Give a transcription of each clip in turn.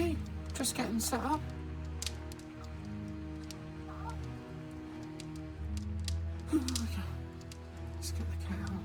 Okay, just getting set up. Okay, let's get the cat out.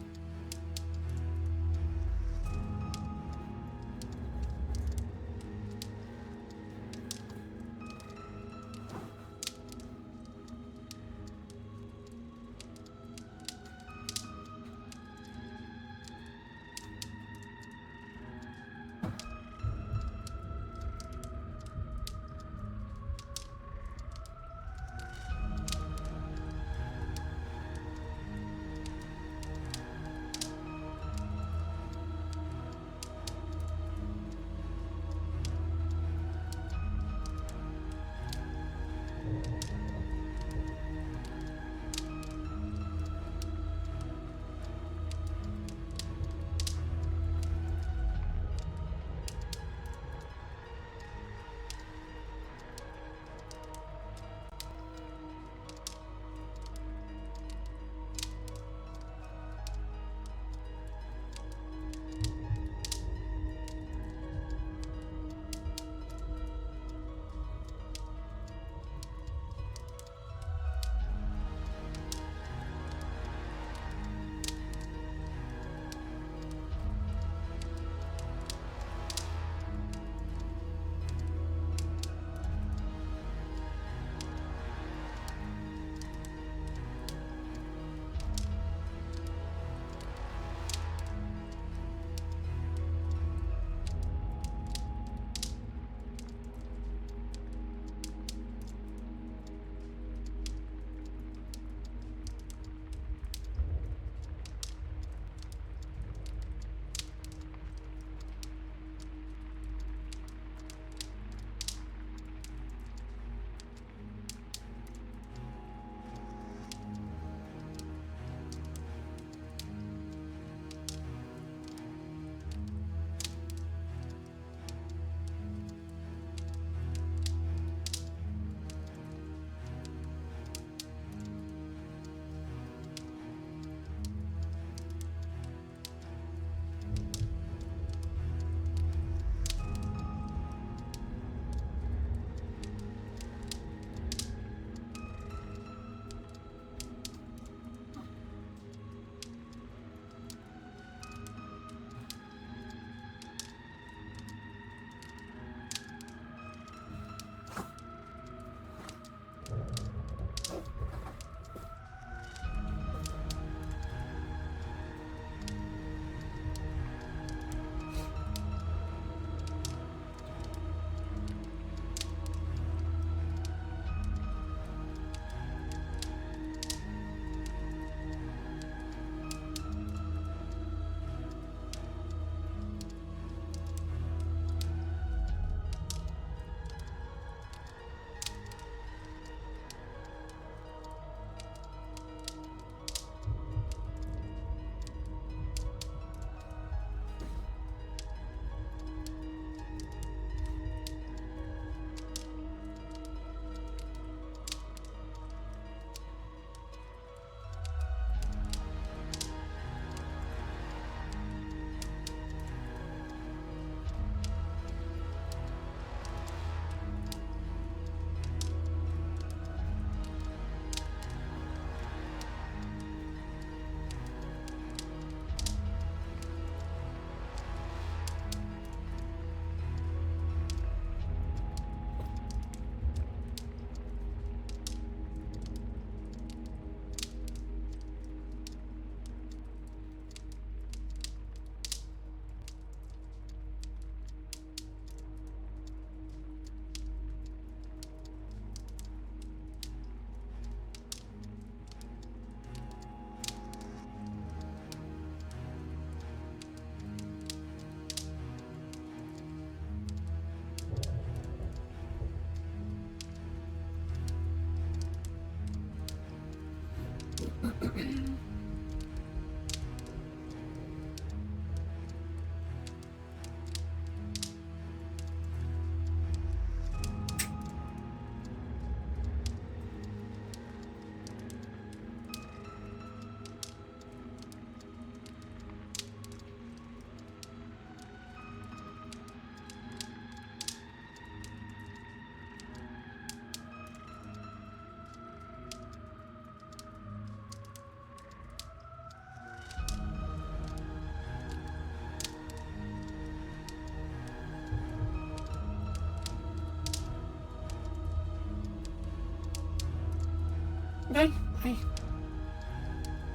Hey.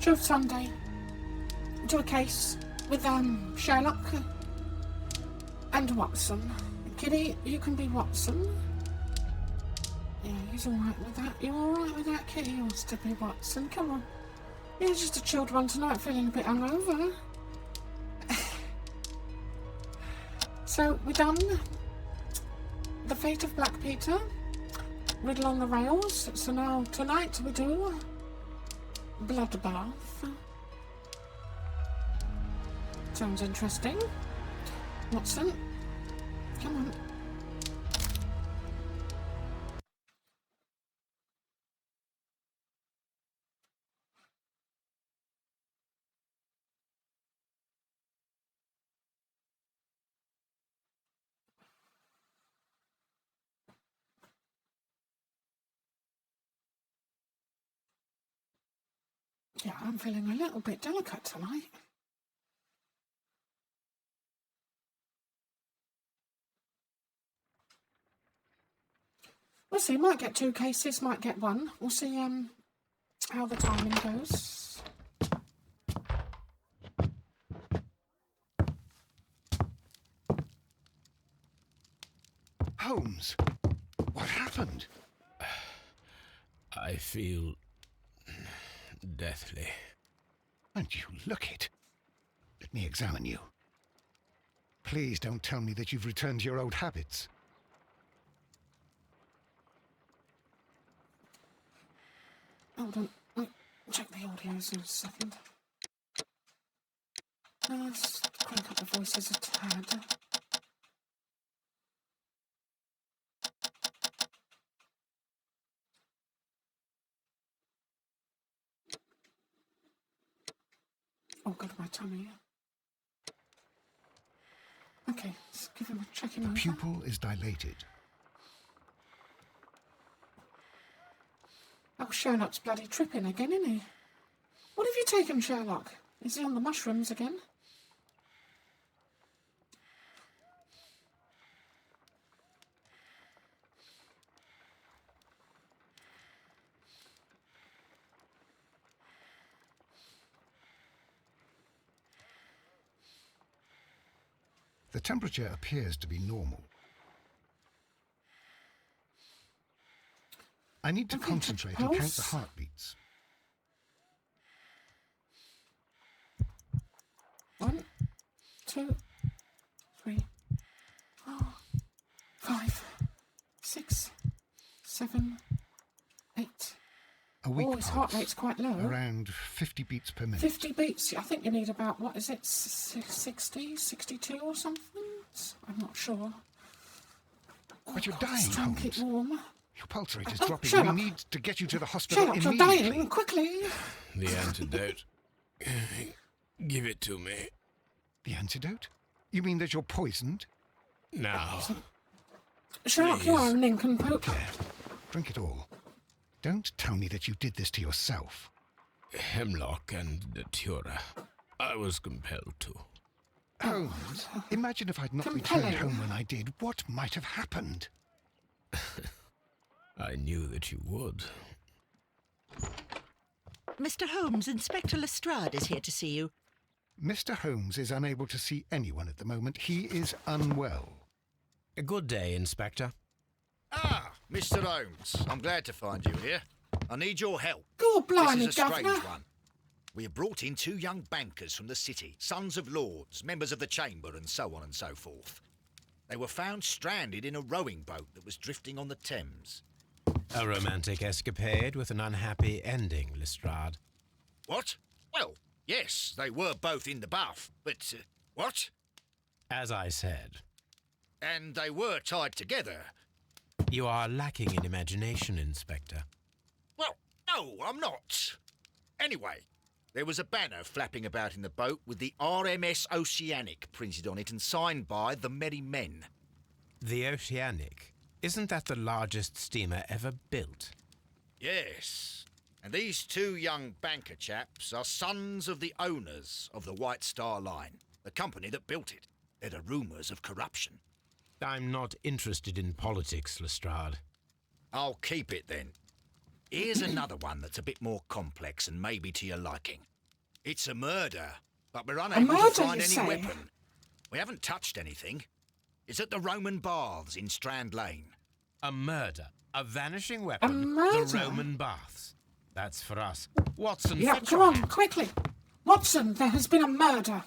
Truth Sunday. Do a case with, Sherlock and Watson. Kitty, you can be Watson. Yeah, he's alright with that. You alright with that, Kitty? He wants to be Watson. Come on. Yeah, just a chilled one tonight, feeling a bit hungover. So, we're done. The Fate of Black Peter. Riddle on the Rails. So now, tonight we do Bloodbath. Sounds interesting. Watson, come on. Yeah, I'm feeling a little bit delicate tonight. We'll see, might get 2 cases, might get 1. We'll see how the timing goes. Holmes, what happened? I feel deathly. And you look it. Let me examine you. Please don't tell me that you've returned to your old habits. Hold on, wait, check the audios in a second. Let's crank up the voices a tad. Oh god, my tummy. Okay, let's give him a check him over. The pupil is dilated. Oh, Sherlock's bloody tripping again, isn't he? What have you taken, Sherlock? Is he on the mushrooms again? The temperature appears to be normal. I need to concentrate and count the heartbeats. 1, 2, 3, 4, 5, 6, 7, 8. A weak Oh, his heart rate's quite low. Around 50 beats per minute. 50 beats. I think you need about, what is it, 60, 62 or something? I'm not sure. But you're God, dying, let's try and Holmes. keep warm. Your pulse rate is dropping. Sherlock. We need to get you to the hospital Sherlock, you're immediately. dying. Quickly. The antidote. Give it to me. The antidote? You mean that you're poisoned? Now. Sherlock, you are a nincompoop. There. Drink it all. Don't tell me that you did this to yourself. Hemlock and Datura. I was compelled to. Holmes, imagine if I'd not returned home when I did. What might have happened? I knew that you would. Mr. Holmes, Inspector Lestrade is here to see you. Mr. Holmes is unable to see anyone at the moment. He is unwell. A good day, Inspector. Ah, Mr. Holmes. I'm glad to find you here. I need your help. God blimey, This is a strange Governor. one. We have brought in 2 young bankers from the city, sons of lords, members of the chamber, and so on and so forth. They were found stranded in a rowing boat that was drifting on the Thames. A romantic escapade with an unhappy ending, Lestrade. What? Well, yes, they were both in the bath, but... what? As I said, And they were tied together. you are lacking in imagination, Inspector. Well, no, I'm not. Anyway, there was a banner flapping about in the boat with the RMS Oceanic printed on it and signed by the Merry Men. The Oceanic. Isn't that the largest steamer ever built? Yes, and these 2 young banker chaps are sons of the owners of the White Star Line, the company that built it. There are rumours of corruption. I'm not interested in politics, Lestrade. I'll keep it then. Here's another one that's a bit more complex and maybe to your liking. It's a murder, but we're unable murder, to find you any say? weapon. We haven't touched anything. It's at the Roman Baths in Strand Lane. A murder. A vanishing weapon. A murder? The Roman Baths. That's for us. Watson, Yeah, fetch come your on, hat. quickly. Watson, there has been a murder.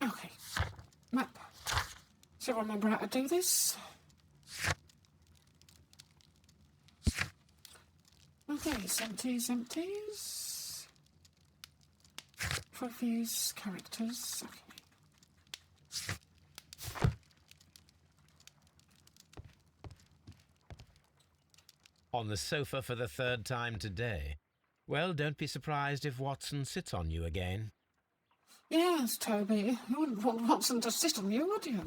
Okay. Map. So remember how to do this. Okay, empties. Trophies, characters. Okay. On the sofa for the third time today. Well, don't be surprised if Watson sits on you again. Yes, Toby. You wouldn't want Watson to sit on you, would you?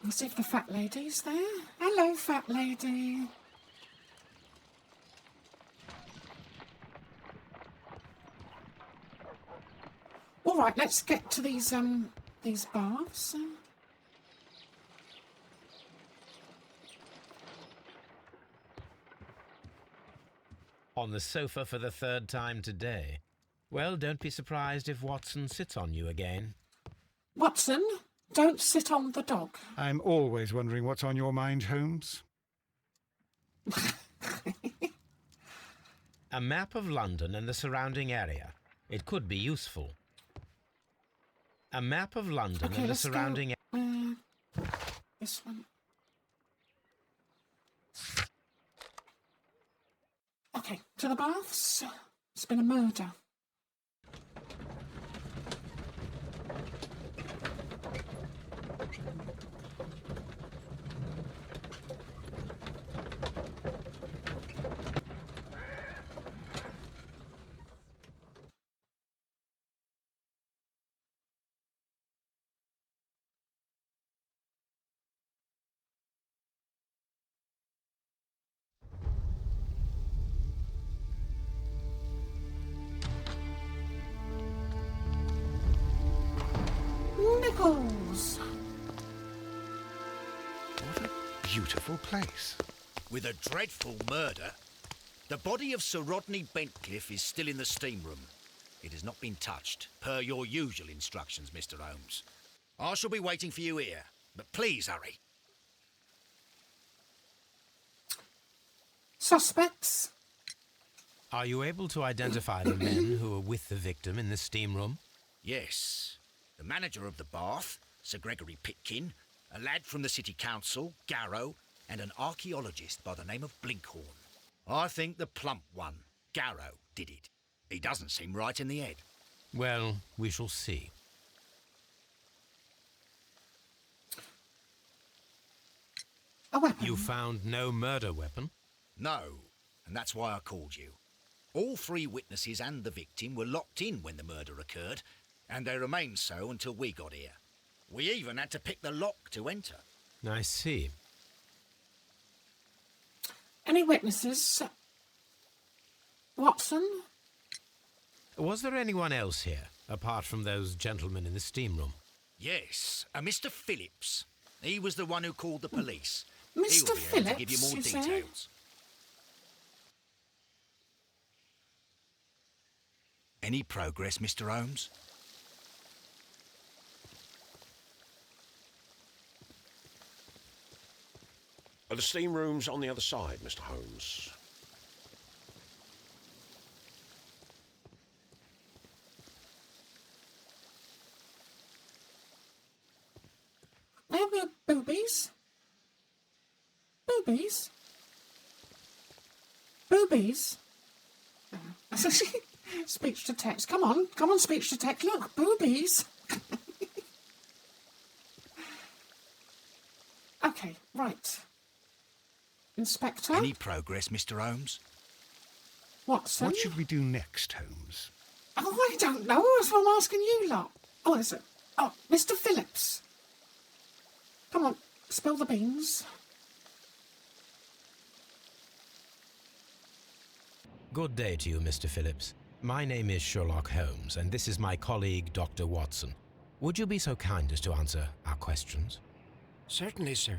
Let's see if the fat lady's there. Hello, fat lady. All right, let's get to these baths. On the sofa for the third time today. Well, don't be surprised if Watson sits on you again. Watson, don't sit on the dog. I'm always wondering what's on your mind, Holmes. A map of London and the surrounding area. It could be useful. A map of London Okay, and the let's surrounding go. This one. Okay, to the baths. It's been a murder. Nichols. What a beautiful place. With a dreadful murder, the body of Sir Rodney Bentcliffe is still in the steam room. It has not been touched, per your usual instructions, Mr. Holmes. I shall be waiting for you here, but please hurry. Suspects. Are you able to identify the men who were with the victim in the steam room? Yes. The manager of the bath, Sir Gregory Pitkin, a lad from the City Council, Garrow, and an archaeologist by the name of Blinkhorn. I think the plump one, Garrow, did it. He doesn't seem right in the head. Well, we shall see. A weapon. You found no murder weapon? No, and that's why I called you. All three witnesses and the victim were locked in when the murder occurred, and they remained so until we got here. We even had to pick the lock to enter. I see. Any witnesses? Watson? Was there anyone else here, apart from those gentlemen in the steam room? Yes, a Mr. Phillips. He was the one who called the police. Mr. He'll be able to give you Phillips, more you say? details. Any progress, Mr. Holmes? The steam room's on the other side, Mr. Holmes. There were boobies. Boobies? Boobies? Speech to text. Come on, speech to text. Look, boobies. Okay, right. Inspector? Any progress, Mr. Holmes? Watson? What should we do next, Holmes? Oh, I don't know. That's what I'm asking you lot. Oh, is it? Oh, Mr. Phillips. Come on, spill the beans. Good day to you, Mr. Phillips. My name is Sherlock Holmes, and this is my colleague, Dr. Watson. Would you be so kind as to answer our questions? Certainly, sir.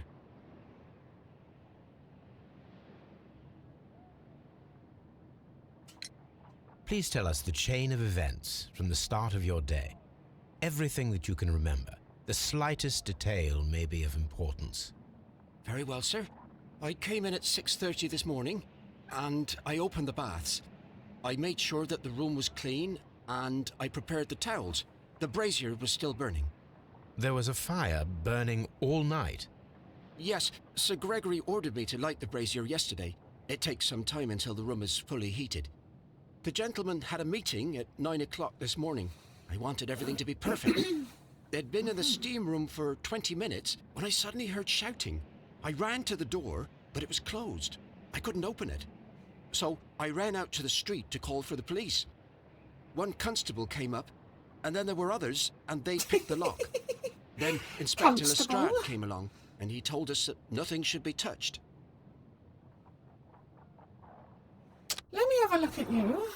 Please tell us the chain of events from the start of your day. Everything that you can remember. The slightest detail may be of importance. Very well, sir. I came in at 6:30 this morning, and I opened the baths. I made sure that the room was clean, and I prepared the towels. The brazier was still burning. There was a fire burning all night. Yes, Sir Gregory ordered me to light the brazier yesterday. It takes some time until the room is fully heated. The gentleman had a meeting at 9 o'clock this morning. I wanted everything to be perfect. They'd been in the steam room for 20 minutes when I suddenly heard shouting. I ran to the door, but it was closed. I couldn't open it. So I ran out to the street to call for the police. One constable came up, and then there were others, and they picked the lock. Then Inspector Lestrade came along, and he told us that nothing should be touched. Let me have a look at you.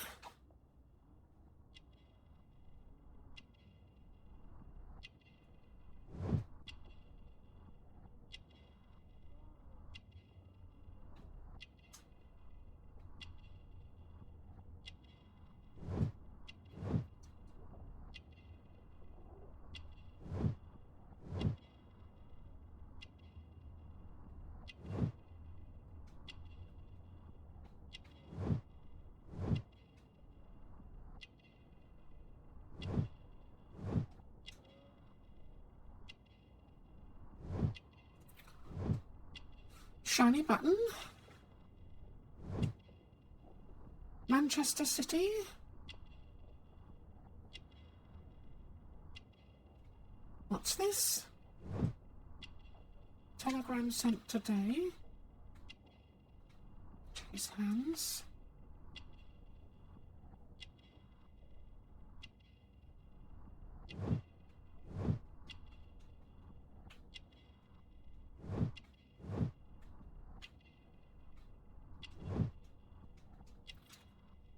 Shiny button. Manchester City. What's this? Telegram sent today. Check his hands.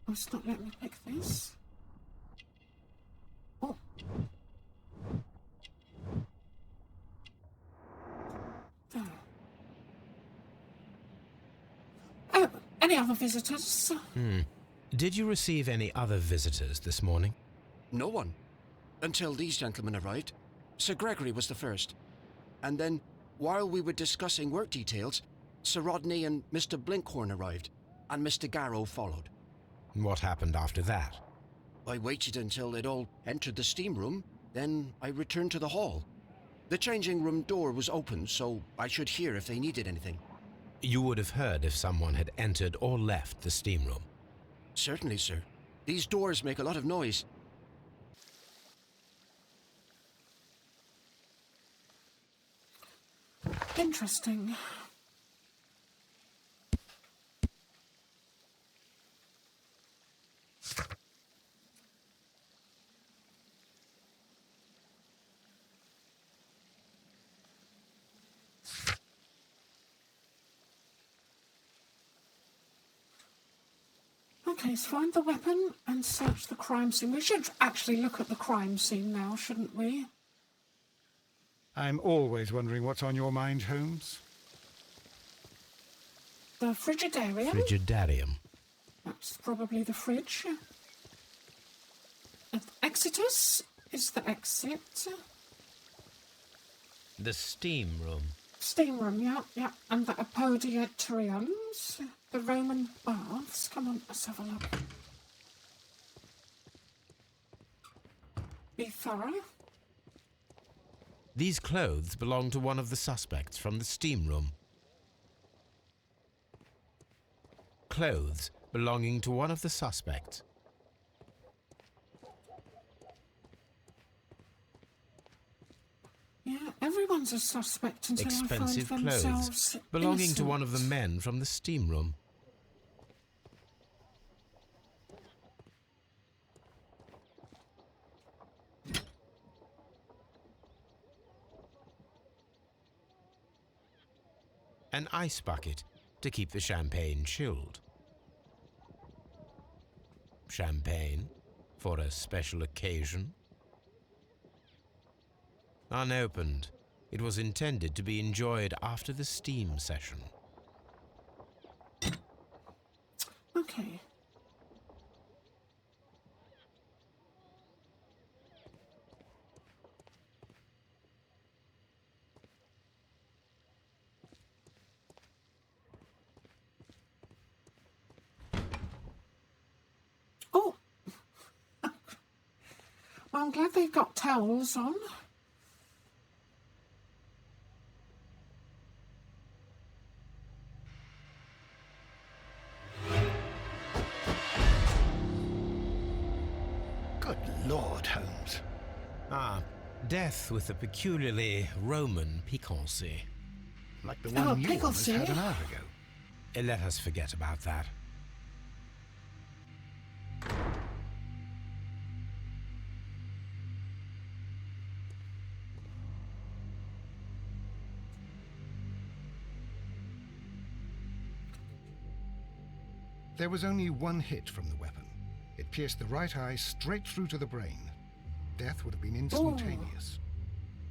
Oh, it's not letting me pick this. Oh. There. Oh, any other visitors? Did you receive any other visitors this morning? No one. Until these gentlemen arrived. Sir Gregory was the first. And then, while we were discussing work details, Sir Rodney and Mr. Blinkhorn arrived, and Mr. Garrow followed. What happened after that? I waited until they'd all entered the steam room, then I returned to the hall. The changing room door was open, so I should hear if they needed anything. You would have heard if someone had entered or left the steam room. Certainly, sir. These doors make a lot of noise. Interesting. Okay, so find the weapon and search the crime scene. We should actually look at the crime scene now, shouldn't we? I'm always wondering what's on your mind, Holmes. The frigidarium. Frigidarium. That's probably the fridge. Exitus is the exit. The steam room. Steam room, yeah. And the apodiatriums. The Roman baths. Come on, let's have a look. Be thorough. These clothes belong to one of the suspects from the steam room. Clothes belonging to one of the suspects. Yeah, everyone's a suspect until Expensive I find clothes themselves belonging to one of the innocent. men from the steam room. An ice bucket to keep the champagne chilled. champagne for a special occasion. Unopened, it was intended to be enjoyed after the steam session. Okay. Oh! Well, I'm glad they've got towels on. Good Lord, Holmes. Ah, death with a peculiarly Roman piquancy. Like the one you almost pickles, had eh? an hour ago. Let us forget about that. There was only one hit from the weapon. It pierced the right eye straight through to the brain. Death would have been instantaneous.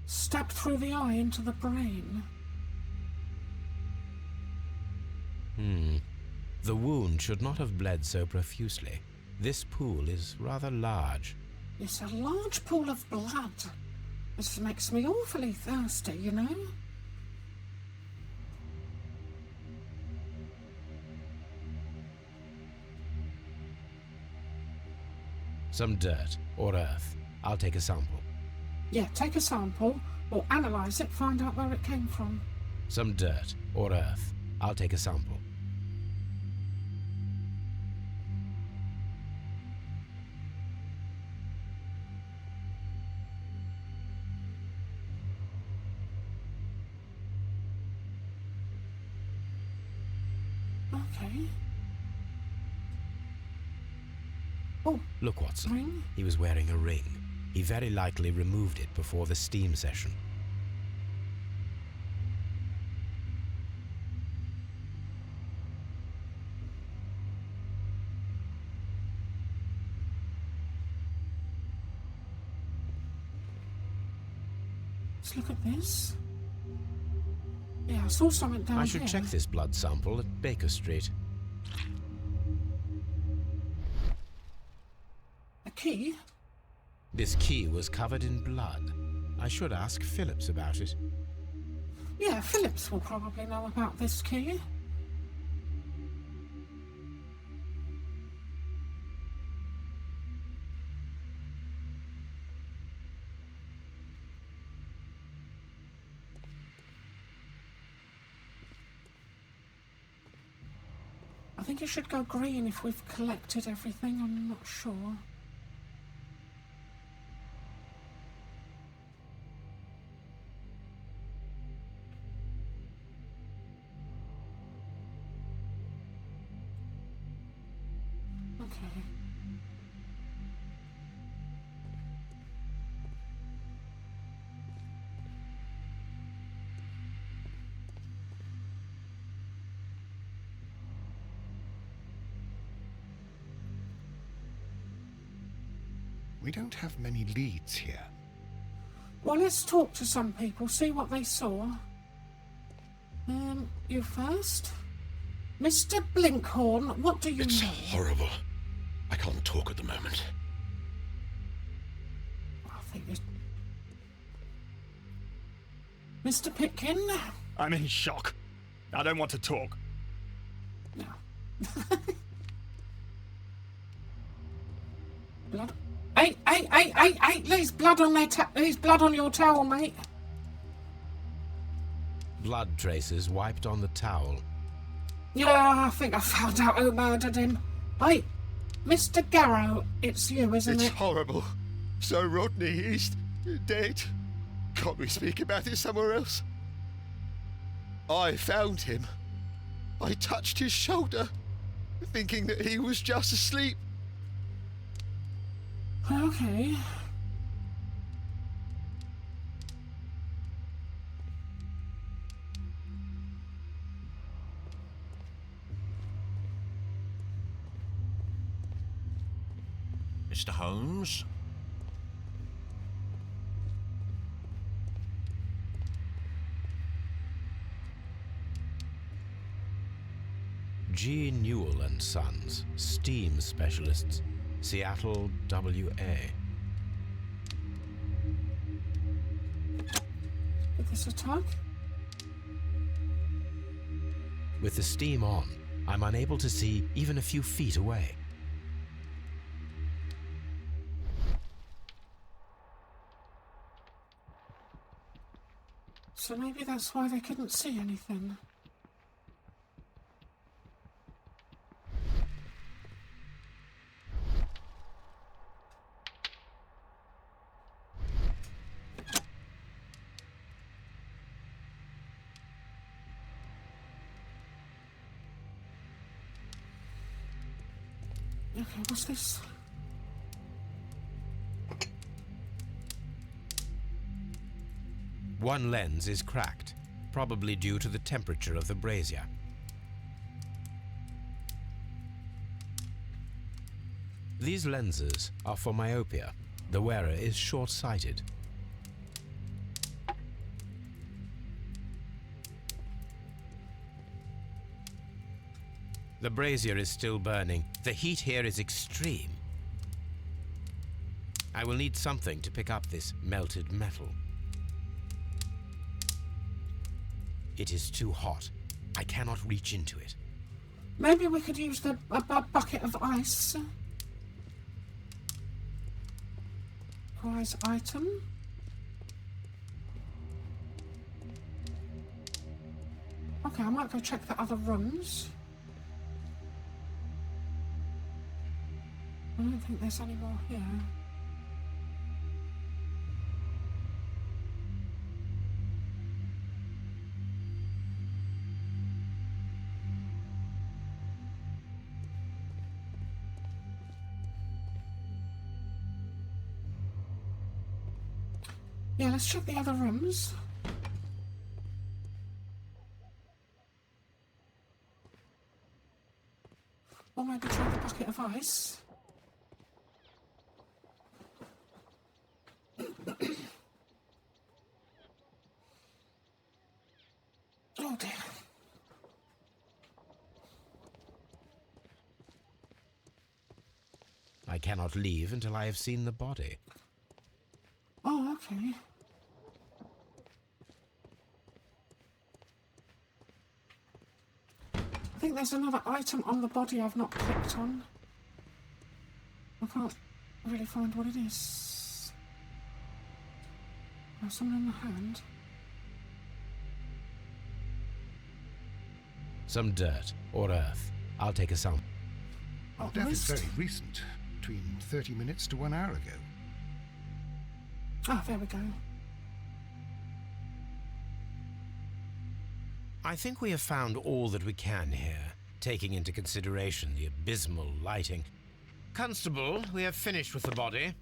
Stabbed through the eye into the brain. The wound should not have bled so profusely. This pool is rather large. It's a large pool of blood. This makes me awfully thirsty, you know? Some dirt or earth. I'll take a sample. Yeah, take a sample, or analyse it, find out where it came from. Some dirt or earth. I'll take a sample. Okay. Oh, Look, Watson. ring? He was wearing a ring. He very likely removed it before the steam session. Let's look at this. Yeah, I saw something down I should here. check this blood sample at Baker Street. A key? This key was covered in blood. I should ask Phillips about it. Yeah, Phillips will probably know about this key. I think it should go green if we've collected everything, I'm not sure. Okay. We don't have many leads here. Well, let's talk to some people, see what they saw. You first? Mr. Blinkhorn, what do you It's know? horrible. I can't talk at the moment. I think it's... Mr. Pitkin? I'm in shock. I don't want to talk. No. Blood. Hey! There's blood on there's blood on your towel, mate. Blood traces wiped on the towel. Yeah, I think I found out who murdered him. Hey, Mr. Garrow, it's you, isn't It's it? horrible. So Rodney, he's dead. Can't we speak about it somewhere else? I found him. I touched his shoulder, thinking that he was just asleep. Okay. Mr. Holmes? G. Newell and Sons, steam specialists, Seattle, WA. Is this a tug? With the steam on, I'm unable to see even a few feet away. So maybe that's why they couldn't see anything. Okay, what's this? One lens is cracked, probably due to the temperature of the brazier. These lenses are for myopia. The wearer is short-sighted. The brazier is still burning. The heat here is extreme. I will need something to pick up this melted metal. It is too hot. I cannot reach into it. Maybe we could use a bucket of ice. Prize item. Okay, I might go check the other rooms. I don't think there's any more here. Yeah, let's check the other rooms. Or maybe try the bucket of ice. Oh dear. I cannot leave until I have seen the body. Oh, okay. I think there's another item on the body I've not clicked on. I can't really find what it is. There's something in the hand. Some dirt or earth. I'll take a sample. Our death is very recent, between 30 minutes to 1 hour ago. Ah, there we go. I think we have found all that we can here, taking into consideration the abysmal lighting. Constable, we have finished with the body.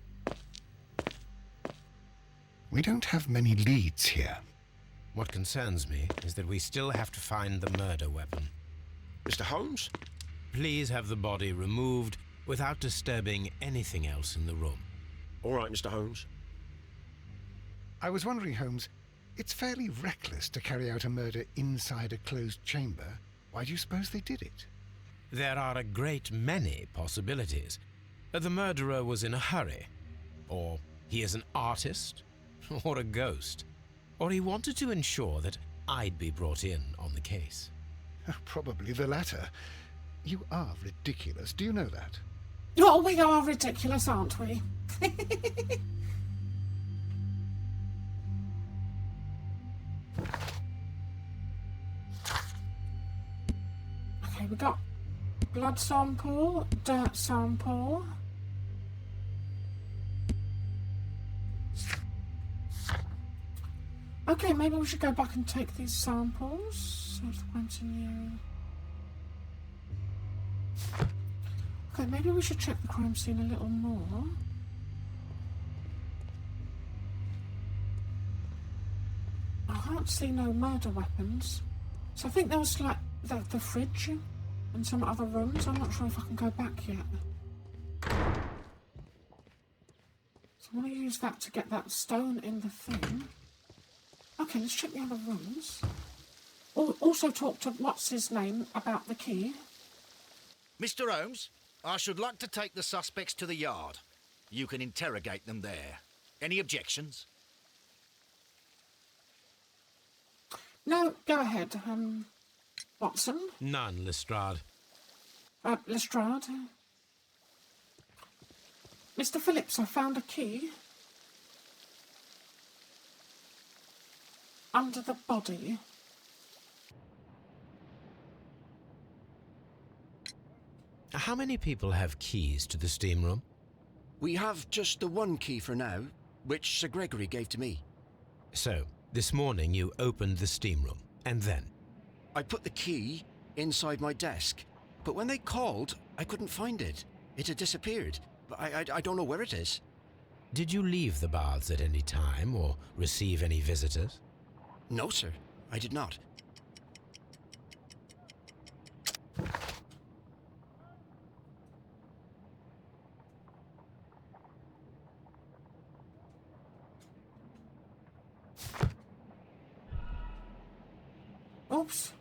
We don't have many leads here. What concerns me is that we still have to find the murder weapon. Mr. Holmes? Please have the body removed without disturbing anything else in the room. All right, Mr. Holmes. I was wondering, Holmes, it's fairly reckless to carry out a murder inside a closed chamber. Why do you suppose they did it? There are a great many possibilities. The murderer was in a hurry. Or he is an artist. Or a ghost. Or he wanted to ensure that I'd be brought in on the case. Probably the latter. You are ridiculous. Do you know that? Oh, we are ridiculous, aren't we? Okay, we got blood sample, dirt sample. Okay, maybe we should go back and take these samples. So continue. Okay, maybe we should check the crime scene a little more. I can't see no murder weapons. So I think there was like the fridge and some other rooms. I'm not sure if I can go back yet. I want to use that to get that stone in the thing. Okay, let's check the other rooms. Also talk to what's-his-name about the key. Mr. Holmes, I should like to take the suspects to the yard. You can interrogate them there. Any objections? No, go ahead. Watson? None, Lestrade. Lestrade? Mr. Phillips, I found a key. Under the body. How many people have keys to the steam room? We have just the one key for now, which Sir Gregory gave to me. So, this morning you opened the steam room, and then? I put the key inside my desk, but when they called, I couldn't find it. It had disappeared, but I don't know where it is. Did you leave the baths at any time, or receive any visitors? No, sir, I did not. Oops.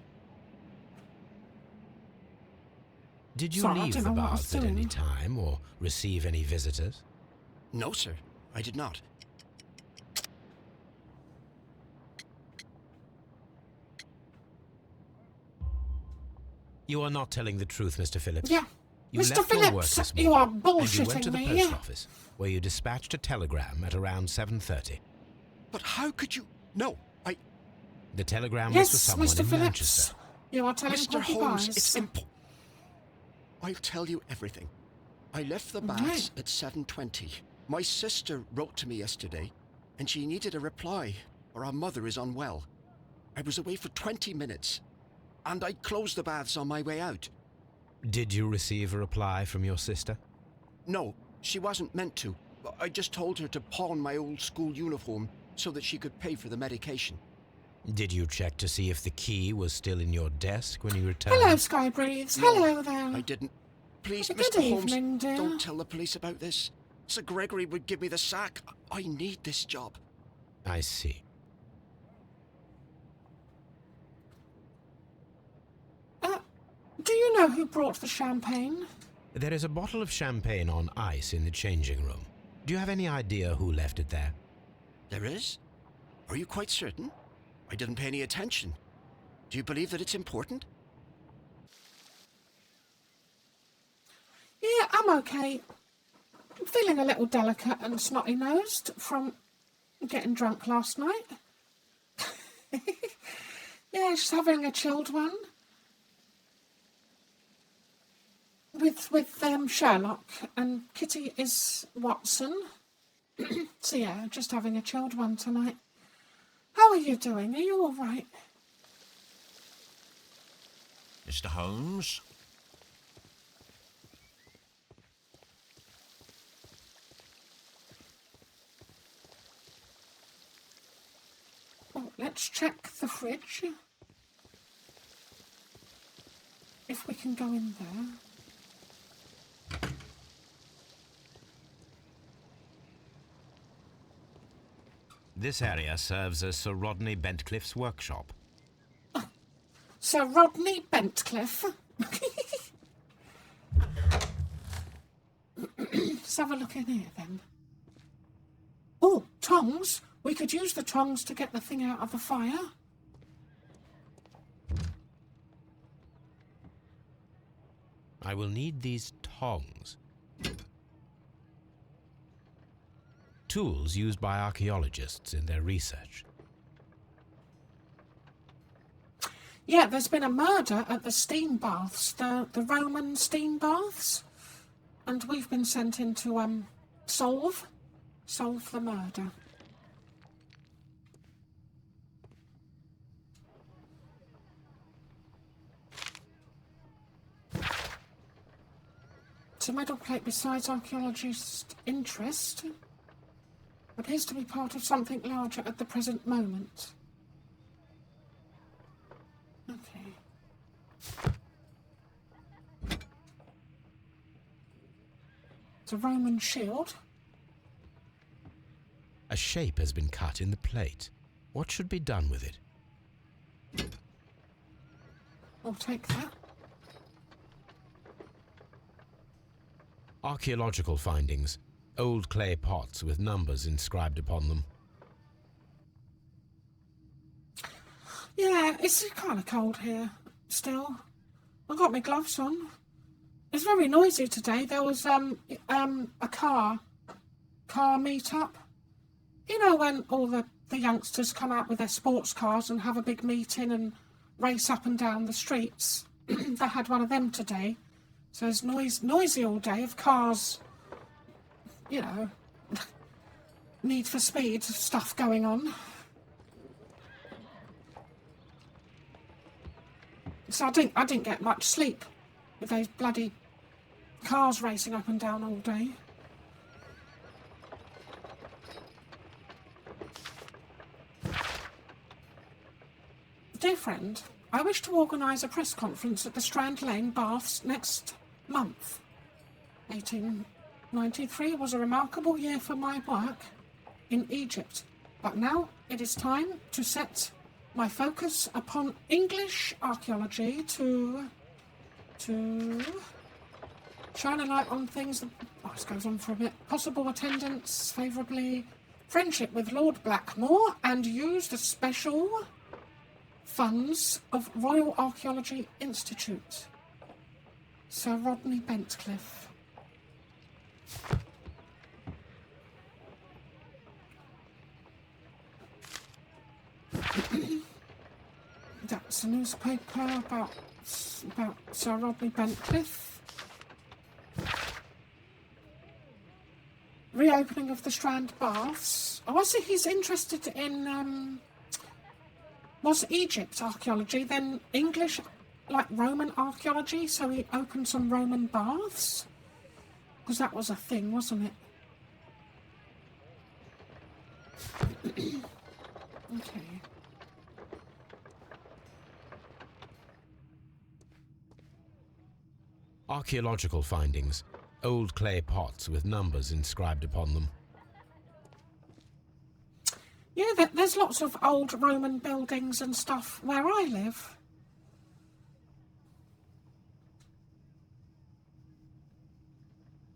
Did you Sorry, I leave don't the know what I was baths at any doing. time, or receive any visitors? No, sir, I did not. You are not telling the truth, Mr. Phillips. Yeah. You Mr. left your work Phillips, this you are morning, and you went bullshitting to the me. post office, where you dispatched a telegram at around 7:30. But how could you... No, The telegram was Yes, for someone Mr. in Phillips. Manchester. You are telling Mr. Holmes, lies. it's important. I'll tell you everything. I left the baths at 7:20. My sister wrote to me yesterday, and she needed a reply, or our mother is unwell. I was away for 20 minutes, and I closed the baths on my way out. Did you receive a reply from your sister? No, she wasn't meant to. I just told her to pawn my old school uniform so that she could pay for the medication. Did you check to see if the key was still in your desk when you returned? Hello, Sky Breathes. No, Hello there. I didn't. Please, Good Mr. Holmes, evening, dear. don't tell the police about this. Sir Gregory would give me the sack. I need this job. I see. Do you know who brought the champagne? There is a bottle of champagne on ice in the changing room. Do you have any idea who left it there? There is? Are you quite certain? I didn't pay any attention. Do you believe that it's important? Yeah, I'm okay. I'm feeling a little delicate and snotty-nosed from getting drunk last night. Yeah, just having a chilled one. With Sherlock, and Kitty is Watson. So yeah, just having a chilled one tonight. How are you doing? Are you all right? Mr. Holmes? Oh, let's check the fridge. If we can go in there. This area serves as Sir Rodney Bentcliffe's workshop. Sir Rodney Bentcliffe. Let's have a look in here then. Oh, tongs. We could use the tongs to get the thing out of the fire. I will need these tongs. Tools used by archaeologists in their research. Yeah, there's been a murder at the steam baths, the Roman steam baths. And we've been sent in to, solve the murder. It's a metal plate besides archaeologists' interest. Appears to be part of something larger at the present moment. Okay. It's a Roman shield. A shape has been cut in the plate. What should be done with it? I'll take that. Archaeological findings. Old clay pots with numbers inscribed upon them. Yeah, it's kind of cold here still. I've got my gloves on. It's very noisy today. There was a car meet-up. You know when all the youngsters come out with their sports cars and have a big meeting and race up and down the streets? They had one of them today. So there's noisy all day of cars, you know, Need for Speed stuff going on. So I didn't get much sleep with those bloody cars racing up and down all day. Dear friend, I wish to organise a press conference at the Strand Lane Baths next month. 1893 was a remarkable year for my work in Egypt, but now it is time to set my focus upon English archaeology to shine a light on things that... Oh, this goes on for a bit. Possible attendance favourably, friendship with Lord Blackmore, and use the special funds of Royal Archaeology Institute. Sir Rodney Bentcliffe. That's a newspaper about Sir Rodney Bentcliffe. Reopening of the Strand Baths. Oh, I see he's interested in, was Egypt archaeology, then English, like Roman archaeology, so he opened some Roman baths? Because that was a thing, wasn't it? Okay. Archaeological findings. Old clay pots with numbers inscribed upon them. Yeah, there's lots of old Roman buildings and stuff where I live.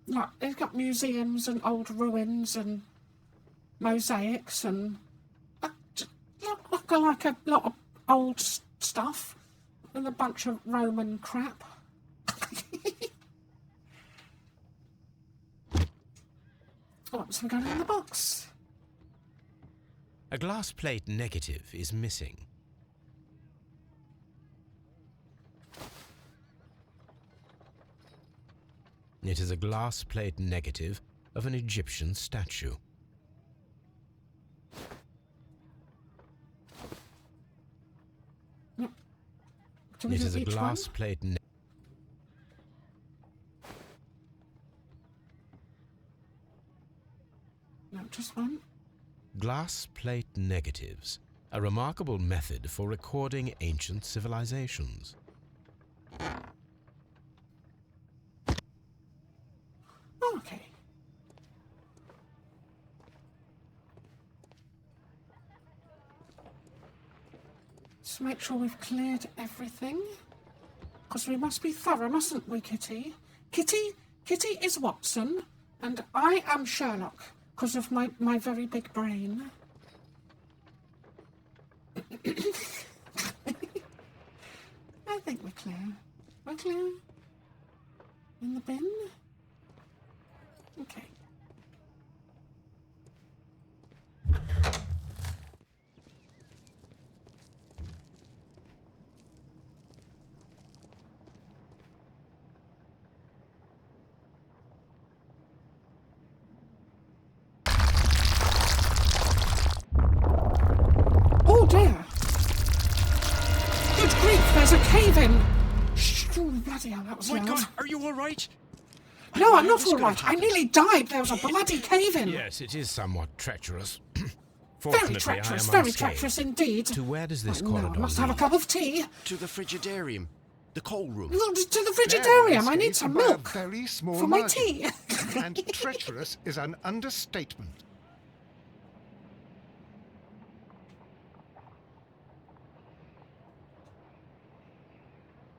Like, they've got museums and old ruins and mosaics and like a lot of old stuff and a bunch of Roman crap. What's going on in the box? A glass plate negative is missing. It is a glass plate negative of an Egyptian statue. Yep. It is a glass plate negative. No, just one. Glass plate negatives, a remarkable method for recording ancient civilizations. Okay. Let's make sure we've cleared everything. Because we must be thorough, mustn't we, Kitty? Kitty is Watson, and I am Sherlock, because of my very big brain. I think we're clear. We're clear? In the bin? Okay. Oh dear! Good grief, there's a cave in! Shh, oh, bloody hell, that was My loud. God, are you all right? No, I'm How not is this all gonna right. I happen? nearly died. There was a bloody cave in. Yes, it is somewhat treacherous. Very Fortunately, treacherous, I am very unscathed. treacherous indeed. To where does this Oh, no, corridor I must have a lead? cup of tea. To the frigidarium. The coal room. Look, to the They're frigidarium. I need escaped some by a milk very small for my margin. tea. And treacherous is an understatement.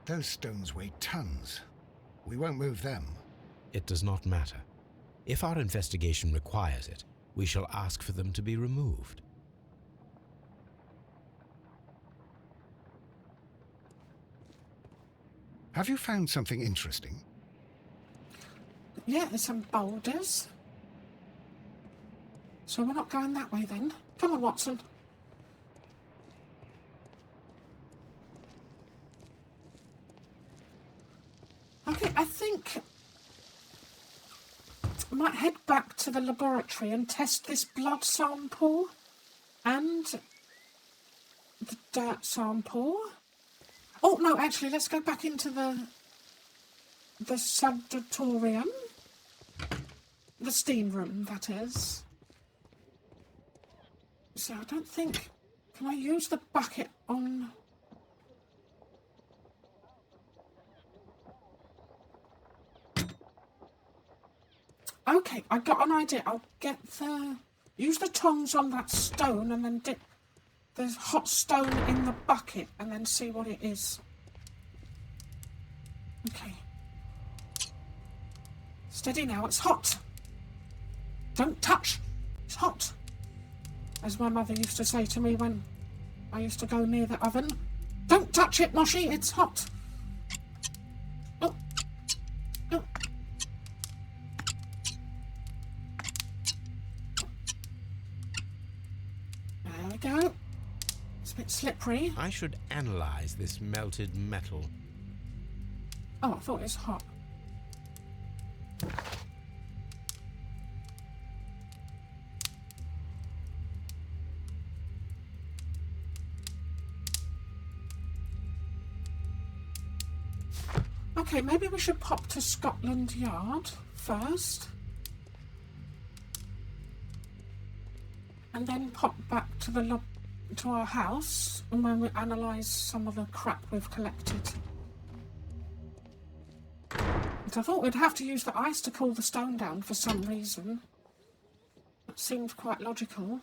Those stones weigh tons. We won't move them. It does not matter. If our investigation requires it, we shall ask for them to be removed. Have you found something interesting? Yeah, there's some boulders. So we're not going that way then. Come on, Watson. Okay, I think I might head back to the laboratory and test this blood sample and the dirt sample. Oh, no, actually, let's go back into the sanatorium. The steam room, that is. So I don't think... Can I use the bucket on... Okay, I got an idea. I'll get the... Use the tongs on that stone and then dip the hot stone in the bucket and then see what it is. Okay. Steady now, it's hot. Don't touch. It's hot. As my mother used to say to me when I used to go near the oven. Don't touch it, Moshi, it's hot. Oh. Oh. There we go. It's a bit slippery. I should analyze this melted metal. Oh, I thought it was hot. Okay, maybe we should pop to Scotland Yard first. And then pop back to to our house and when we analyse some of the crap we've collected. But I thought we'd have to use the ice to cool the stone down for some reason. That seemed quite logical.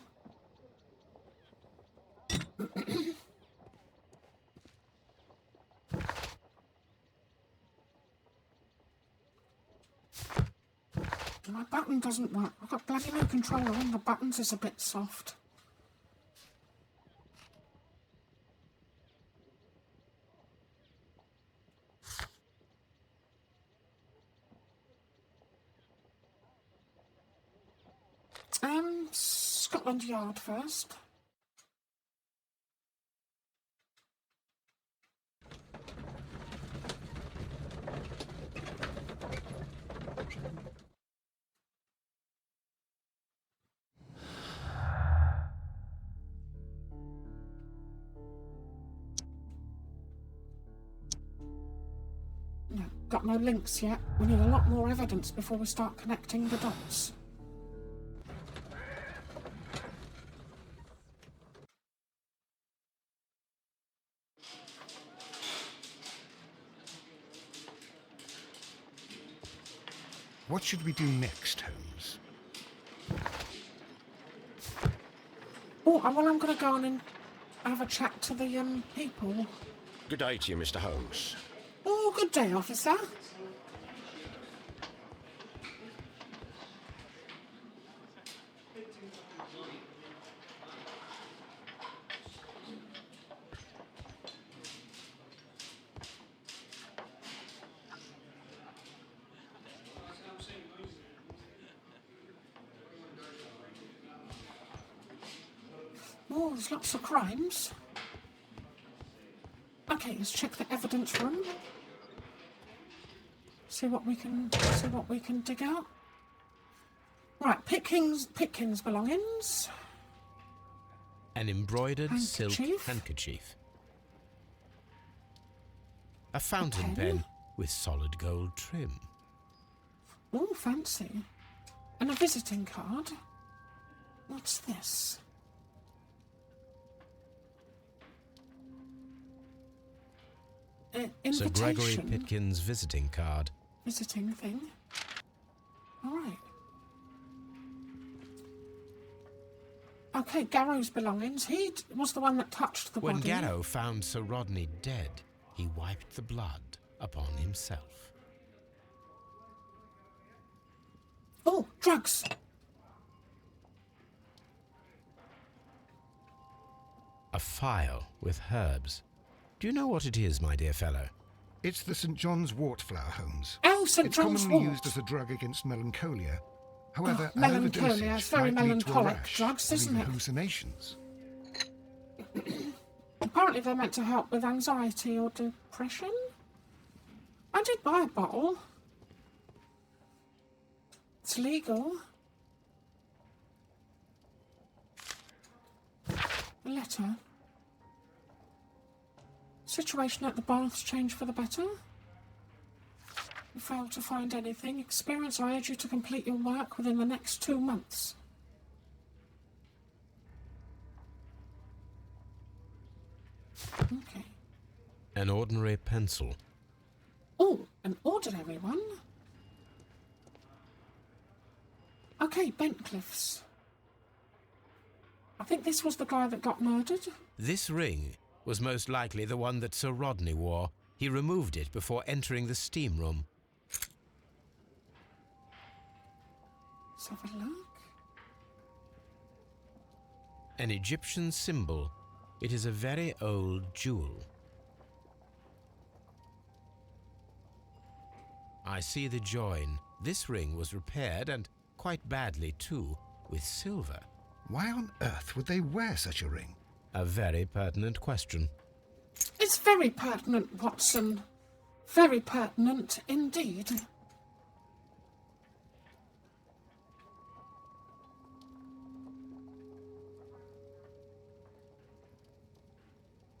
My button doesn't work. I've got bloody new controller and the buttons is a bit soft. Scotland Yard first. No, got no links yet. We need a lot more evidence before we start connecting the dots. What should we do next, Holmes? Oh, well, I'm going to go on and have a chat to the people. Good day to you, Mr. Holmes. Oh, good day, officer. Oh, there's lots of crimes. Okay, let's check the evidence room. See what we can dig out. Right, Pitkins belongings. An embroidered silk Handkerchief. handkerchief. A fountain pen with solid gold trim. Oh, fancy. And a visiting card. What's this? Sir Gregory Invitation. Pitkin's visiting card. Visiting thing. All right. Okay, Garrow's belongings. He was the one that touched the When body. Garrow found Sir Rodney dead, he wiped the blood upon himself. Oh, drugs. A phial with herbs. Do you know what it is, my dear fellow? It's the St. John's wort flower, Holmes. Oh, St. It's John's commonly wort. used as a drug against melancholia. However, Oh, an melancholia, overdosage it's very might lead to a melancholic rash drugs, or isn't even it? hallucinations. Apparently they're meant to help with anxiety or depression. I did buy a bottle. It's legal. A letter. Situation at the baths changed for the better. You failed to find anything. Experience, I urge you to complete your work within the next 2 months. Okay. An ordinary pencil. Oh, an ordinary one? Okay, Bentcliff's. I think this was the guy that got murdered. This ring was most likely the one that Sir Rodney wore. He removed it before entering the steam room. Let's have a look. An Egyptian symbol. It is a very old jewel. I see the join. This ring was repaired, and quite badly too, with silver. Why on earth would they wear such a ring? A very pertinent question. It's very pertinent, Watson. Very pertinent indeed.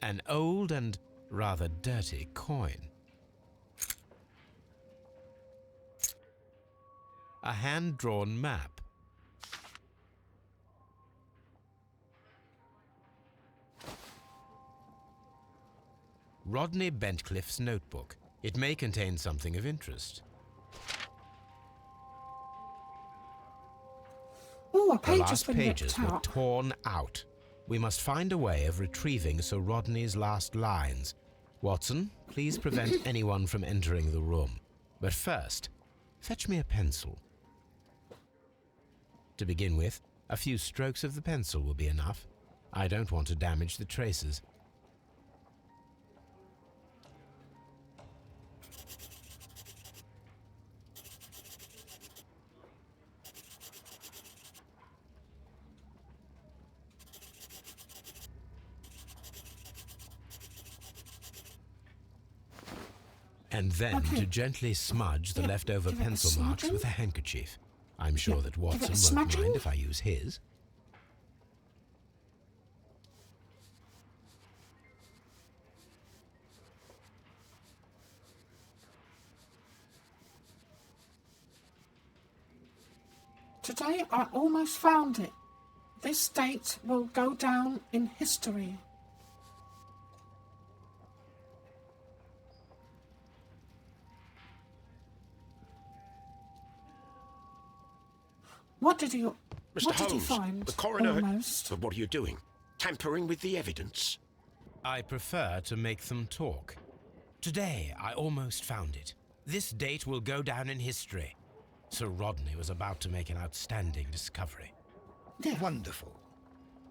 An old and rather dirty coin. A hand-drawn map. Rodney Bentcliff's notebook. It may contain something of interest. Oh, a The page has last been pages ripped were out. torn out. We must find a way of retrieving Sir Rodney's last lines. Watson, please prevent anyone from entering the room. But first, fetch me a pencil. To begin with, a few strokes of the pencil will be enough. I don't want to damage the traces. And then Okay. to gently smudge the Yeah, leftover give it a pencil marks smudging. with a handkerchief. I'm sure Yeah, that give it a Watson won't smudging. mind if I use his. Today I almost found it. This date will go down in history. What did you... Mr. What did you Holmes, find? the coroner... Almost. But what are you doing? Tampering with the evidence? I prefer to make them talk. Today, I almost found it. This date will go down in history. Sir Rodney was about to make an outstanding discovery. Yeah. Wonderful.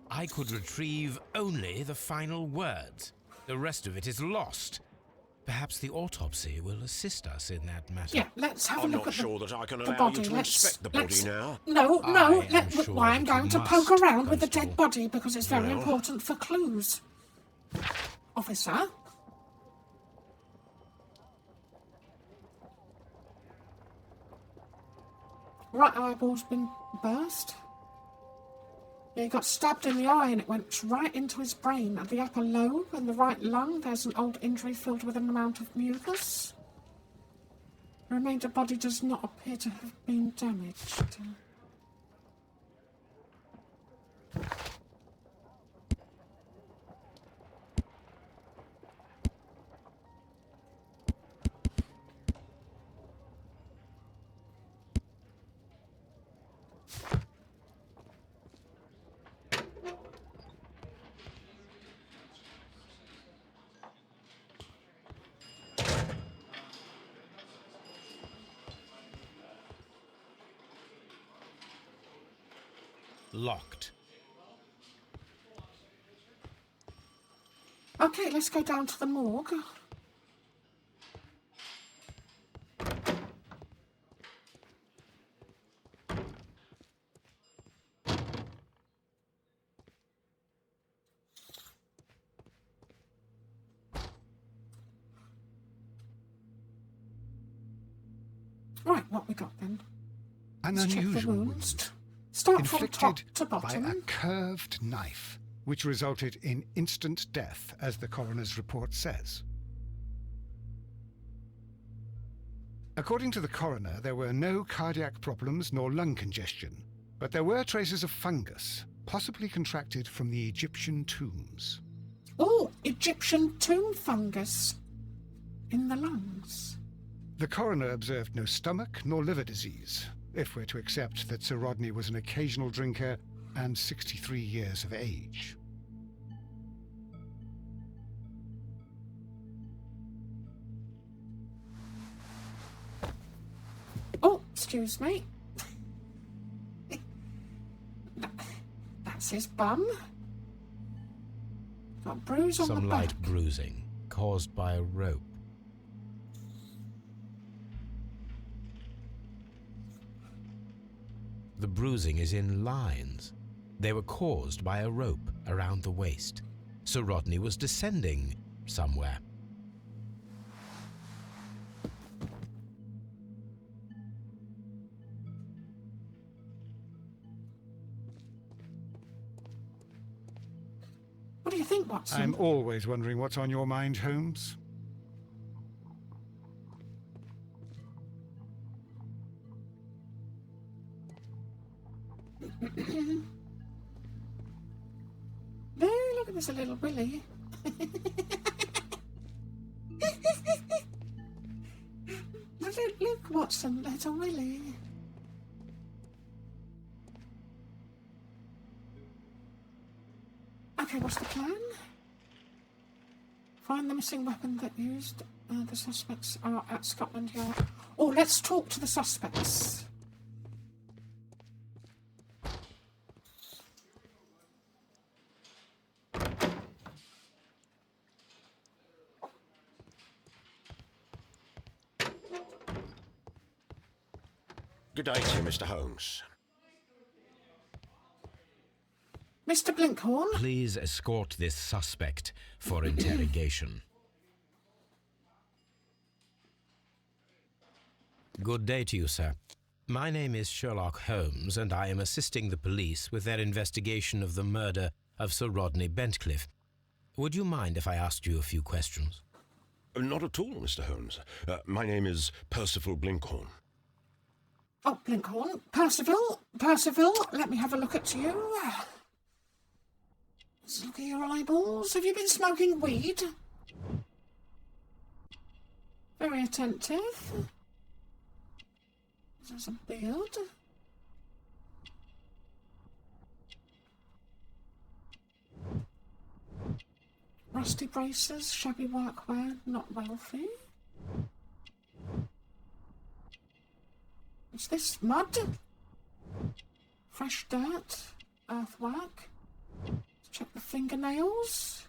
I could retrieve only the final words. The rest of it is lost. Perhaps the autopsy will assist us in that matter. Yeah, let's have I'm a look not at sure that I can the allow body. you to inspect the body now. No, I no. am sure Why I'm that you going to must, poke around with the dead Constable. body because it's very Well. important for clues. Officer? Right eyeball's been burst. Yeah, he got stabbed in the eye and it went right into his brain. At the upper lobe and the right lung, there's an old injury filled with an amount of mucus. The remainder body does not appear to have been damaged. locked. Okay, let's go down to the morgue. Right, what we got then? An Let's check the unusual wounds. wound, Start from top inflicted to by bottom. a curved knife, which resulted in instant death, as the coroner's report says. According to the coroner, there were no cardiac problems nor lung congestion, but there were traces of fungus, possibly contracted from the Egyptian tombs. Oh, Egyptian tomb fungus in the lungs. The coroner observed no stomach nor liver disease, if we're to accept that Sir Rodney was an occasional drinker and 63 years of age. Oh, excuse me. That's his bum. Got a bruise on the Some back. light bruising caused by a rope. The bruising is in lines. They were caused by a rope around the waist. Sir Rodney was descending somewhere. What do you think, Watson? I'm always wondering what's on your mind, Holmes. No, look at this little Willy. Look, Watson, little Willy. Okay, what's the plan? Find the missing weapon that used. The suspects are at Scotland Yard. Oh, let's talk to the suspects. Good day to you, Mr. Holmes. Mr. Blinkhorn? Please escort this suspect for interrogation. Good day to you, sir. My name is Sherlock Holmes, and I am assisting the police with their investigation of the murder of Sir Rodney Bentcliffe. Would you mind if I asked you a few questions? Not at all, Mr. Holmes. My name is Percival Blinkhorn. Oh, Blinkhorn. Percival, let me have a look at you. Let's look at your eyeballs. Have you been smoking weed? Very attentive. There's a beard. Rusty braces, shabby workwear, not wealthy. What's this? Mud? Fresh dirt? Earthwork? Let's check the fingernails.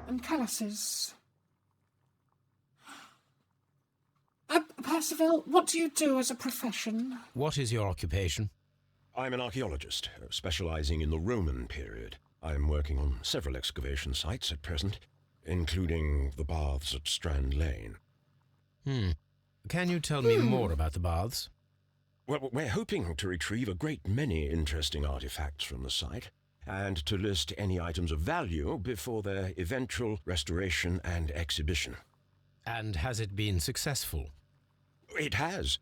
And calluses. Percival, what do you do as a profession? What is your occupation? I'm an archaeologist, specializing in the Roman period. I'm working on several excavation sites at present, including the baths at Strand Lane. Can you tell me more about the baths? Well, we're hoping to retrieve a great many interesting artifacts from the site, and to list any items of value before their eventual restoration and exhibition. And has it been successful? It has,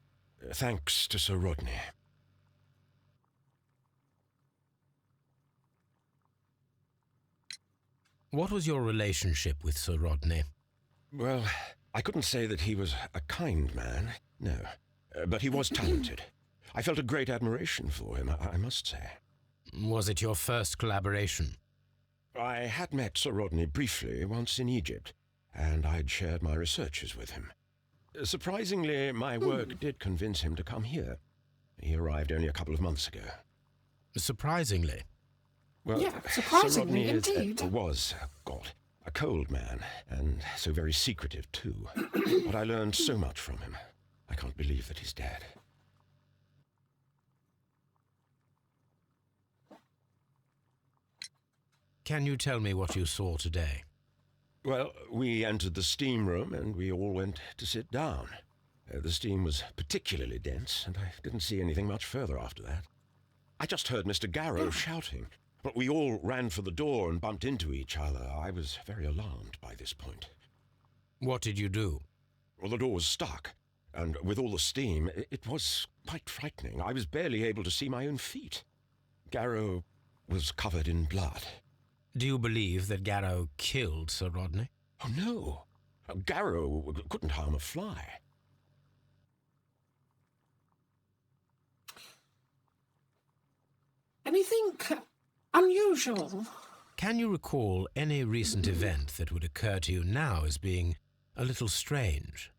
thanks to Sir Rodney. What was your relationship with Sir Rodney? Well, I couldn't say that he was a kind man, no. But he was talented. I felt a great admiration for him, I must say. Was it your first collaboration? I had met Sir Rodney briefly once in Egypt, and I'd shared my researches with him. Surprisingly, my work did convince him to come here. He arrived only a couple of months ago. Surprisingly. Well, Yeah, surprisingly, Sir Rodney indeed. was, God, a cold man, and so very secretive too. But I learned so much from him. I can't believe that he's dead. Can you tell me what you saw today? Well, we entered the steam room and we all went to sit down. The steam was particularly dense, and I didn't see anything much further after that. I just heard Mr. Garrow shouting, but we all ran for the door and bumped into each other. I was very alarmed by this point. What did you do? Well, the door was stuck, and with all the steam, it was quite frightening. I was barely able to see my own feet. Garrow was covered in blood. Do you believe that Garrow killed Sir Rodney? Oh, no. Garrow couldn't harm a fly. Anything unusual? Can you recall any recent event that would occur to you now as being a little strange?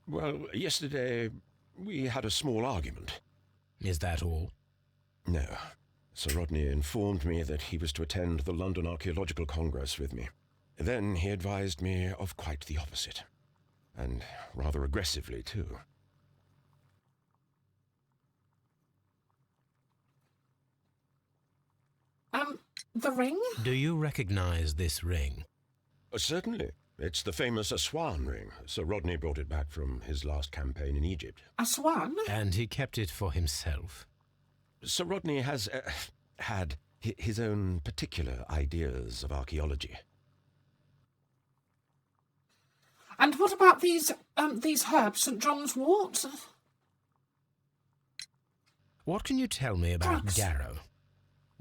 Well, yesterday we had a small argument. Is that all? No. Sir Rodney informed me that he was to attend the London Archaeological Congress with me. Then he advised me of quite the opposite. And rather aggressively, too. The ring? Do you recognize this ring? Certainly. It's the famous Aswan ring. Sir Rodney brought it back from his last campaign in Egypt. A swan? And he kept it for himself? Sir Rodney has had his own particular ideas of archaeology. And what about these herbs, St. John's wort? What can you tell me about Drugs. Garrow?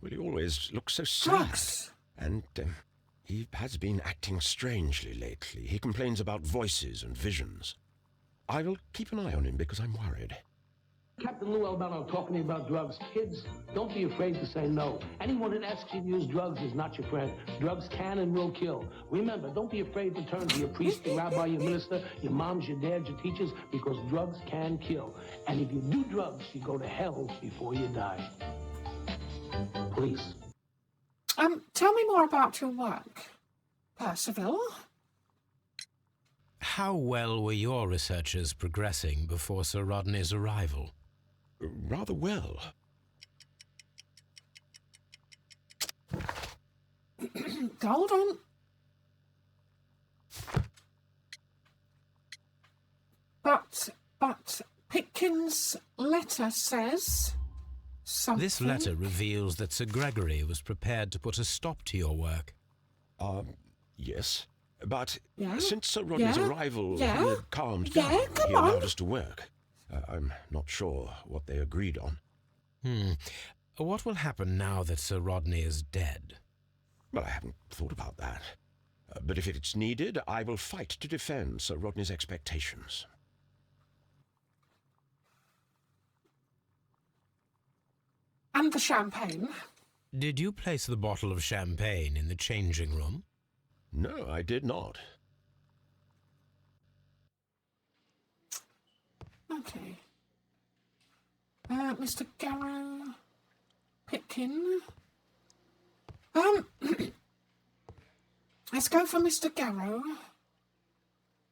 Well, he always looks so sad. Drugs. And he has been acting strangely lately. He complains about voices and visions. I will keep an eye on him because I'm worried. Captain Lou Albano talking to you about drugs. Kids, don't be afraid to say no. Anyone that asks you to use drugs is not your friend. Drugs can and will kill. Remember, don't be afraid to turn to your priest, your rabbi, your minister, your moms, your dads, your teachers, because drugs can kill. And if you do drugs, you go to hell before you die. Please. Tell me more about your work, Percival. How well were your researchers progressing before Sir Rodney's arrival? Rather well. Hold on. But Pitkin's letter says something. This letter reveals that Sir Gregory was prepared to put a stop to your work. Yes. But Yeah? since Sir Rodney's Yeah? arrival, Yeah? he had calmed Yeah, down. come He on. allowed us to work. I'm not sure what they agreed on. What will happen now that Sir Rodney is dead? Well, I haven't thought about that. But if it's needed, I will fight to defend Sir Rodney's expectations. And the champagne. Did you place the bottle of champagne in the changing room? No, I did not. Okay. Mr. Garrow. Pitkin. Let's go for Mr. Garrow.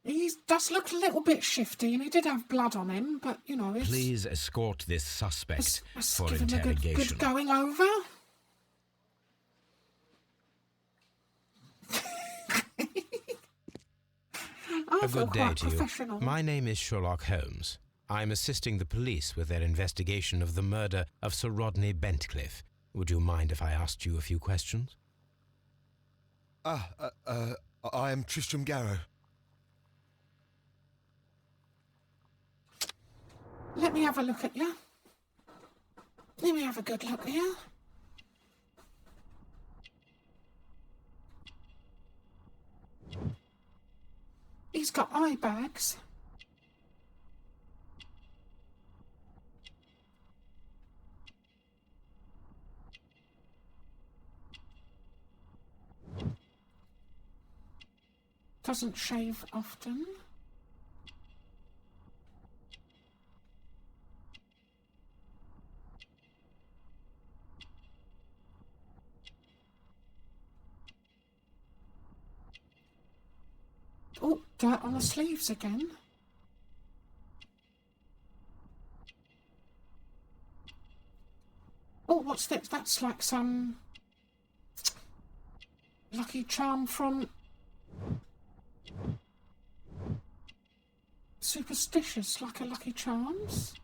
He does look a little bit shifty, and he did have blood on him, but, you know, it's... Please escort this suspect let's for give him a interrogation. good going over. A good day to you. My name is Sherlock Holmes. I'm assisting the police with their investigation of the murder of Sir Rodney Bentcliffe. Would you mind if I asked you a few questions? I am Tristram Garrow. Let me have a look at you. Let me have a good look at you. He's got eye bags. Doesn't shave often. Oh, dirt on the sleeves again. Oh, what's this? That's like some lucky charm from Superstitious, like a Lucky Charms.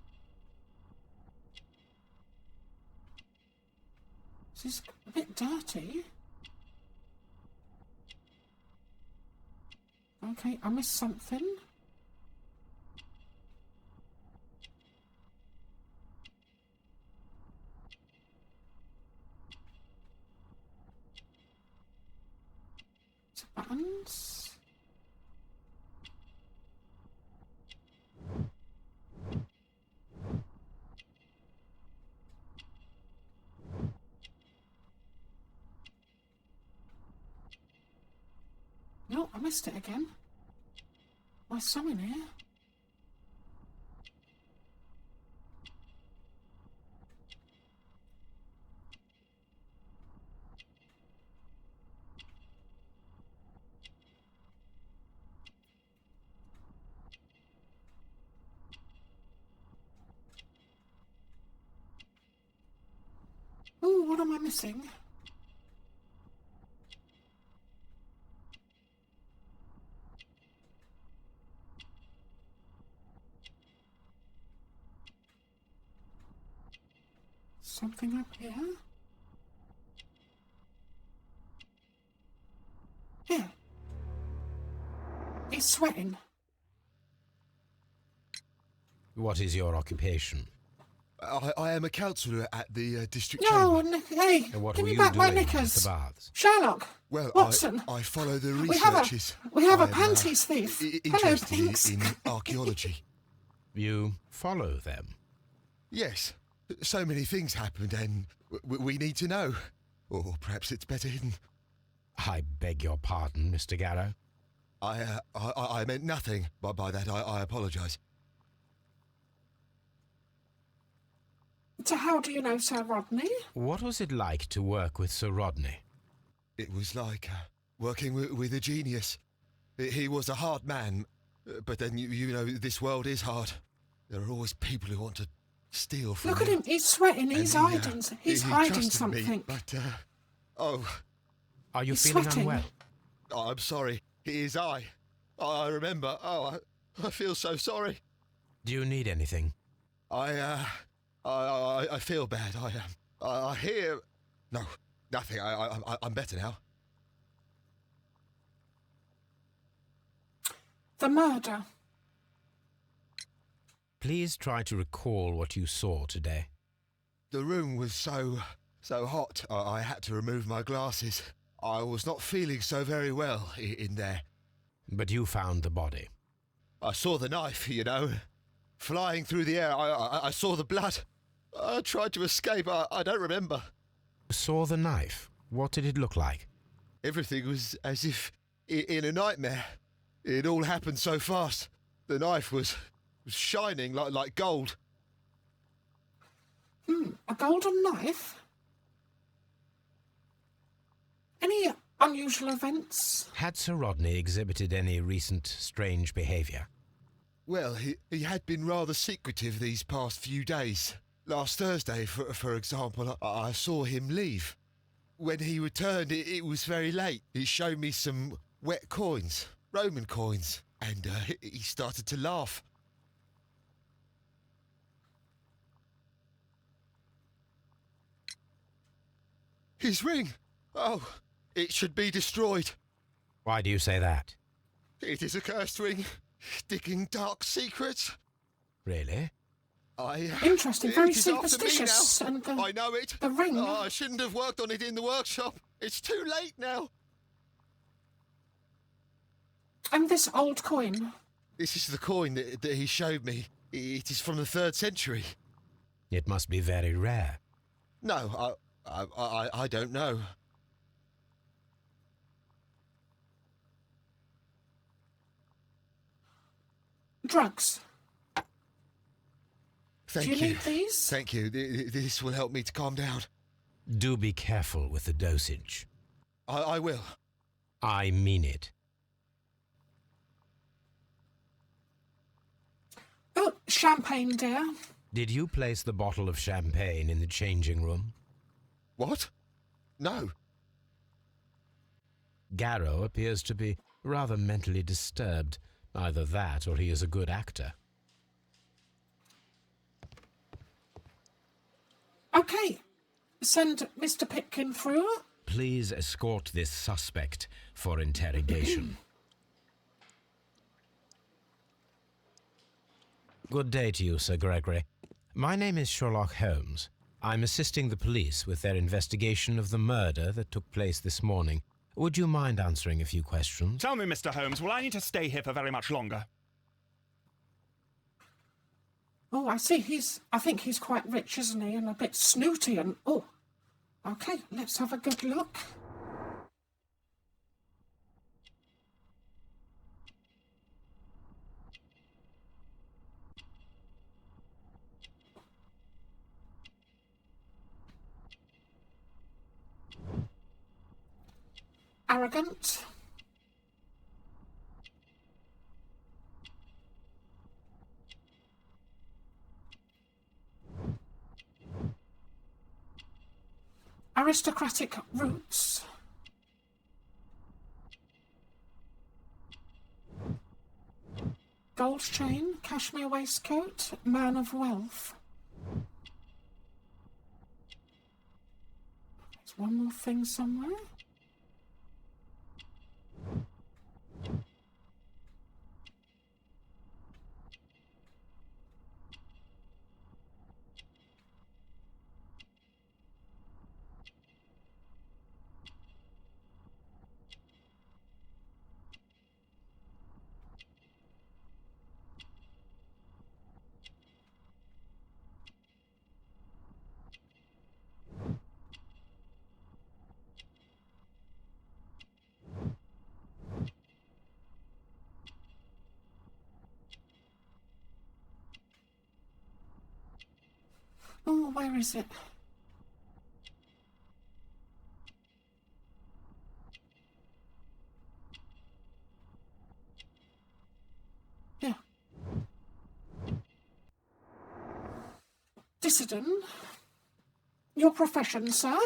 This is a bit dirty. Okay, I missed something. Buttons. No, I missed it again. There's some in here. Ooh, what am I missing? Something up here? Here. He's sweating. What is your occupation? I am a counsellor at the district No, chamber. hey, And what give were me you back my doing at knickers. the baths? Sherlock. Well, Watson. I follow the We have researches. a I'm, panties thief. Hello, interested Pinks. in archaeology. You follow them. Yes, so many things happened and we need to know. Or perhaps it's better hidden. I beg your pardon, Mr. Garrow. I meant nothing by that. I apologise. So how do you know Sir Rodney? What was it like to work with Sir Rodney? It was like working with a genius. He was a hard man, but then you know this world is hard. There are always people who want to steal from Look at him. He's sweating. He's And hiding. he He's hiding trusted something. Me, but Are you He's feeling sweating. unwell? I'm sorry. It is I. I remember. I feel so sorry. Do you need anything? I feel bad. I hear. No, nothing. I'm better now. The murder. Please try to recall what you saw today. The room was so hot. I had to remove my glasses. I was not feeling so very well in there. But you found the body. I saw the knife, you know, flying through the air. I saw the blood. I tried to escape. I don't remember. You saw the knife. What did it look like? Everything was as if in a nightmare. It all happened so fast. The knife was shining like gold. A golden knife? Any unusual events? Had Sir Rodney exhibited any recent strange behaviour? Well, he had been rather secretive these past few days. Last Thursday, for example, I saw him leave. When he returned, it was very late. He showed me some wet coins, Roman coins, and he started to laugh. His ring! Oh, it should be destroyed. Why do you say that? It is a cursed ring, digging dark secrets. Really? Interesting, very it is after me superstitious. now. And I know it. the ring. Oh, I shouldn't have worked on it in the workshop. It's too late now. And this old coin. This is the coin that he showed me. It is from the 3rd century. It must be very rare. No, I don't know. Drugs. Thank Do you need these? Thank you. This will help me to calm down. Do be careful with the dosage. I will. I mean it. Oh, champagne, dear. Did you place the bottle of champagne in the changing room? What? No. Garrow appears to be rather mentally disturbed. Either that or he is a good actor. Okay, send Mr. Pitkin through. Please escort this suspect for interrogation. Good day to you, Sir Gregory. My name is Sherlock Holmes. I'm assisting the police with their investigation of the murder that took place this morning. Would you mind answering a few questions? Tell me, Mr. Holmes, will I need to stay here for very much longer? Oh, I see. I think he's quite rich, isn't he? And a bit snooty and... Oh, okay, let's have a good look. Arrogant. Aristocratic roots. Gold chain, cashmere waistcoat, man of wealth. There's one more thing somewhere. Oh, where is it? Yeah. Dissident. Your profession, sir?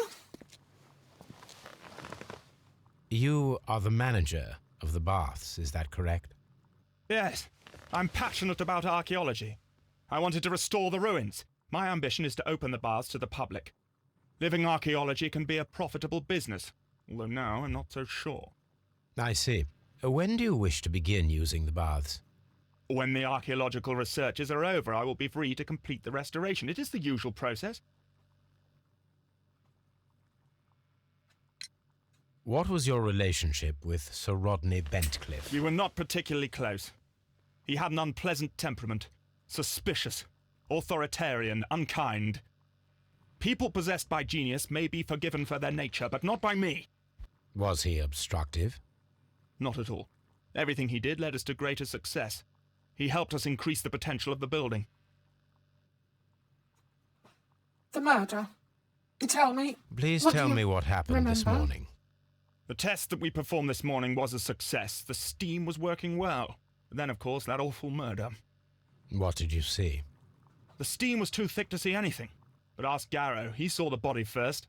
You are the manager of the baths, is that correct? Yes. I'm passionate about archaeology. I wanted to restore the ruins. My ambition is to open the baths to the public. Living archaeology can be a profitable business, although now I'm not so sure. I see. When do you wish to begin using the baths? When the archaeological researches are over, I will be free to complete the restoration. It is the usual process. What was your relationship with Sir Rodney Bentcliffe? We were not particularly close. He had an unpleasant temperament, suspicious, authoritarian, unkind. People possessed by genius may be forgiven for their nature, but not by me. Was he obstructive? Not at all. Everything he did led us to greater success. He helped us increase the potential of the building. The murder. Tell me. Please what tell do you me what happened this remember? morning. The test that we performed this morning was a success. The steam was working well. But then, of course, that awful murder. What did you see? The steam was too thick to see anything. But ask Garrow. He saw the body first.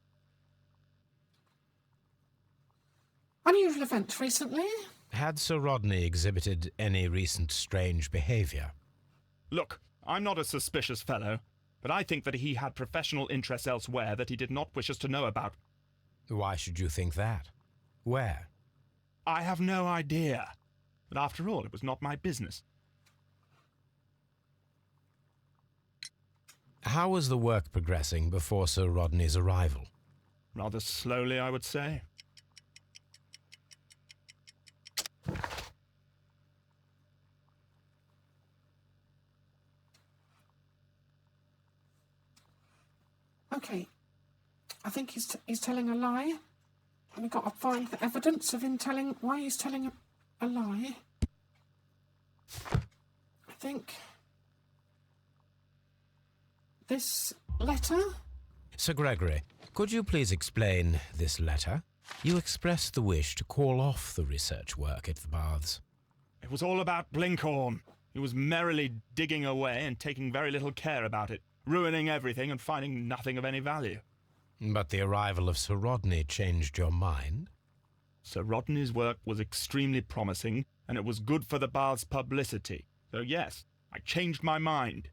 Unusual event recently? Had Sir Rodney exhibited any recent strange behavior? Look, I'm not a suspicious fellow, but I think that he had professional interests elsewhere that he did not wish us to know about. Why should you think that? Where? I have no idea. But after all, it was not my business. How was the work progressing before Sir Rodney's arrival? Rather slowly, I would say. Okay. I think he's telling a lie. We've got to find the evidence of him telling why he's telling a lie. I think this letter. Sir Gregory, could you please explain this letter? You expressed the wish to call off the research work at the baths. It was all about Blinkhorn. He was merrily digging away and taking very little care about it, ruining everything and finding nothing of any value. But the arrival of Sir Rodney changed your mind? Sir Rodney's work was extremely promising, and it was good for the bath's publicity. So yes, I changed my mind.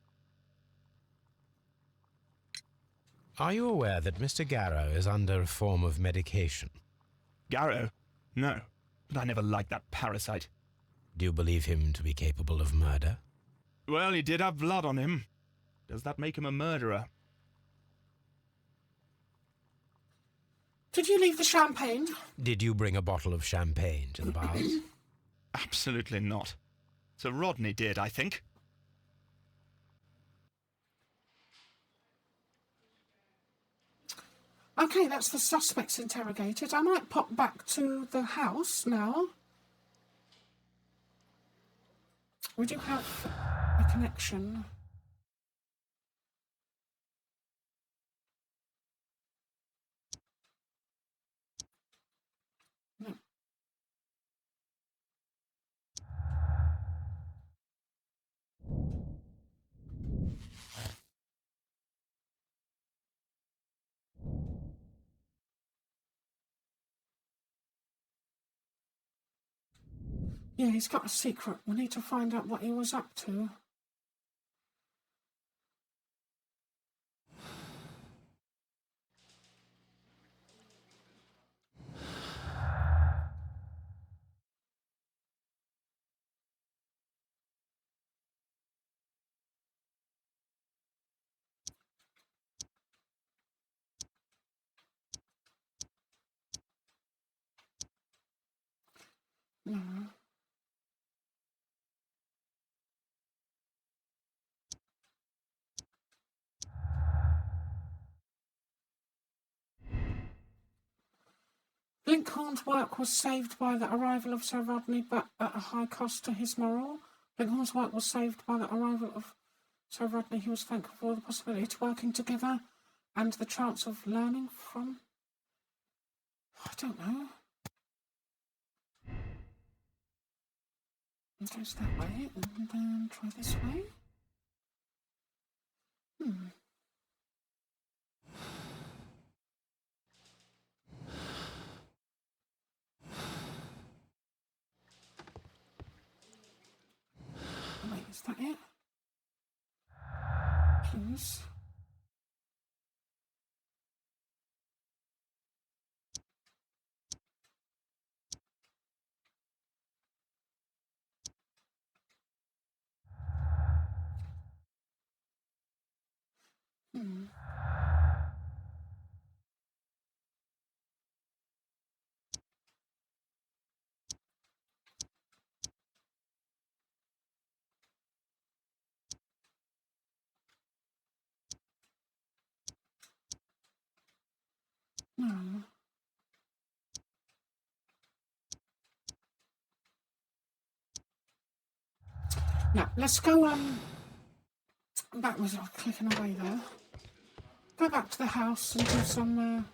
Are you aware that Mr. Garrow is under a form of medication? Garrow? No, but I never liked that parasite. Do you believe him to be capable of murder? Well, he did have blood on him. Does that make him a murderer? Did you leave the champagne? Did you bring a bottle of champagne to the baths? Absolutely not. Sir Rodney did, I think. Okay, that's the suspects interrogated. I might pop back to the house now. We do have a connection. No. Yeah, he's got a secret. We need to find out what he was up to. No. Blinkhorn's work was saved by the arrival of Sir Rodney, but at a high cost to his morale. Blinkhorn's work was saved by the arrival of Sir Rodney. He was thankful for the possibility of working together and the chance of learning from... I don't know. It goes that way, and then try this way. Wait, is that it? Please. No. Now, let's go, backwards. I was clicking away there. Go back to the house and do some,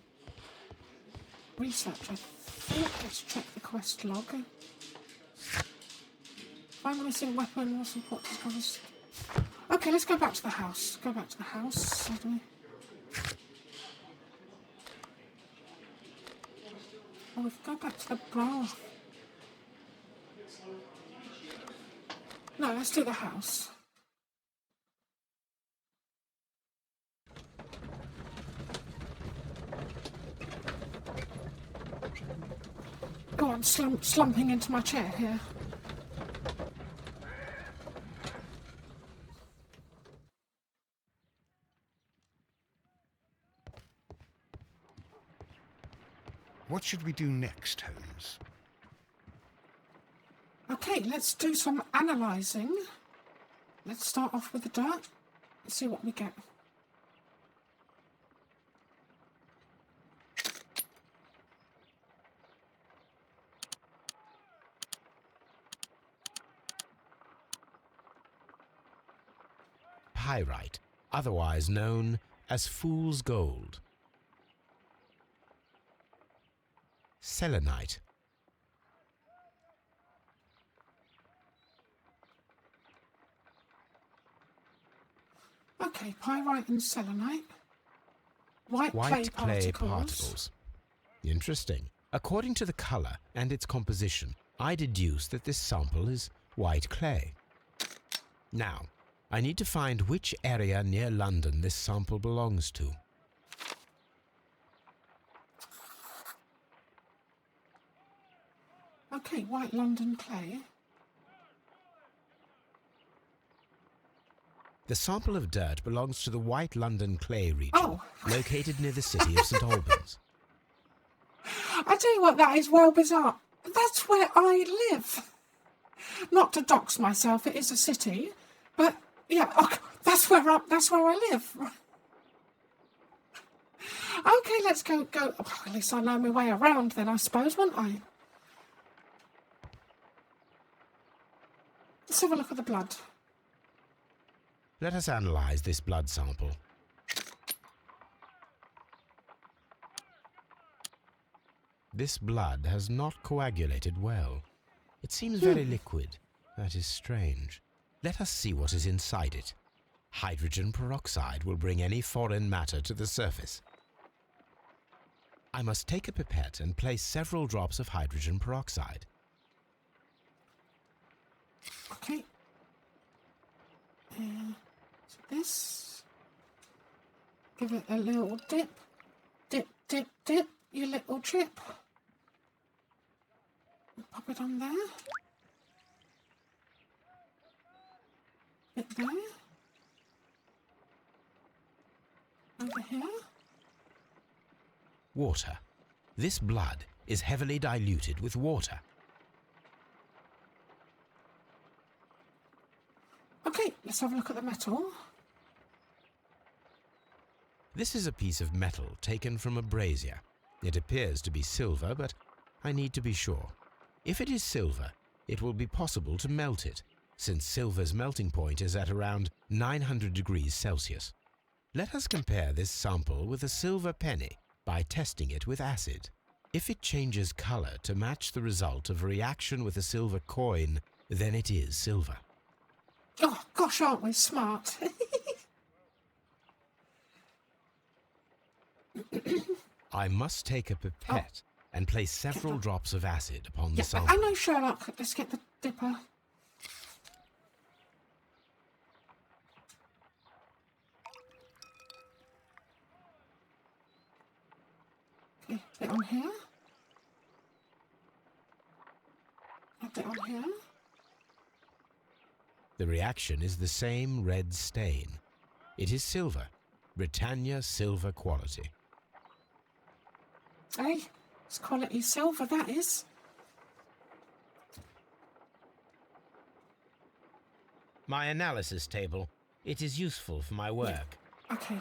research, I think. Let's check the quest log. Find the missing weapon, what's important discoveries. Okay, let's go back to the house. Go back to the house. How do we... Oh, we can go back to the bath. No, let's do the house. Go on, slumping into my chair here. What should we do next, Holmes? Okay, let's do some analysing. Let's start off with the dirt and see what we get. Pyrite, otherwise known as fool's gold. Selenite. Okay, pyrite and selenite. White White clay clay particles. Interesting. According to the colour and its composition, I deduce that this sample is white clay. Now, I need to find which area near London this sample belongs to. Okay, white London clay. The sample of dirt belongs to the White London clay region, Oh. located near the city of St Albans. I tell you what, that is well bizarre. That's where I live. Not to dox myself, it is a city, but yeah, that's where I live. Okay, let's go. Oh, at least I know my way around then, I suppose, won't I? Let's have a look at the blood. Let us analyse this blood sample. This blood has not coagulated well. It seems very liquid. That is strange. Let us see what is inside it. Hydrogen peroxide will bring any foreign matter to the surface. I must take a pipette and place several drops of hydrogen peroxide. Okay. So this. Give it a little dip. Dip, dip, dip, you little chip. Pop it on there. Bit there. Over here. Water. This blood is heavily diluted with water. Okay, let's have a look at the metal. This is a piece of metal taken from a brazier. It appears to be silver, but I need to be sure. If it is silver, it will be possible to melt it, since silver's melting point is at around 900 degrees Celsius. Let us compare this sample with a silver penny by testing it with acid. If it changes color to match the result of a reaction with a silver coin, then it is silver. Oh, gosh, aren't we smart? I must take a pipette and place several drops of acid upon the Yeah, sample. I know, Sherlock. Let's get the dipper. Okay, bit on here. A bit on here. The reaction is the same red stain. It is silver, Britannia silver quality. Hey, it's quality silver, that is. My analysis table. It is useful for my work. Okay.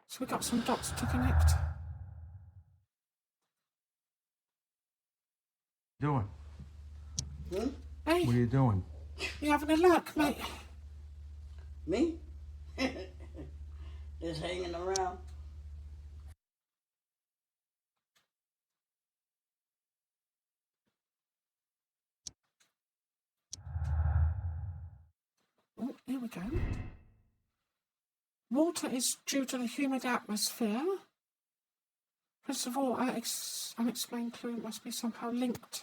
So we got some dots to connect. Doing? Hey, What are you doing? you having a look, mate? Me? Just hanging around. Oh, here we go. Water is due to the humid atmosphere. First of all, unexplained clue must be somehow linked.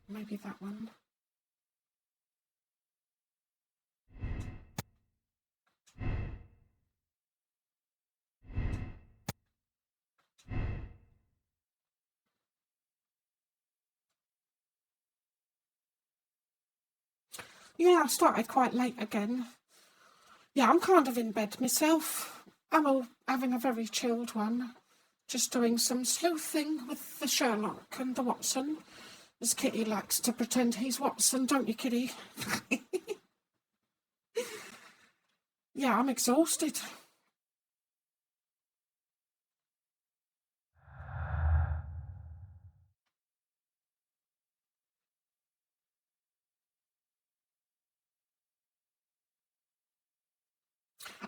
Maybe that one. Yeah, I started quite late again. Yeah, I'm kind of in bed myself. I'm all having a very chilled one. Just doing some sleuthing with the Sherlock and the Watson. As Kitty likes to pretend he's Watson, don't you, Kitty? Yeah, I'm exhausted.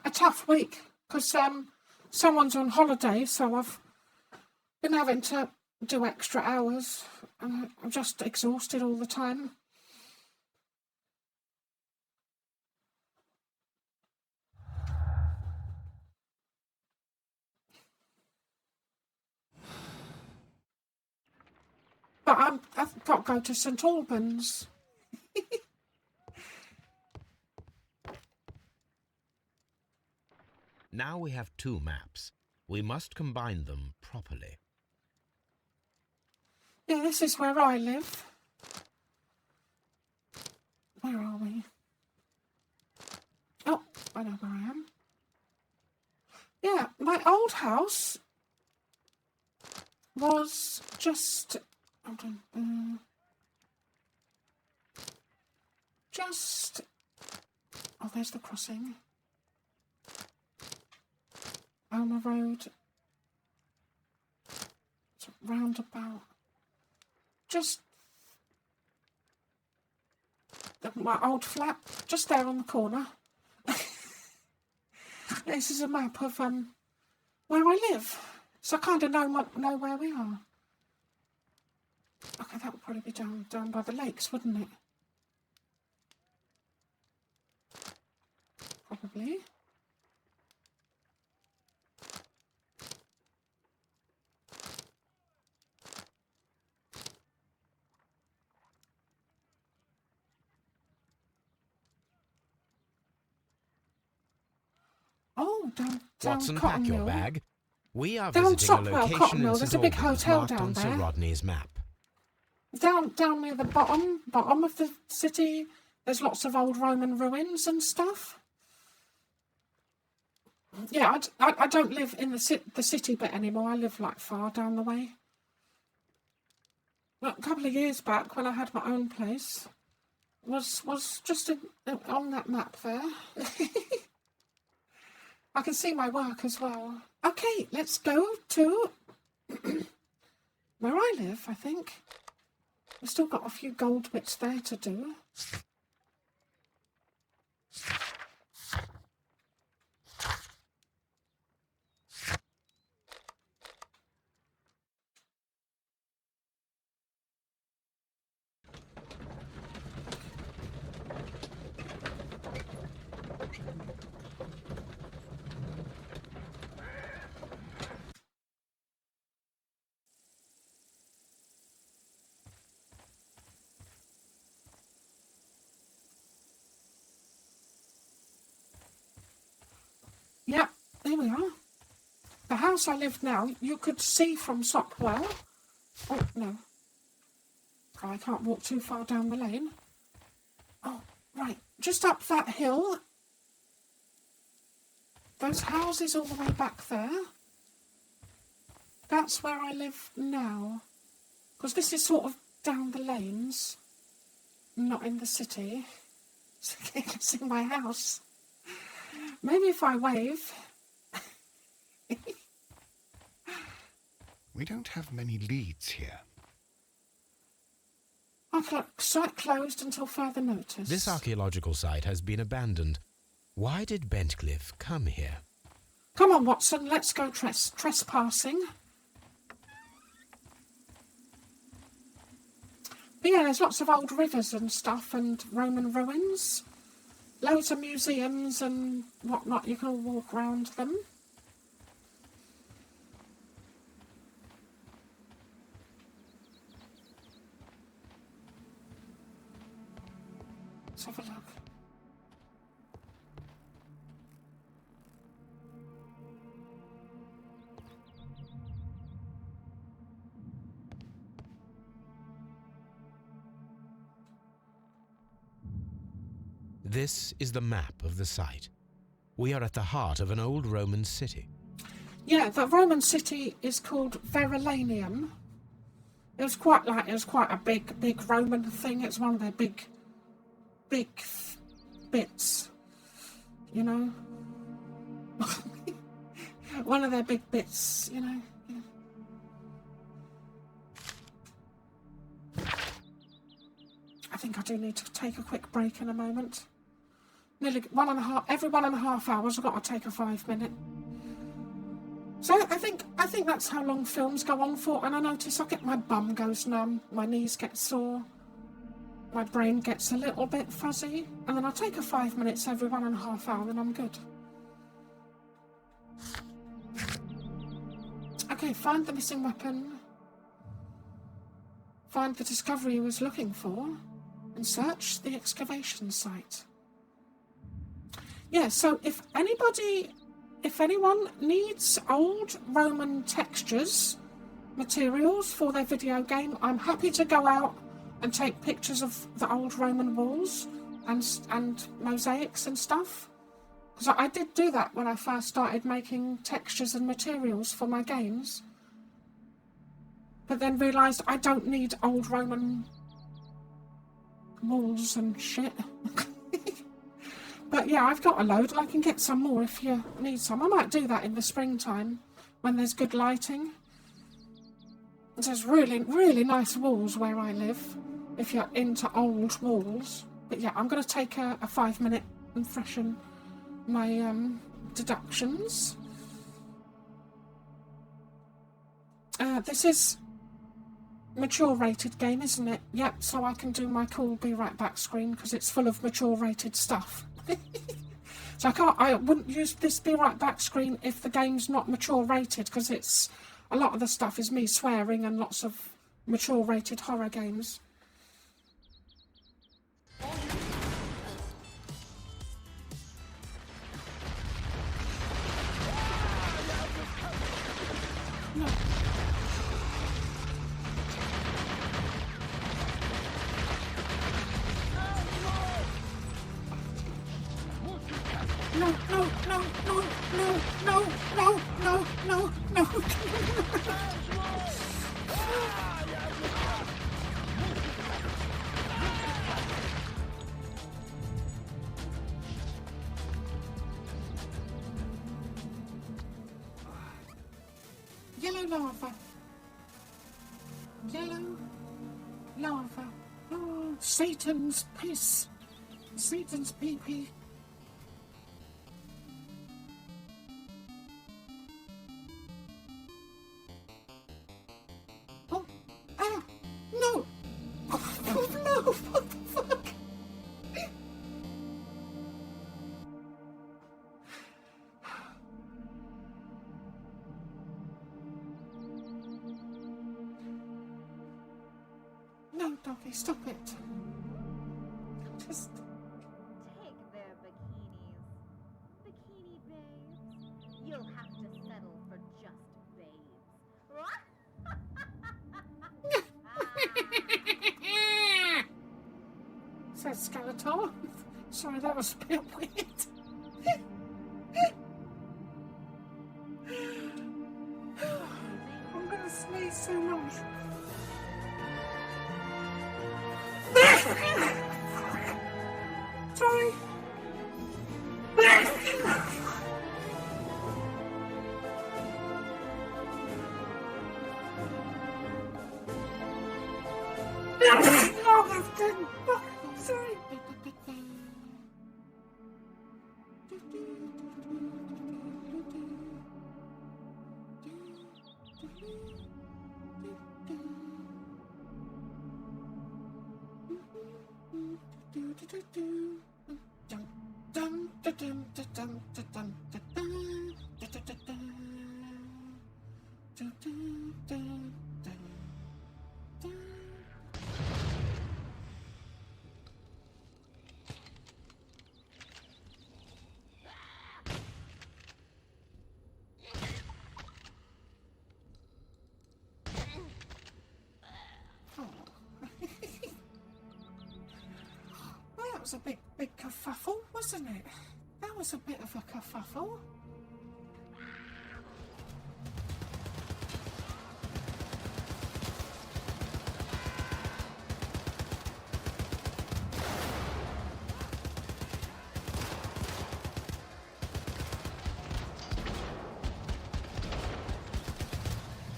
A tough week, because someone's on holiday, so I've been having to do extra hours. I'm just exhausted all the time. But I've got to go to St Albans. Now we have two maps. We must combine them properly. Yeah, this is where I live. Where are we? Oh, I know where I am. Yeah, my old house was just... Hold on. Just... Oh, there's the crossing. Alma Road. It's a roundabout. Just... My old flat, just there on the corner. This is a map of where I live, so I kind of know where we are. Okay, that would probably be down by the lakes, wouldn't it? Probably. Oh, down Watson, Cotton pack your Mill. bag. We are Down visiting a Cotton location Mill. in There's St a big Albans hotel marked down on Sir there. Rodney's map. Down near the bottom of the city, there's lots of old Roman ruins and stuff. Yeah, I don't live in the city bit anymore. I live like far down the way. Well, a couple of years back, when I had my own place, was just on that map there. I can see my work as well. Okay, let's go to where I live, I think. We've still got a few gold bits there to do. Yeah, there we are. The house I live now, you could see from Sopwell. Oh, no. I can't walk too far down the lane. Oh, right. Just up that hill. Those houses all the way back there. That's where I live now. Because this is sort of down the lanes. Not in the city. So you can see my house. Maybe if I wave. We don't have many leads here. Site closed until further notice. This archaeological site has been abandoned. Why did Bentcliffe come here? Come on, Watson, let's go trespassing. But yeah, there's lots of old rivers and stuff and Roman ruins. Loads of museums and whatnot. You can all walk around them. Let's have a look. This is the map of the site. We are at the heart of an old Roman city. Yeah, the Roman city is called Verulamium. It was quite a big Roman thing. It's one of their big bits, you know. One of their big bits, you know. Yeah. I think I do need to take a quick break in a moment. Nearly every 1.5 hours I've got to take a 5-minute. So I think that's how long films go on for, and I notice my bum goes numb, my knees get sore, my brain gets a little bit fuzzy, and then I take a 5 minutes every 1.5 hours and I'm good. Okay, find the missing weapon. find the discovery he was looking for and search the excavation site. Yeah, so if anyone needs old Roman textures, materials for their video game, I'm happy to go out and take pictures of the old Roman walls and mosaics and stuff. Because I did do that when I first started making textures and materials for my games. But then realised I don't need old Roman walls and shit. But yeah, I've got a load. I can get some more if you need some. I might do that in the springtime when there's good lighting. There's really, really nice walls where I live, if you're into old walls. But yeah, I'm going to take a 5 minute and freshen my deductions. This is mature rated game, isn't it? Yep, so I can do my cool be right back screen because it's full of mature rated stuff. So I wouldn't use this be right back screen if the game's not mature rated, because it's a lot of the stuff is me swearing and lots of mature rated horror games. No. No, no, no, no, no, no, no, no, no, no. Yellow lava. Yellow lava. Oh, Satan's piss. Satan's pee-pee. Oh, ah, no. Oh, no, what the fuck? No, doggy, stop it. Just... Take their bikinis. Bikini babes. You'll have to settle for just babes. Says Skeletor. Sorry, that was a bit weird. I'm gonna sneeze so much. Sorry. Oh, that's good. Oh, sorry. Well, that was a big kerfuffle, wasn't it? That was a bit of a kerfuffle.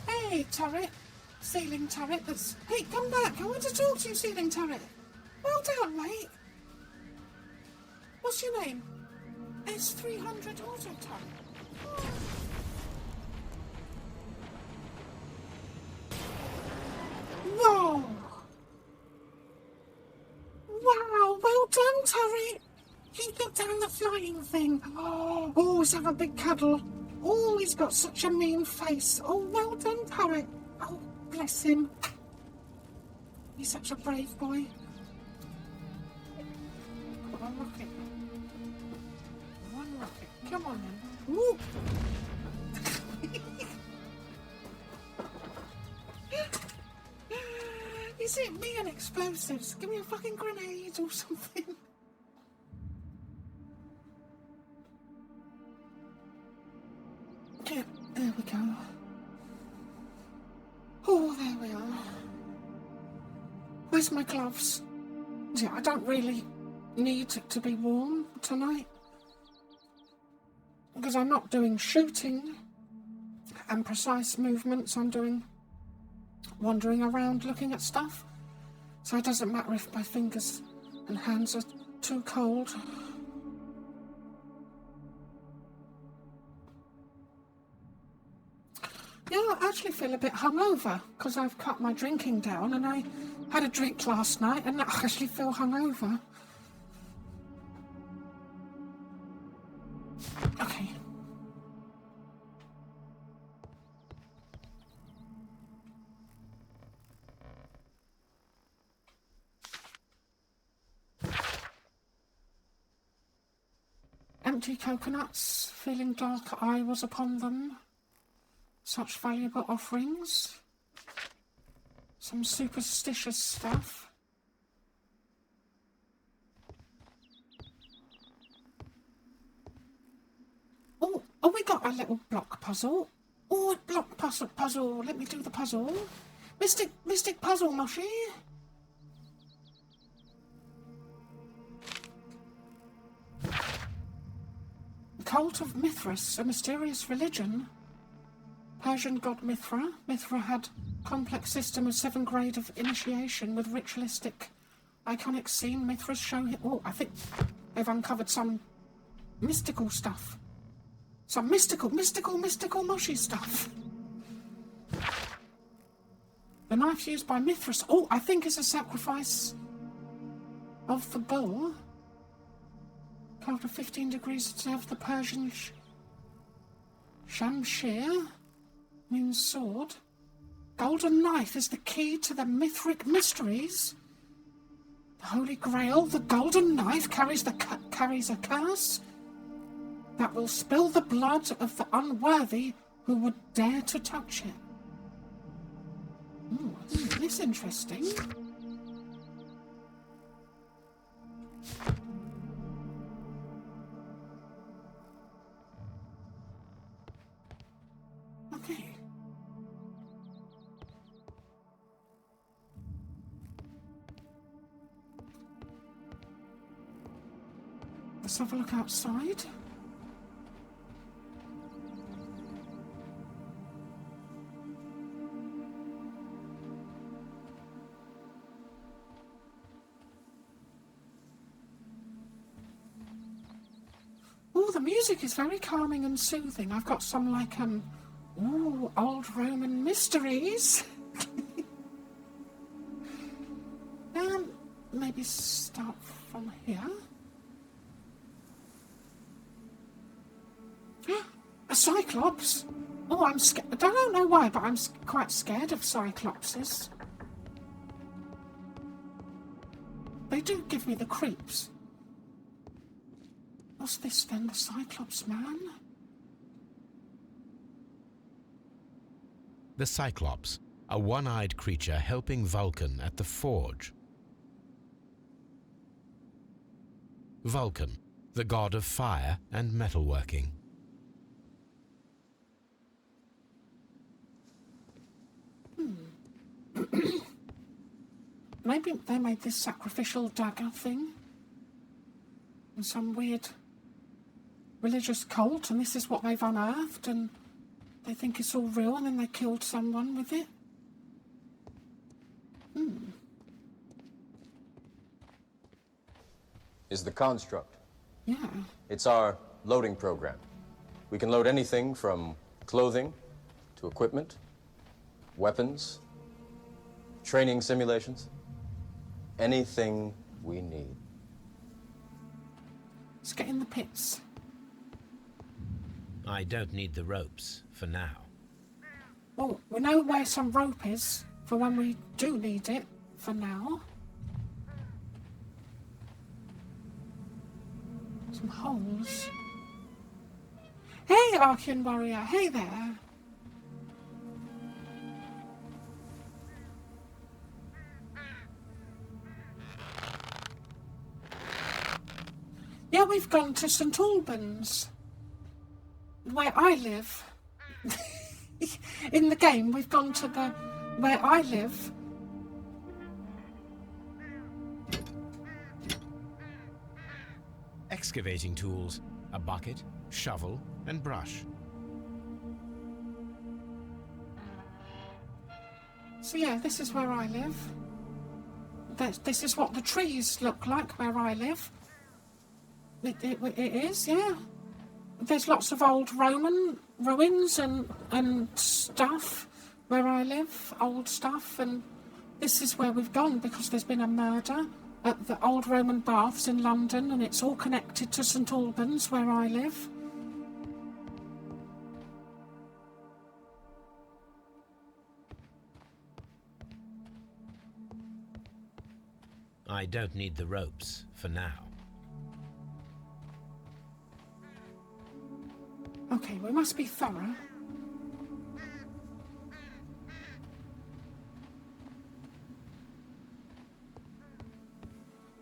Hey, turret. Ceiling turret that's... Hey, come back. I want to talk to you, ceiling turret. Well done, mate. What's your name? S300 Autoton. Whoa! Wow, well done, turret. Keep it down the flying thing. Oh, always have a big cuddle. Oh, he's got such a mean face. Oh, well done, turret. Oh, bless him. He's such a brave boy. Come on, rocket. One rocket. Come on then. Woo! Is it me and explosives? Give me a fucking grenade or something. Yeah, there we go. Oh, there we are. Where's my gloves? Yeah, I don't really need to be warm tonight. Because I'm not doing shooting and precise movements. I'm doing wandering around looking at stuff. So it doesn't matter if my fingers and hands are too cold. Yeah, I actually feel a bit hungover because I've cut my drinking down and I had a drink last night and I actually feel hungover. Okay. Empty coconuts, feeling dark eye was upon them. Such valuable offerings. Some superstitious stuff. Oh, we got a little block puzzle. Oh, a block puzzle. Let me do the puzzle. Mystic puzzle, Moshi. The Cult of Mithras, a mysterious religion. Persian god Mithra. Mithra had complex system of 7 grade of initiation with ritualistic iconic scene. Mithras show him. Oh, I think they've uncovered some mystical stuff. Some mystical Moshi stuff. The knife used by Mithras. Oh, I think it's a sacrifice of the bull. After 15 degrees of the Persian Shamshir means sword. Golden knife is the key to the Mithric mysteries. The Holy Grail, the golden knife, carries a curse that will spill the blood of the unworthy who would dare to touch it. Ooh, isn't this interesting? Okay. Let's have a look outside. Oh, the music is very calming and soothing. I've got some like old Roman mysteries. Maybe start from here. A cyclops? Oh, I'm scared. I don't know why, but I'm quite scared of cyclopses. They do give me the creeps. What's this then? The Cyclops man? The Cyclops, a one-eyed creature helping Vulcan at the forge. Vulcan, the god of fire and metalworking. Maybe they made this sacrificial dagger thing in some weird religious cult, and this is what they've unearthed, and they think it's all real, and then they killed someone with it. Is the construct. Yeah. It's our loading program. We can load anything from clothing to equipment, weapons, training simulations, anything we need. Let's get in the pits. I don't need the ropes for now. Oh, we know where some rope is for when we do need it for now. Some holes. Hey, Archean Warrior. Hey there. Yeah, we've gone to St Albans, where I live. In the game, we've gone to where I live. Excavating tools, a bucket, shovel, and brush. So yeah, this is where I live. This is what the trees look like where I live. It is, yeah. There's lots of old Roman ruins and stuff where I live, old stuff, and this is where we've gone because there's been a murder at the old Roman baths in London, and it's all connected to St Albans where I live. I don't need the ropes for now. Okay, we must be thorough.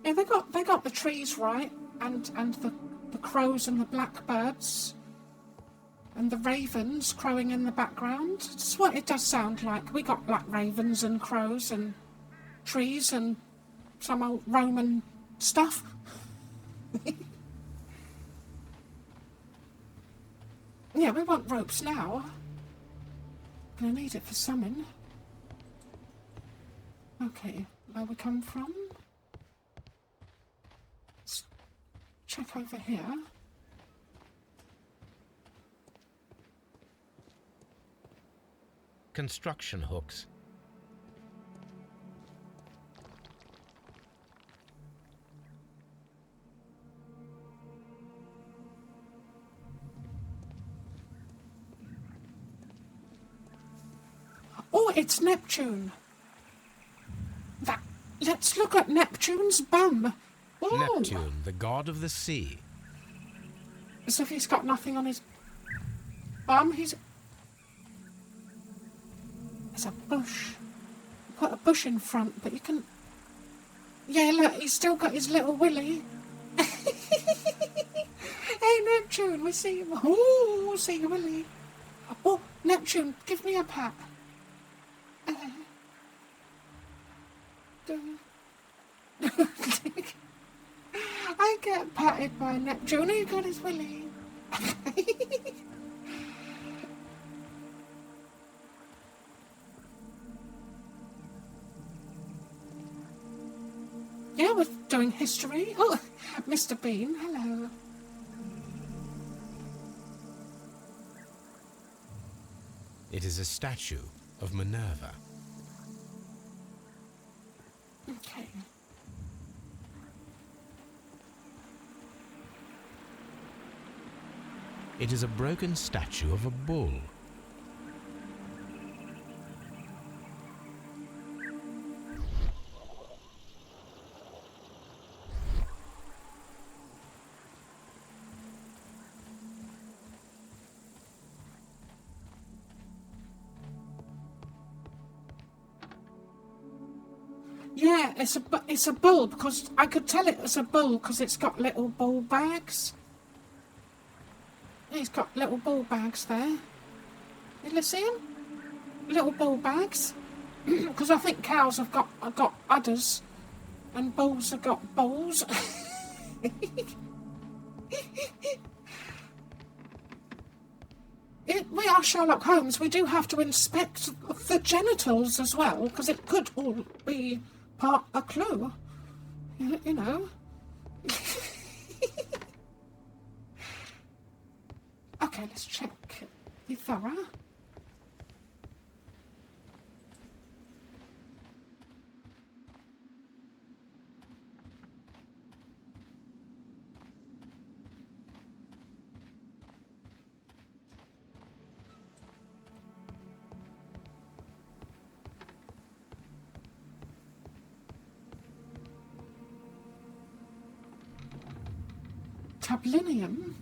Yeah, they got the trees right, and the crows and the blackbirds and the ravens crowing in the background. It's what it does sound like. We got black ravens and crows and trees and some old Roman stuff. Yeah, we want ropes now. Gonna need it for summon. Okay, where we come from? Let's check over here. Construction hooks. Oh, it's Neptune. Let's look at Neptune's bum. Ooh. Neptune, the god of the sea. As if he's got nothing on his bum. There's a bush. Put a bush in front, but you can... Yeah, look, he's still got his little willy. Hey, Neptune, we see him. Oh, we'll see your willy. Oh, Neptune, give me a pat. I get patted by Neptune. He got his willy. Yeah, we're doing history. Oh, Mr. Bean, hello. It is a statue of Minerva. Okay. It is a broken statue of a bull. Yeah, it's a bull because I could tell it was a bull because it's got little bull bags. He's got little ball bags there. You see him? Little ball bags. Because I think cows have got udders, and bulls have got balls. We are Sherlock Holmes. We do have to inspect the genitals as well, because it could all be a clue. You know. Okay, let's check the thorough. Tablinium?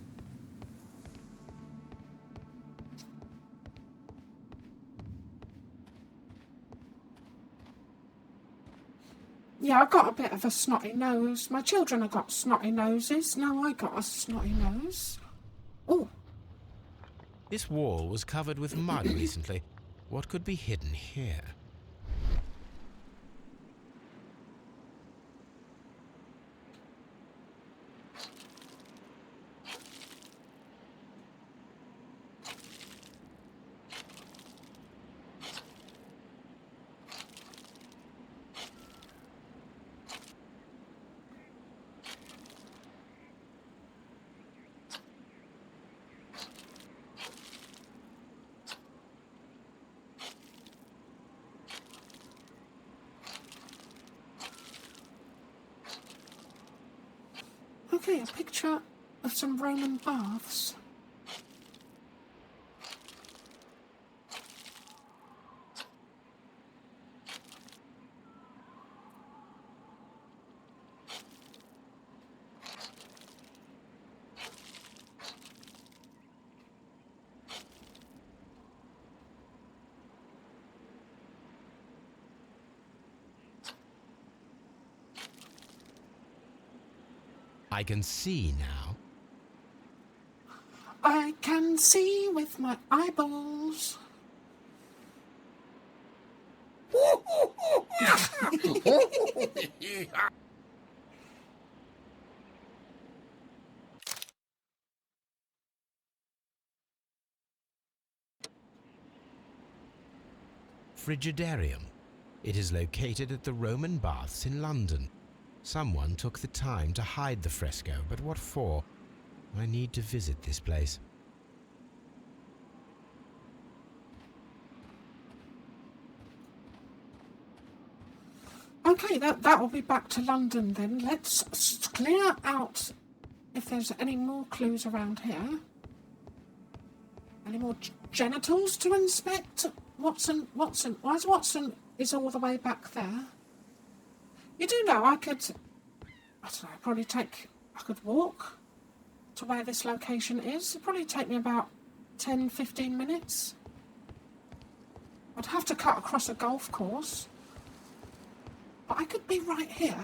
Yeah, I got a bit of a snotty nose. My children have got snotty noses. Now I got a snotty nose. Oh. This wall was covered with mud recently. What could be hidden here? Okay, a picture of some Roman baths. I can see now. I can see with my eyeballs. Frigidarium. It is located at the Roman Baths in London. Someone took the time to hide the fresco, but what for? I need to visit this place. Okay, that will be back to London then. Let's clear out if there's any more clues around here. Any more genitals to inspect? Watson, why is Watson is all the way back there? You do know I don't know, I could walk to where this location is. It'd probably take me about 10-15 minutes. I'd have to cut across a golf course. But I could be right here.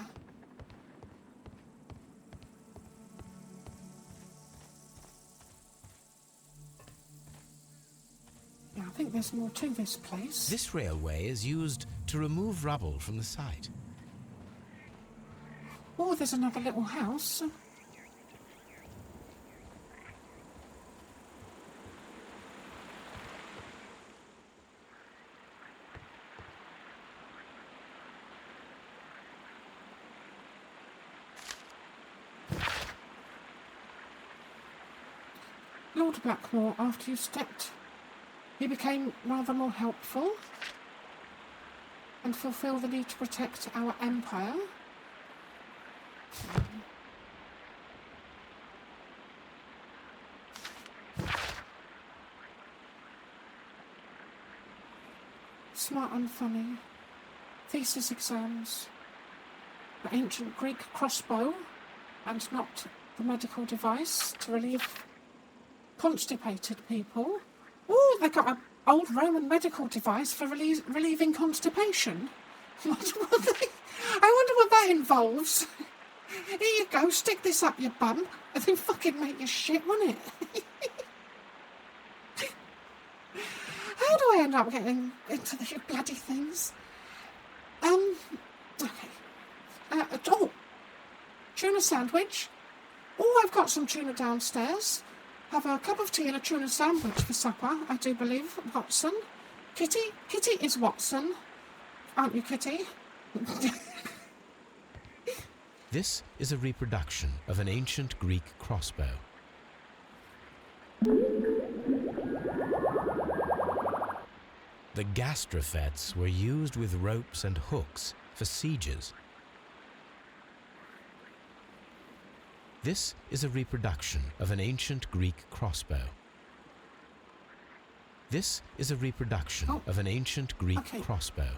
Yeah, I think there's more to this place. This railway is used to remove rubble from the site. Oh, there's another little house. Lord Blackmore, after you stepped, he became rather more helpful and fulfilled the need to protect our empire. Smart and funny. Thesis exams. The ancient Greek crossbow, and not the medical device to relieve constipated people. Oh, they got an old Roman medical device for relieving constipation. I wonder what that involves. Here you go, stick this up your bum, and then fucking make you shit, won't it? How do I end up getting into these bloody things? Okay. Tuna sandwich. Oh, I've got some tuna downstairs. Have a cup of tea and a tuna sandwich for supper, I do believe, Watson. Kitty? Kitty is Watson. Aren't you, Kitty? This is a reproduction of an ancient Greek crossbow. The gastrophets were used with ropes and hooks for sieges. This is a reproduction of an ancient Greek crossbow. This is a reproduction of an ancient Greek crossbow.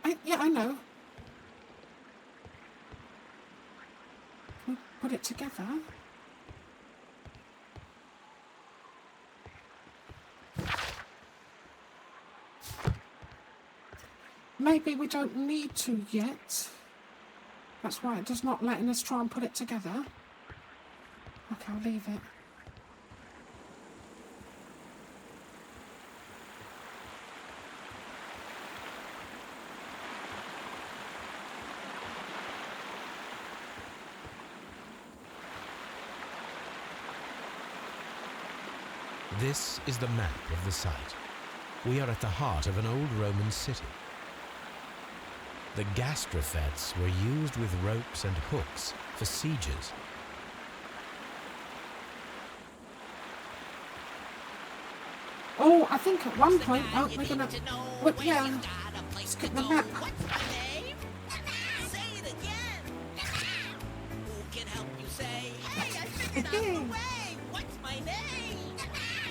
I know. We put it together. maybe we don't need to yet. That's why it does not letting us try and put it together. Okay, I'll leave it. This is the map of the site. We are at the heart of an old Roman city. The gastrofettes were used with ropes and hooks for sieges. Oh, I think at one point, we're gonna, yeah, skip the map.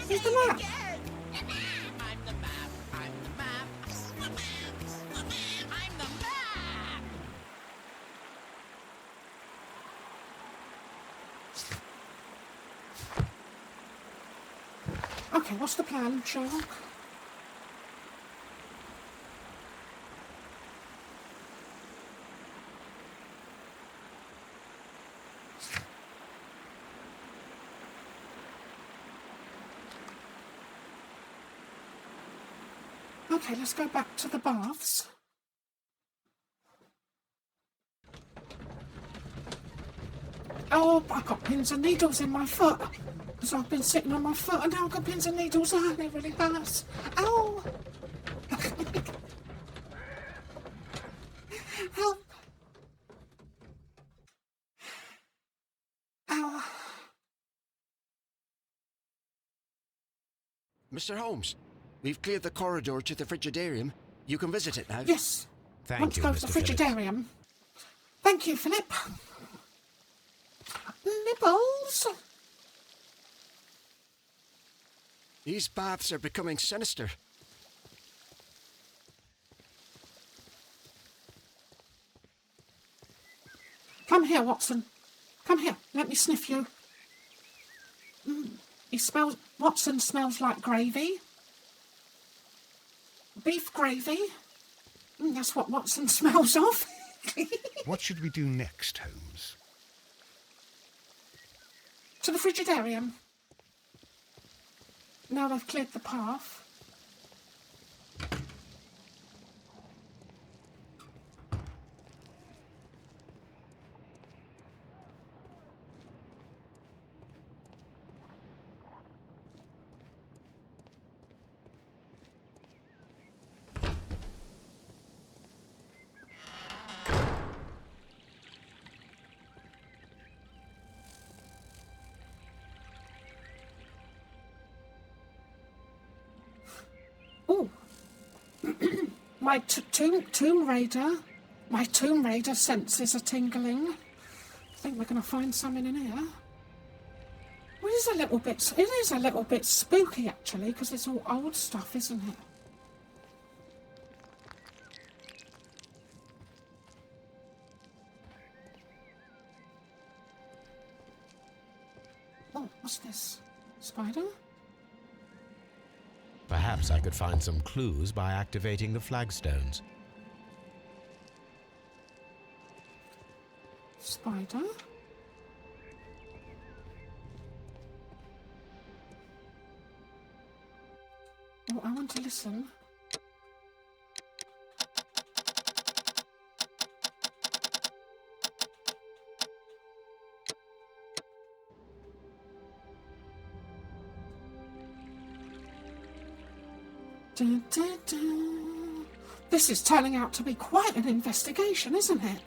Here's the map. Okay, what's the plan, Sherlock? Okay, let's go back to the baths. Oh, I've got pins and needles in my foot. Because I've been sitting on my foot and now I've got pins and needles. Oh, they really hurt. Ow! Help! Ow. Mr. Holmes, we've cleared the corridor to the frigidarium. You can visit it now. Yes. Thank you, Go Mr. to the Phillips. frigidarium. Thank you, Philip. Nibbles. These baths are becoming sinister. Come here, Watson. Come here. Let me sniff you. Watson smells like gravy. Beef gravy. That's what Watson smells of. What should we do next, Holmes? To the frigidarium. Now they've cleared the path. Oh, my Tomb Raider senses are tingling. I think we're going to find something in here. Well, it is a little bit spooky actually, because it's all old stuff, isn't it? Oh, what's this? Spider? Perhaps I could find some clues by activating the flagstones. Spider? Oh, I want to listen. Dun, dun, dun. This is turning out to be quite an investigation, isn't it?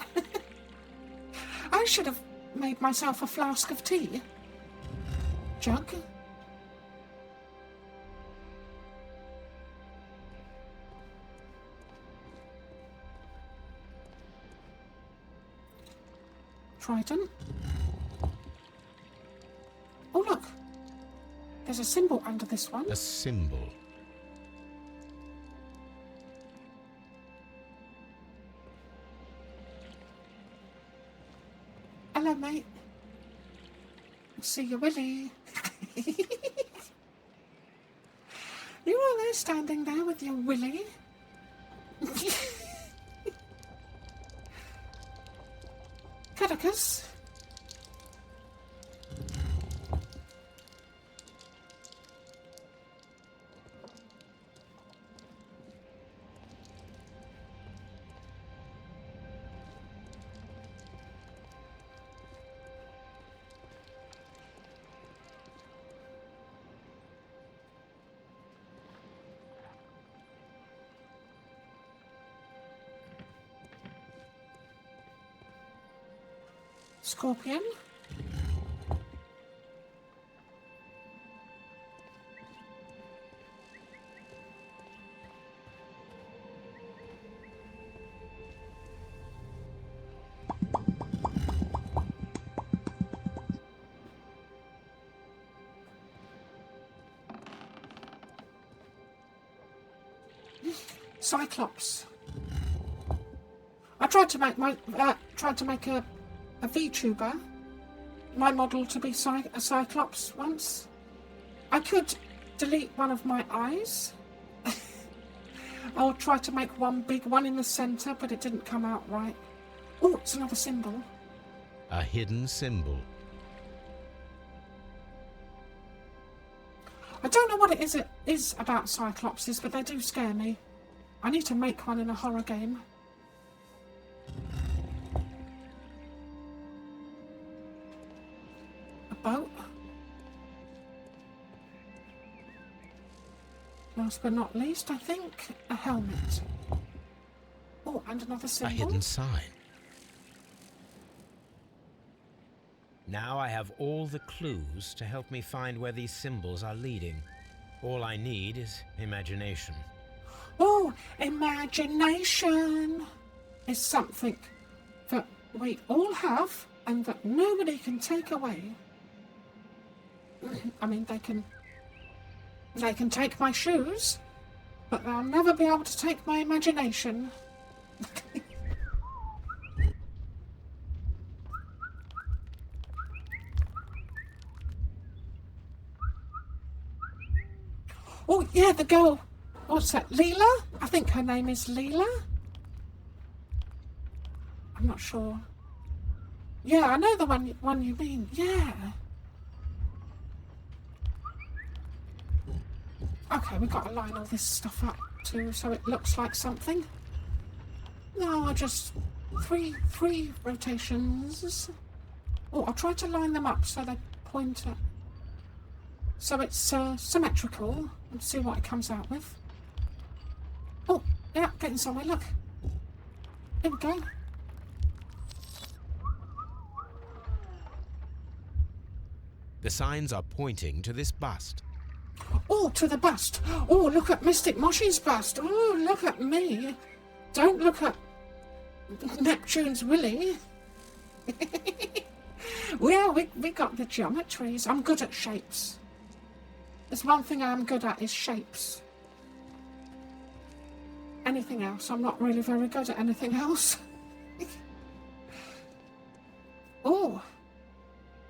I should have made myself a flask of tea. Jug? Trident? Oh, look. There's a symbol under this one. A symbol. Hello, mate. See you, Willie. You all there standing there with your Willie? clickers. Scorpion. Cyclops. I tried to make a VTuber, my model to be a Cyclops once. I could delete one of my eyes. I'll try to make one big one in the centre, but it didn't come out right. Oh, it's another symbol. A hidden symbol. I don't know what it is about Cyclopses, but they do scare me. I need to make one in a horror game. A boat. Last but not least, I think, a helmet. Oh, and another symbol. A hidden sign. Now I have all the clues to help me find where these symbols are leading. All I need is imagination. Oh, imagination is something that we all have and that nobody can take away. I mean, they can take my shoes, but they'll never be able to take my imagination. Oh, yeah, the girl. What's that? Leela? I think her name is Leela. I'm not sure. Yeah, I know the one you mean. Yeah. Okay, we've got to line all this stuff up too, so it looks like something. No, just three rotations. Oh, I'll try to line them up so they point at. So it's symmetrical. Let's see what it comes out with. Oh, yeah, getting somewhere, look. Here we go. The signs are pointing to this bust. Oh, to the bust. Oh, look at Mystic Moshy's bust. Oh, look at me. Don't look at Neptune's Willy. Well, we got the geometries. I'm good at shapes. There's one thing I'm good at is shapes. Anything else, I'm not really very good at anything else. Oh,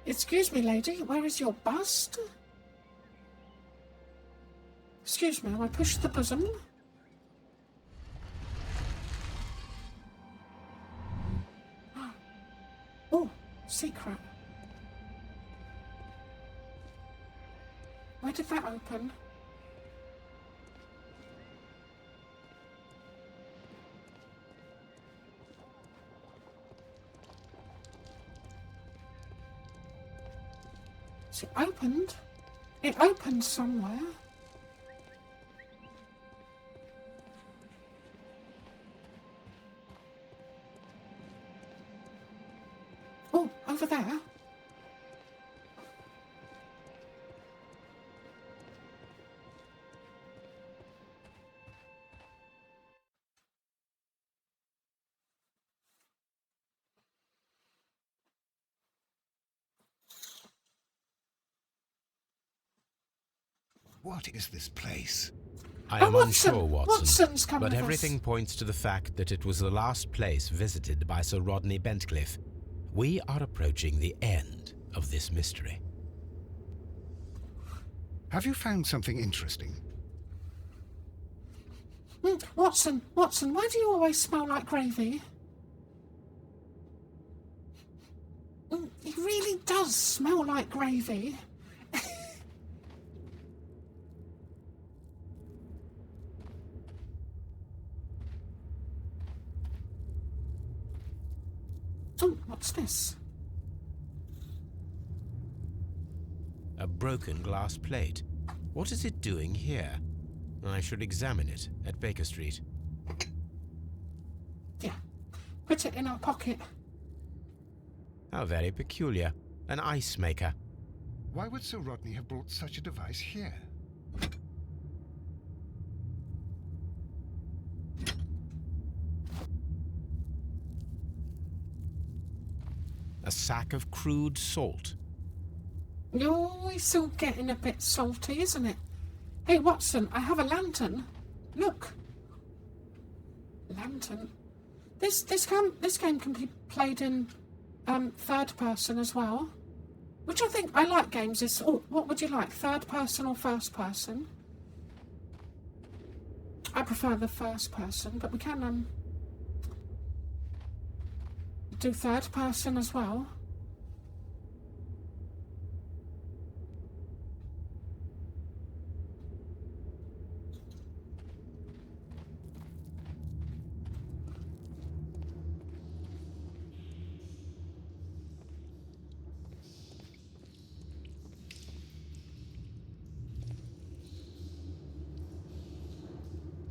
excuse me, lady, where is your bust? Excuse me, I push the bosom. Oh, secret. Where did that open? It opened? It opened somewhere. Oh, over there. What is this place? I am unsure, Watson, Watson's come but with everything us. points to the fact that it was the last place visited by Sir Rodney Bentcliffe. We are approaching the end of this mystery. Have you found something interesting? Watson, why do you always smell like gravy? It really does smell like gravy. Oh, what's this? A broken glass plate. What is it doing here? I should examine it at Baker Street. Yeah, put it in our pocket. How very peculiar. An ice maker. Why would Sir Rodney have brought such a device here? A sack of crude salt. Oh, it's all getting a bit salty, isn't it? Hey, Watson, I have a lantern. Look. Lantern. This game can be played in third person as well. Which I think I like games is. Oh, what would you like? Third person or first person? I prefer the first person, but we can do third person as well.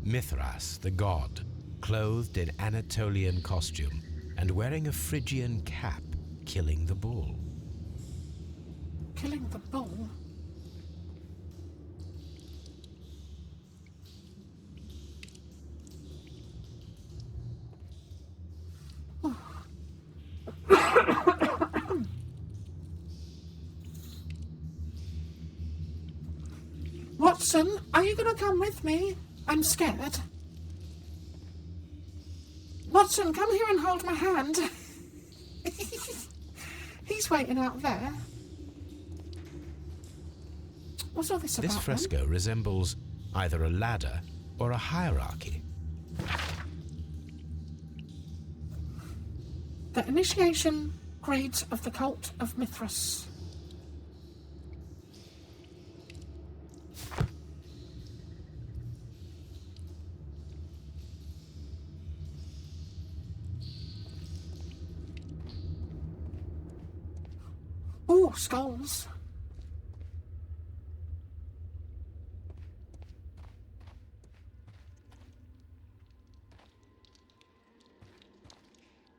Mithras, the god, clothed in Anatolian costume and wearing a Phrygian cap, killing the bull. Killing the bull? Watson, are you going to come with me? I'm scared. Watson, come here and hold my hand. He's waiting out there. What's all this about? This fresco resembles either a ladder or a hierarchy. The initiation grades of the cult of Mithras. Ooh, skulls.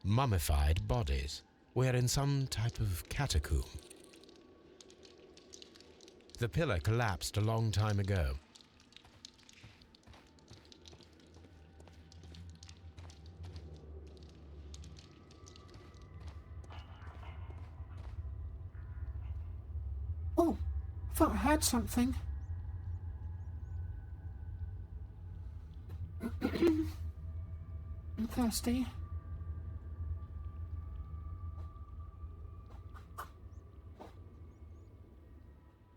Mummified bodies. We're in some type of catacomb. The pillar collapsed a long time ago. Oh, I thought I heard something. I'm thirsty.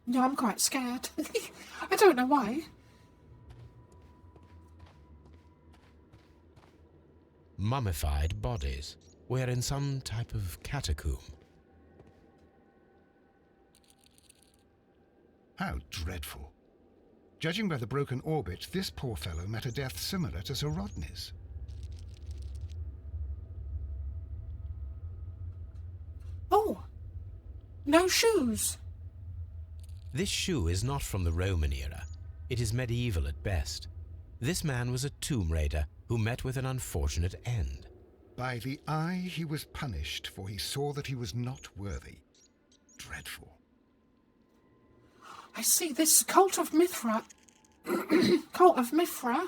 No, I'm quite scared. I don't know why. Mummified bodies. We're in some type of catacomb. How dreadful. Judging by the broken orbit, this poor fellow met a death similar to Sir Rodney's. Oh, no shoes. This shoe is not from the Roman era. It is medieval at best. This man was a tomb raider who met with an unfortunate end. By the eye he was punished, for he saw that he was not worthy. Dreadful. I see this cult of Mithra. Cult of Mithra.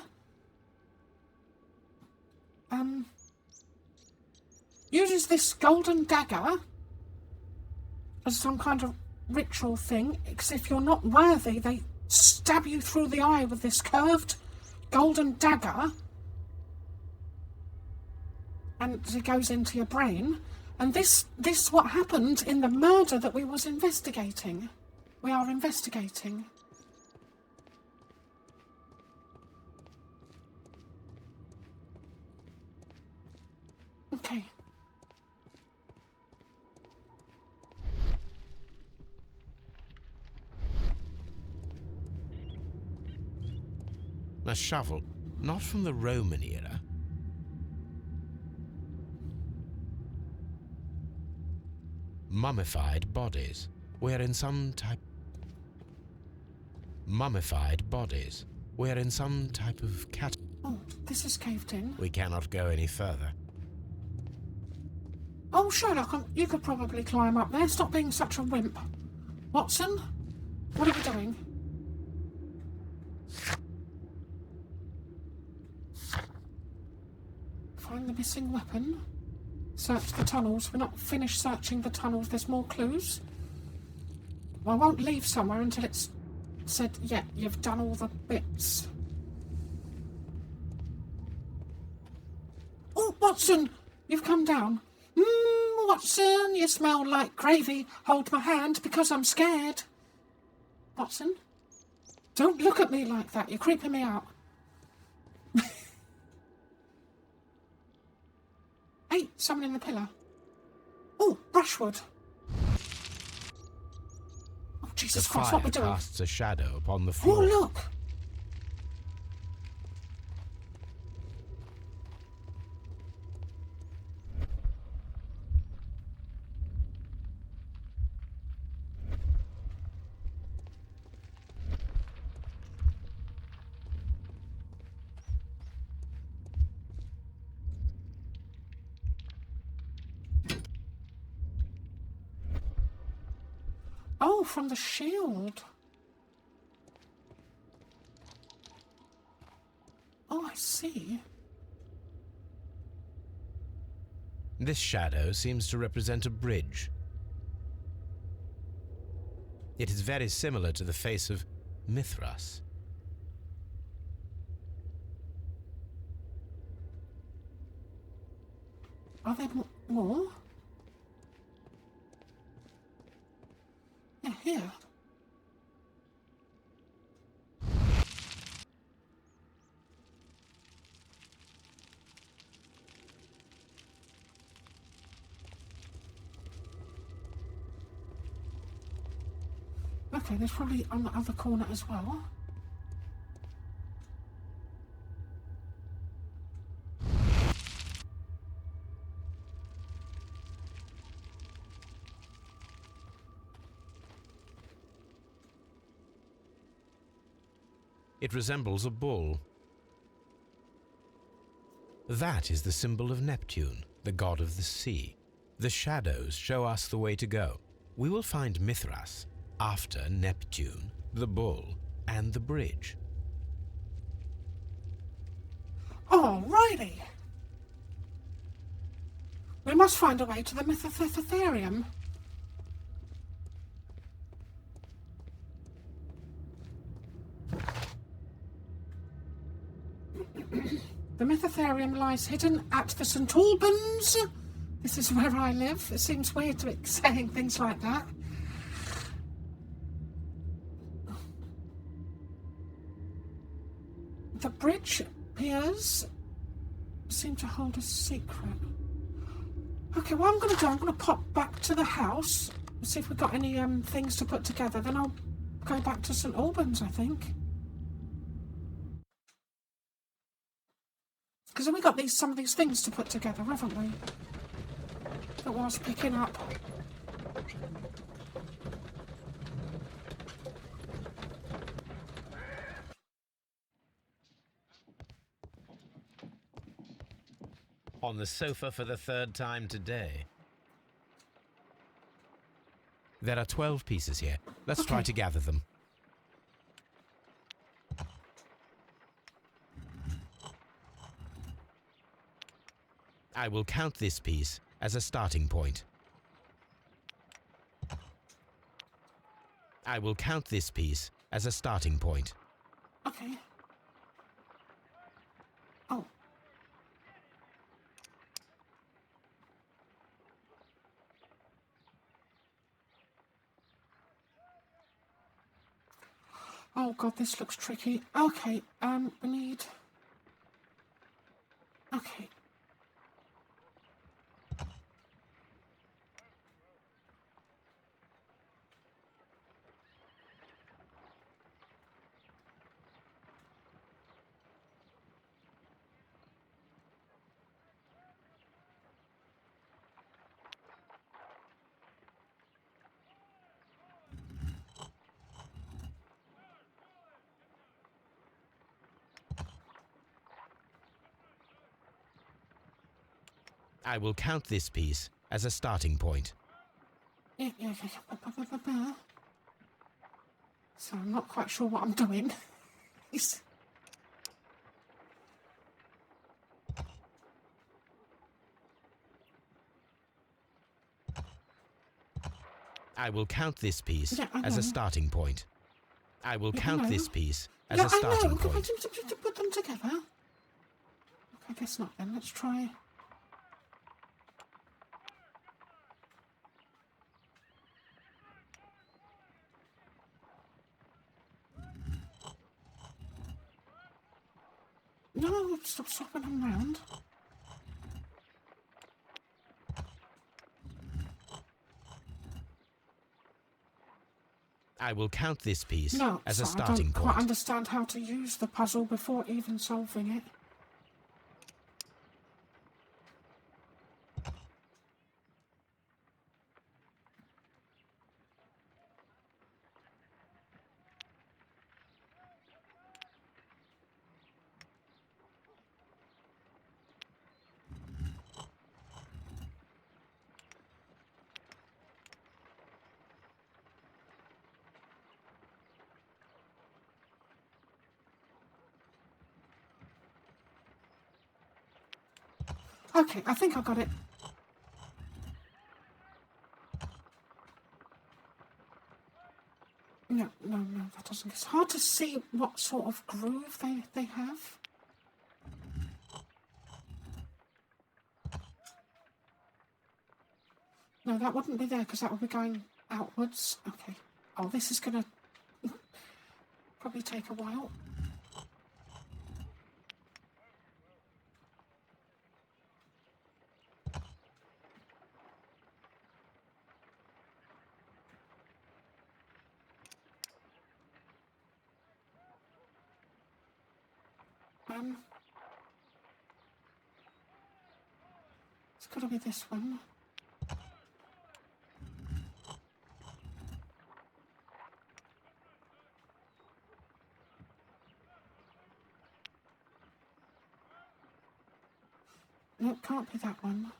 Uses this golden dagger as some kind of ritual thing, because if you're not worthy, they stab you through the eye with this curved golden dagger, and it goes into your brain. And this what happened in the murder that we was investigating. We are investigating. Okay. A shovel, not from the Roman era. Mummified bodies. We're in some type... Mummified bodies. We're in some type of cat... Oh, this is caved in. We cannot go any further. Oh, Sherlock, you could probably climb up there. Stop being such a wimp. Watson, what are you doing? Find the missing weapon. Search the tunnels. We're not finished searching the tunnels. There's more clues. Well, I won't leave somewhere until it's said, yeah, you've done all the bits. Oh, Watson, you've come down. Watson, you smell like gravy. Hold my hand because I'm scared. Watson, don't look at me like that. You're creeping me out. Hey, someone in the pillar. Oh, brushwood. Oh, Jesus The Christ, fire what we're doing? casts a shadow upon the Oh, floor. look. Oh, from the shield. Oh, I see. This shadow seems to represent a bridge. It is very similar to the face of Mithras. Are there more? Yeah, here. Okay, there's probably on the other corner as well. It resembles a bull. That is the symbol of Neptune, the god of the sea. The shadows show us the way to go. We will find Mithras after Neptune, the bull, and the bridge. Alrighty. We must find a way to the Mythothetherium. The Mythotherium lies hidden at the St. Albans. This is where I live. It seems weird to be saying things like that. The bridge appears seem to hold a secret. Okay, what I'm going to do, I'm going to pop back to the house, see if we've got any things to put together. Then I'll go back to St. Albans, I think. Because we got some of these things to put together, haven't we? That was picking up. On the sofa for the third time today. There are 12 pieces here. Let's try to gather them. I will count this piece as a starting point. I will count this piece as a starting point. Okay. Oh. Oh god, this looks tricky. Okay, we need... Okay. I will count this piece as a starting point. Yeah. So I'm not quite sure what I'm doing. I will count this piece I as a know. starting point. I will Yeah, I count know. this piece as Yeah, a starting I know. point. To put them together. Okay, I guess not then. Let's try. No, stop swapping them round. I will count this piece No, as a sorry, I starting don't quite point. understand how to use the puzzle before even solving it. Okay, I think I got it. No, that doesn't. It's hard to see what sort of groove they have. No, that wouldn't be there because that would be going outwards. Okay. Oh, this is gonna probably take a while. It's got to be this one. No, it can't be that one.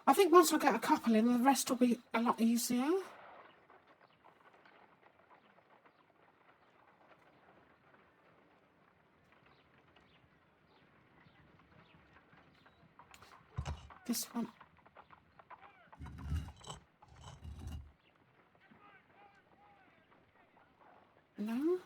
I think once I get a couple in, the rest will be a lot easier. This one. No.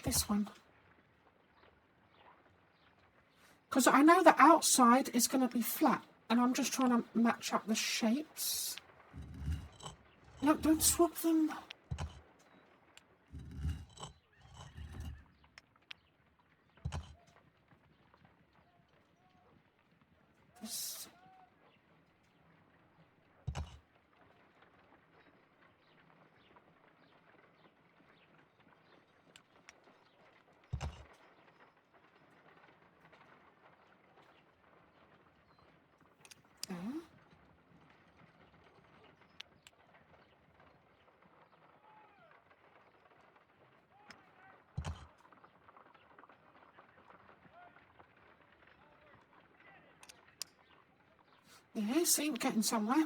This one. Because I know the outside is going to be flat, and I'm just trying to match up the shapes. No, don't swap them. This. There. Yeah, see, we're getting somewhere.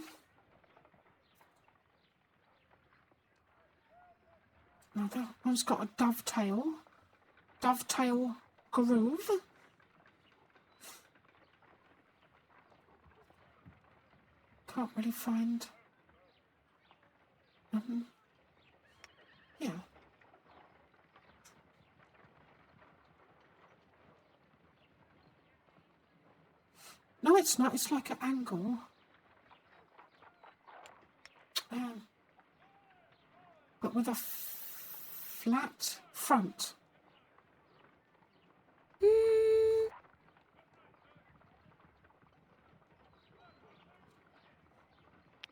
Now that one's got a dovetail groove. Can't really find. Yeah. No, it's not. It's like an angle. But with a flat front.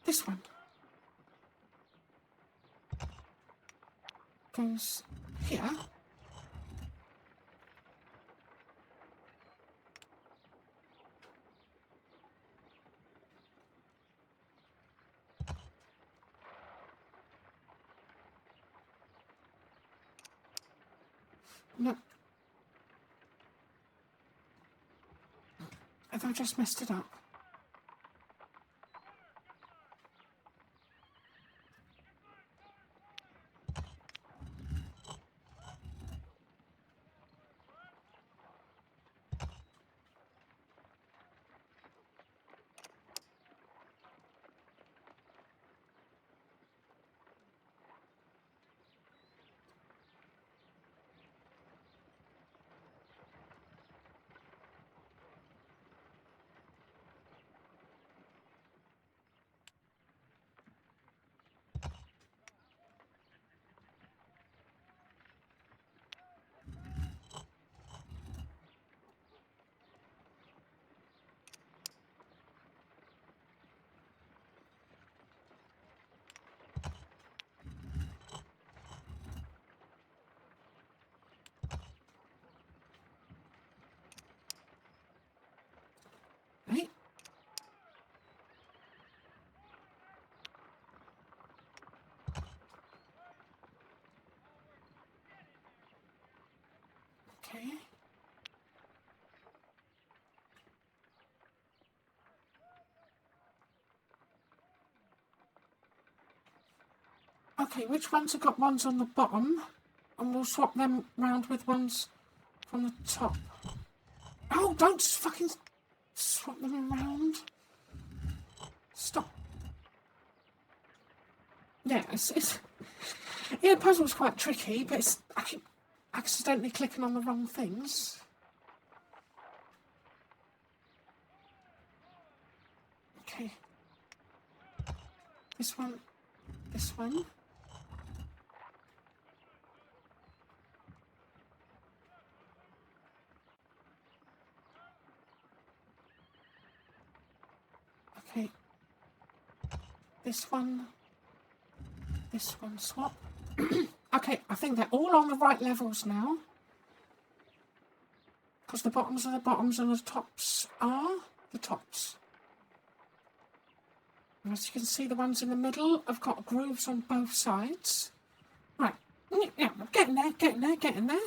This one goes here. No. Have I just messed it up? Right. Okay. Okay, which ones have got ones on the bottom? And we'll swap them round with ones from the top. Oh, don't fucking swap them around. Stop. Yeah, yeah, the puzzle's quite tricky, but I keep accidentally clicking on the wrong things. Okay. This one. This one. Okay. This one. This one swap. Okay, I think they're all on the right levels now. Because the bottoms are the bottoms and the tops are the tops. And as you can see, the ones in the middle have got grooves on both sides. Right. Yeah, getting there, getting there, getting there.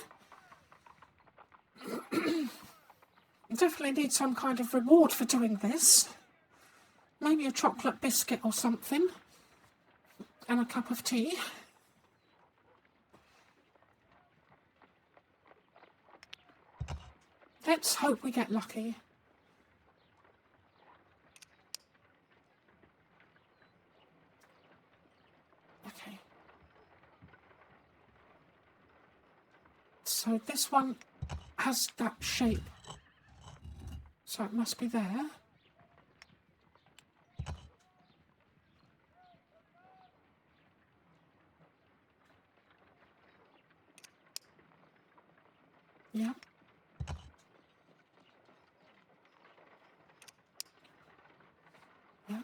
Definitely need some kind of reward for doing this. Maybe a chocolate biscuit or something. And a cup of tea. Let's hope we get lucky. Okay. So this one has that shape. So it must be there. Yeah. Yeah.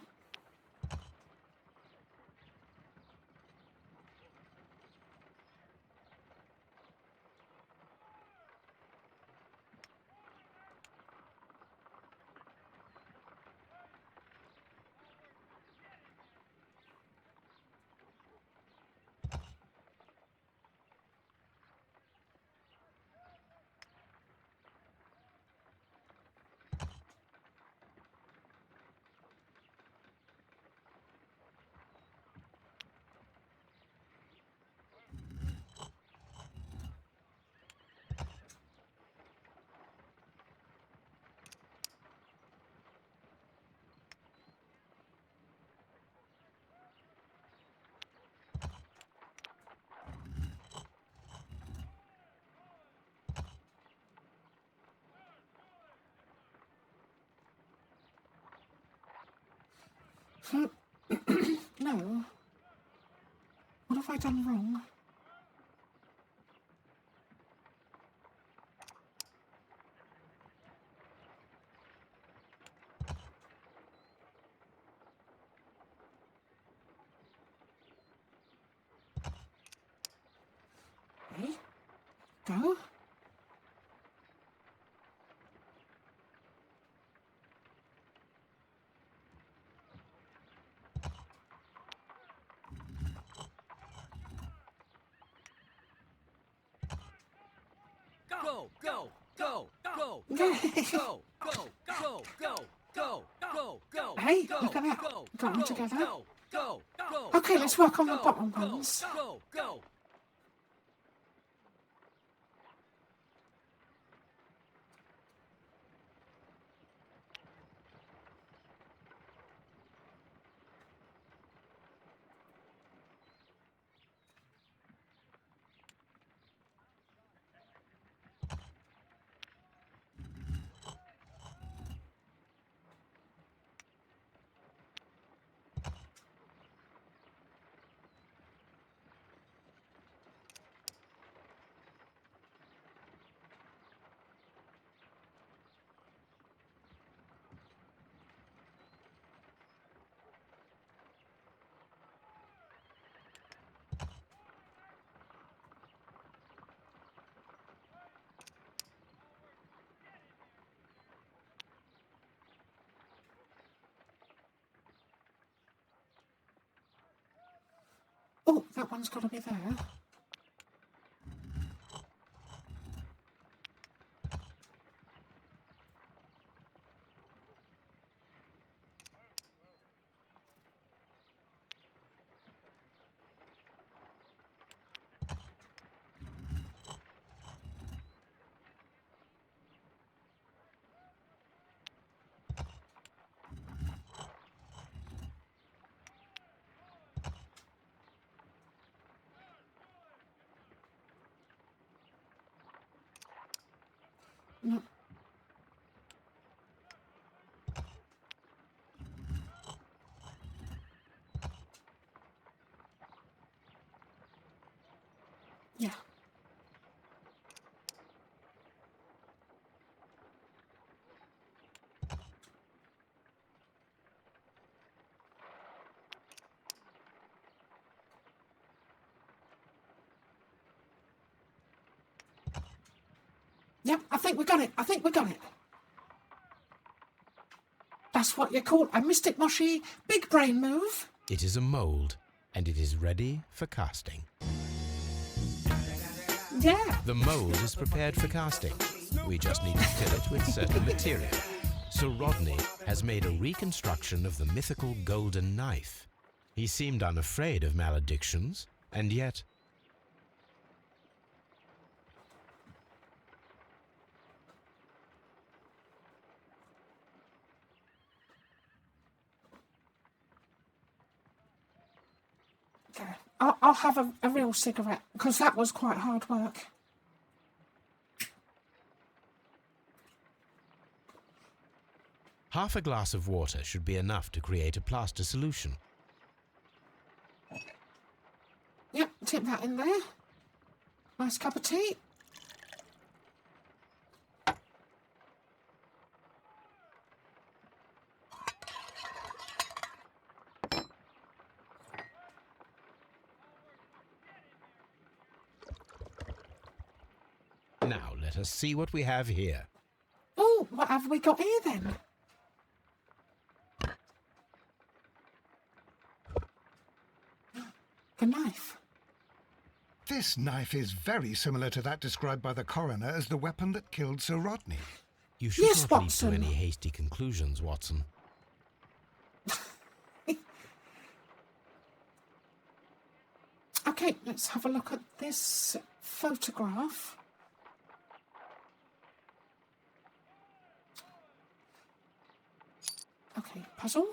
No. What have I done wrong? Okay. Go. go, go, go, go, go, go, go, go, go, go, go. Hey, look at that. Got them together. Okay, let's work on the bottom ones. Go, go. Oh, that one's got to be there. No. Yeah. Yep, I think we got it. I think we got it. That's what you call a Mystic Moshi big brain move. It is a mould, and it is ready for casting. Yeah. The mould is prepared for casting. We just need to fill it with certain material. So Rodney has made a reconstruction of the mythical golden knife. He seemed unafraid of maledictions, and yet... Okay. I'll have a real cigarette, because that was quite hard work. Half a glass of water should be enough to create a plaster solution. Yep, tip that in there. Nice cup of tea. Now let us see what we have here. Oh, what have we got here then? The knife. This knife is very similar to that described by the coroner as the weapon that killed Sir Rodney. You should Yes, not Watson. leap to any hasty conclusions, Watson. Okay, let's have a look at this photograph. Okay, puzzle.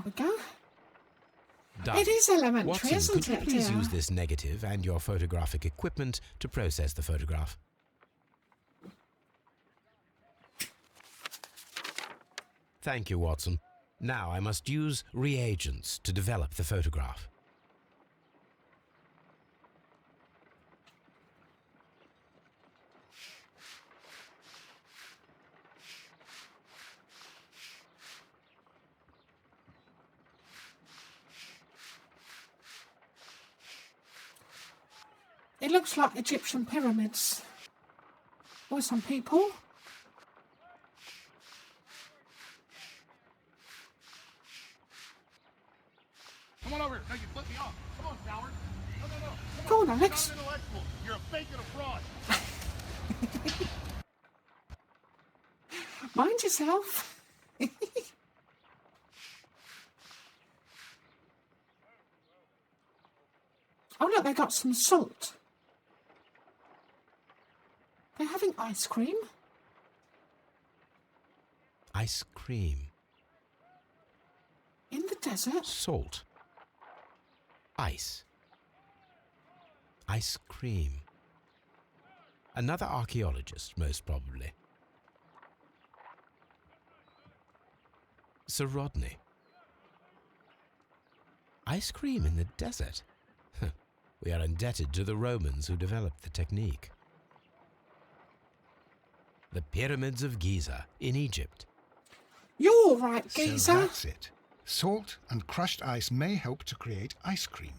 There we go. Done. It is elementary, Watson, isn't could you it, please dear? use this negative and your photographic equipment to process the photograph? Thank you, Watson. Now I must use reagents to develop the photograph. It looks like Egyptian pyramids. Or some people. Come on over here. No, you flip me off. Come on, coward. No. Go on, Alex. You're not intellectual. You're a fake and a fraud. Mind yourself. Oh, look, they got some salt. They're having ice cream. Ice cream. In the desert. Salt. Ice. Ice cream. Another archaeologist, most probably. Sir Rodney. Ice cream in the desert? We are indebted to the Romans who developed the technique. The Pyramids of Giza in Egypt. You're all right, Giza. So that's it. Salt and crushed ice may help to create ice cream.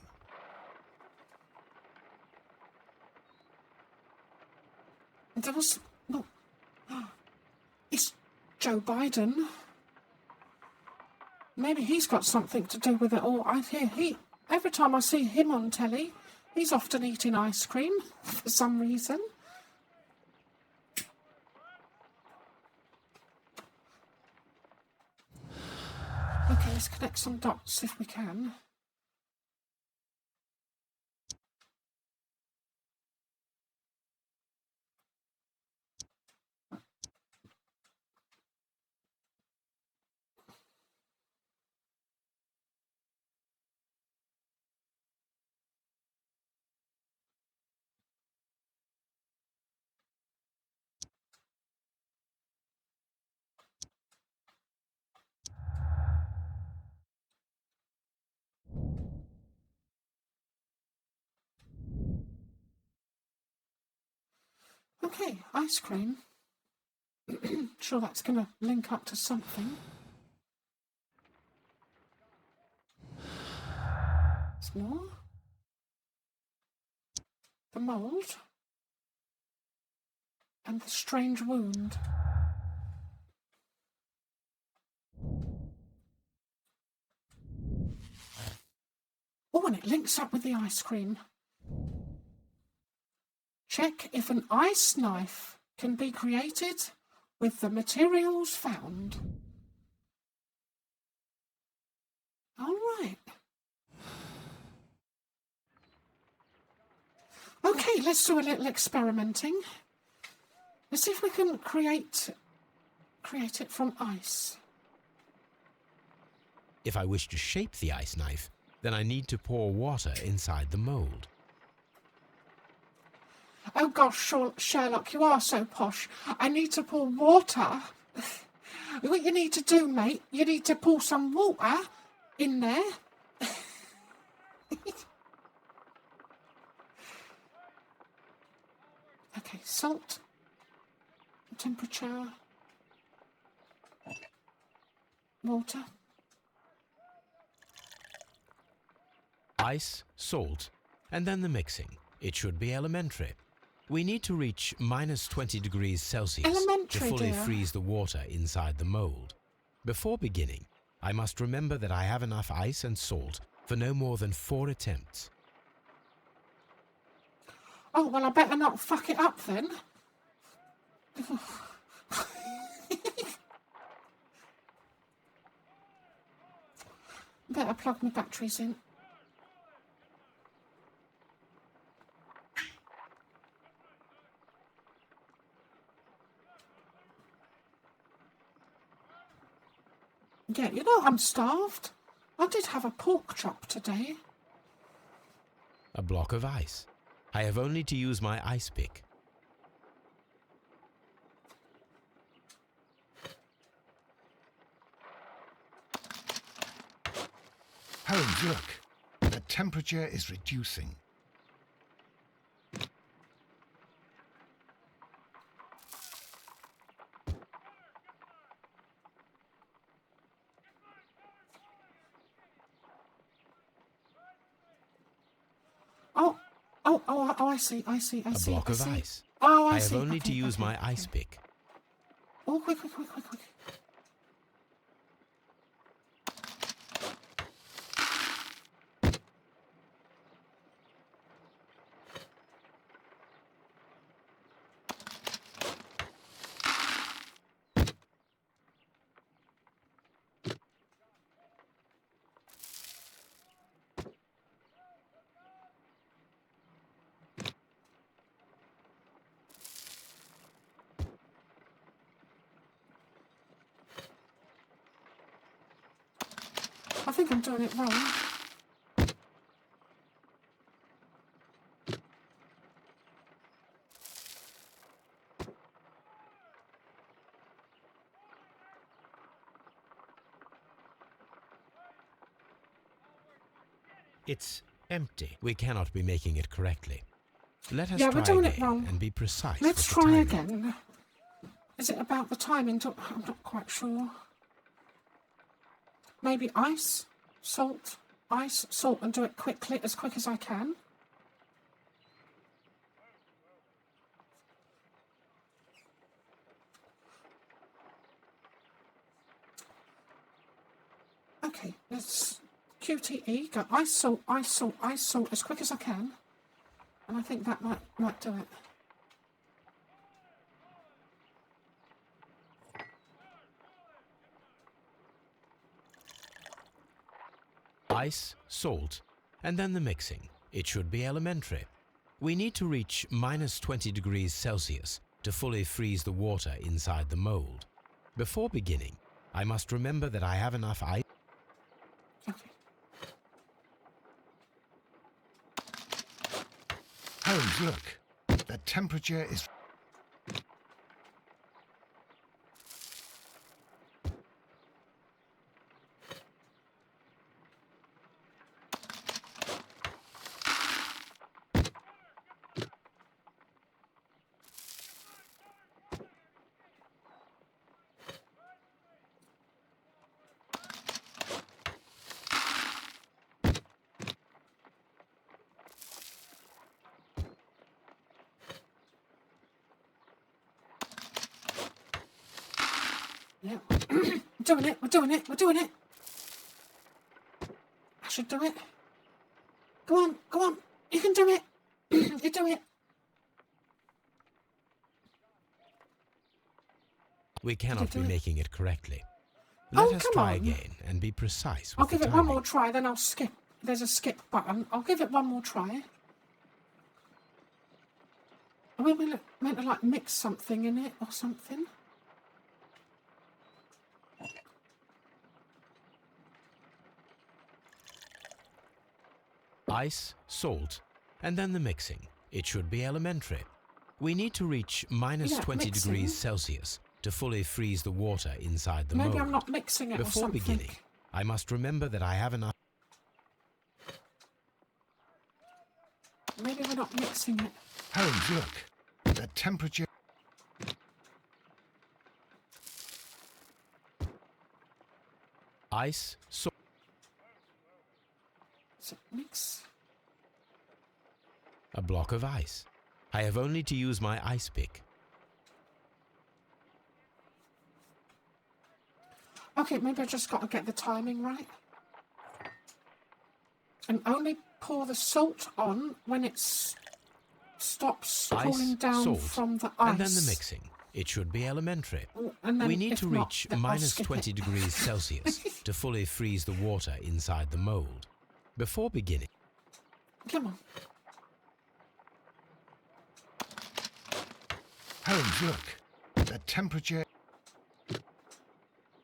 There was... Oh, it's Joe Biden. Maybe he's got something to do with it all. I hear every time I see him on telly, he's often eating ice cream for some reason. Okay, let's connect some dots if we can. Okay, ice cream. Sure, that's going to link up to something. There's more. The mould. And the strange wound. Oh, and it links up with the ice cream. Check if an ice knife can be created with the materials found. All right. Okay, let's do a little experimenting. Let's see if we can create it from ice. If I wish to shape the ice knife, then I need to pour water inside the mould. Oh gosh, Sherlock, you are so posh. I need to pour water. What you need to do, mate, you need to pour some water in there. Okay, salt, temperature, water. Ice, salt, and then the mixing. It should be elementary. We need to reach minus 20 degrees Celsius to fully dear. freeze the water inside the mould. Before beginning, I must remember that I have enough ice and salt for no more than 4 attempts. Oh, well, I better not fuck it up then. Better plug my batteries in. Yeah, you know I'm starved. I did have a pork chop today. A block of ice. I have only to use my ice pick. Holmes, look. The temperature is reducing. Oh, I see. A block of ice. Oh, I see. have only Okay, to use okay, my okay. ice pick. Oh, quick. I think I'm doing it wrong. It's empty. We cannot be making it correctly. Let us Yeah, try we're doing again it wrong. and be precise. Let's with the try timing. again. Is it about the timing? I'm not quite sure. Maybe ice, salt, and do it quickly, as quick as I can. Okay, let's QTE, go ice, salt, as quick as I can. And I think that might do it. Ice, salt, and then the mixing. It should be elementary. We need to reach minus 20 degrees Celsius to fully freeze the water inside the mold. Before beginning, I must remember that I have enough ice. Okay. Holmes, look. The temperature is... Yeah. We're doing it. I should do it. Go on. You can do it. You do it. We cannot be do it? making it correctly. Oh, Let us come try on. again and be precise I'll with the give it timing. one more try, then I'll skip. There's a skip button. I'll give it one more try. Are we meant to like mix something in it or something? Ice, salt, and then the mixing. It should be elementary. We need to reach minus Yeah, 20 mixing. degrees Celsius to fully freeze the water inside the Maybe mold. I'm not mixing it or Before something. beginning, I must remember that I have enough. Maybe we're not mixing it. Holmes, look. The temperature... Ice, salt. Is it mix? A block of ice. I have only to use my ice pick. Okay, maybe I just got to get the timing right. And only pour the salt on when it stops cooling down salt, from the ice. and then the mixing. It should be elementary. And then We need if to not, reach then I'll minus skip 20 it. degrees Celsius to fully freeze the water inside the mold. Before beginning, Come on. Holmes, look. The temperature...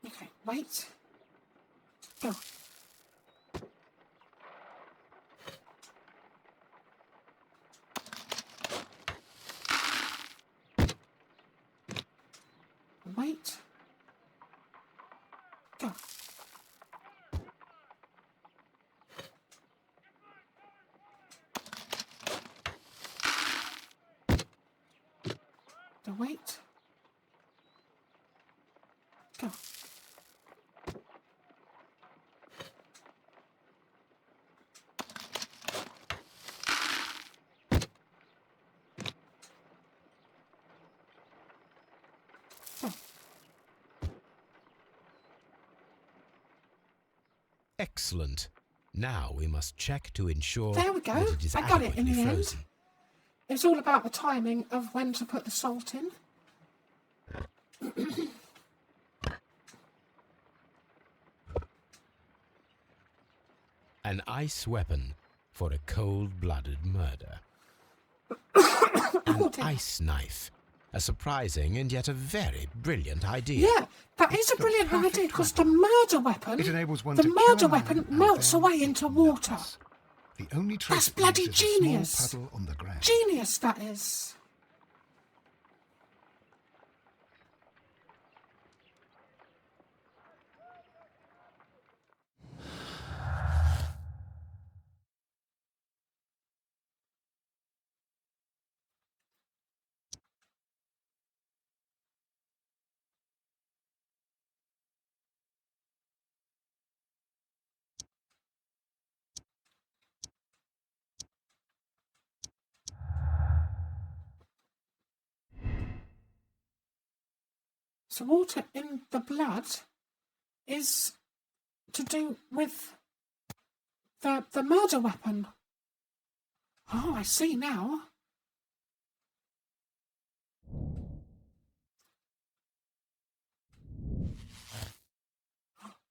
Okay, wait. Go. Wait. Go. The wait. Go. Excellent. Now we must check to ensure There we go. that it is I got it in adequately the end. frozen. It's all about the timing of when to put the salt in. An ice weapon for a cold-blooded murder. An ice knife. A surprising and yet a very brilliant idea. Yeah, that is a brilliant idea because the murder weapon, It enables one the to murder kill a man weapon and melts then away into water. The only trace That's of bloody use is genius. a small puddle on the ground. Genius, that is. So water in the blood is to do with the murder weapon. Oh, I see now.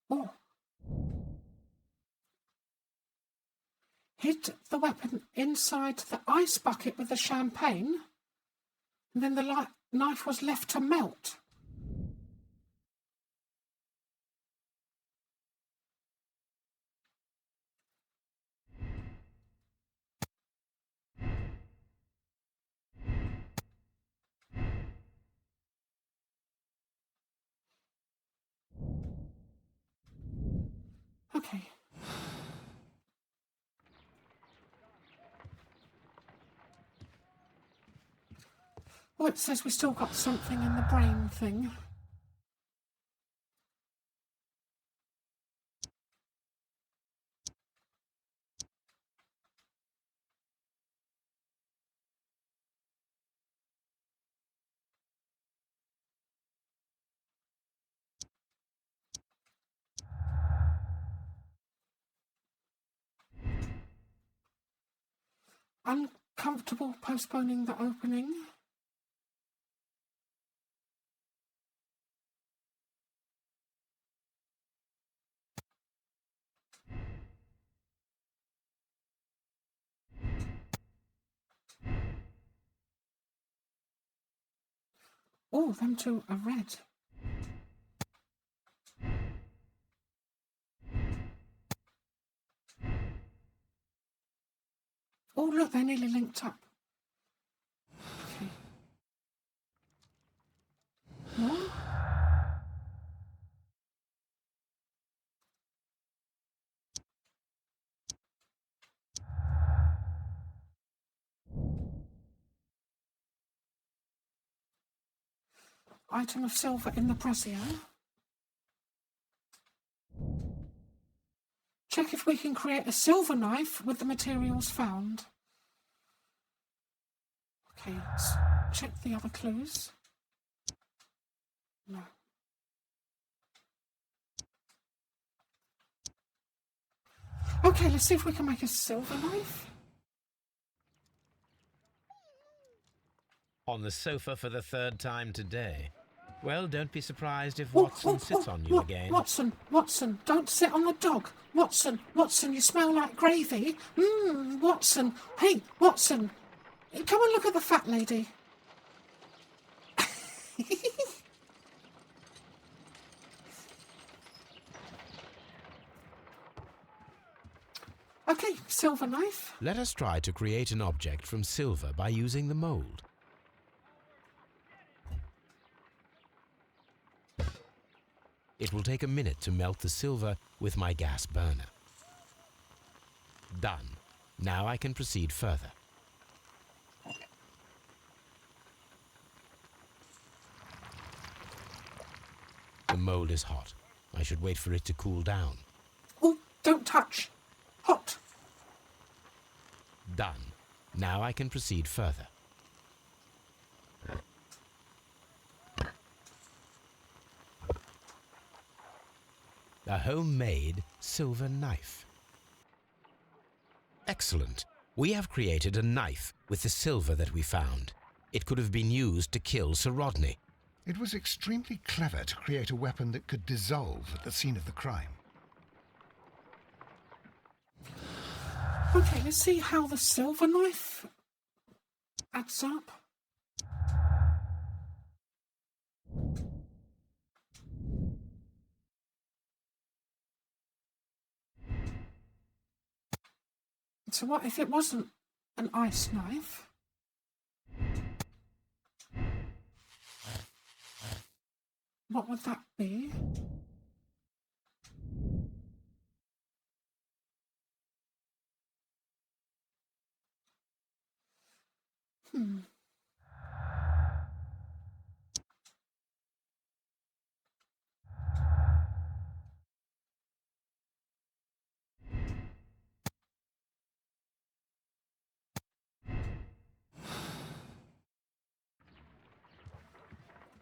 Oh. Hid the weapon inside the ice bucket with the champagne, and then the knife was left to melt. Okay. Oh, it says we still got something in the brain thing. Uncomfortable postponing the opening. Oh, them two are red. Oh, look, they're nearly linked up. Okay. No? Item of silver in the brazier. Check if we can create a silver knife with the materials found. Okay, let's check the other clues. No. Okay, let's see if we can make a silver knife. On the sofa for the third time today. Well, don't be surprised if Watson sits on you again. Watson, don't sit on the dog. Watson, you smell like gravy. Watson. Hey, Watson, come and look at the fat lady. Okay, silver knife. Let us try to create an object from silver by using the mold. It will take a minute to melt the silver with my gas burner. Done. Now I can proceed further. The mold is hot. I should wait for it to cool down. Oh, don't touch. Hot. Done. Now I can proceed further. A homemade silver knife. Excellent. We have created a knife with the silver that we found. It could have been used to kill Sir Rodney. It was extremely clever to create a weapon that could dissolve at the scene of the crime. Okay, let's see how the silver knife adds up. So what if it wasn't an ice knife? What would that be?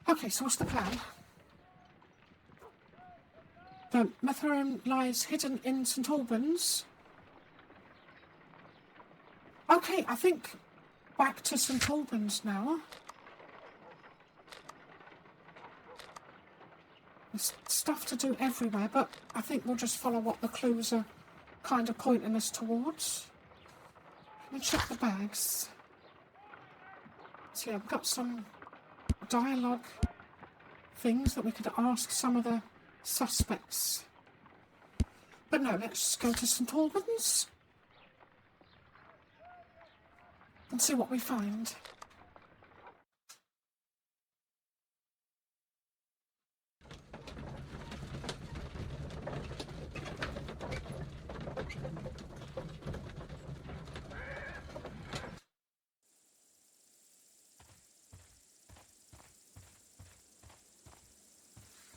Okay, so what's the plan? The meth room lies hidden in St Albans. Okay, I think back to St Albans now. There's stuff to do everywhere, but I think we'll just follow what the clues are kind of pointing us towards. Let me check the bags. So yeah, I've got some dialogue things that we could ask some of the suspects. But no, let's go to St Albans and see what we find.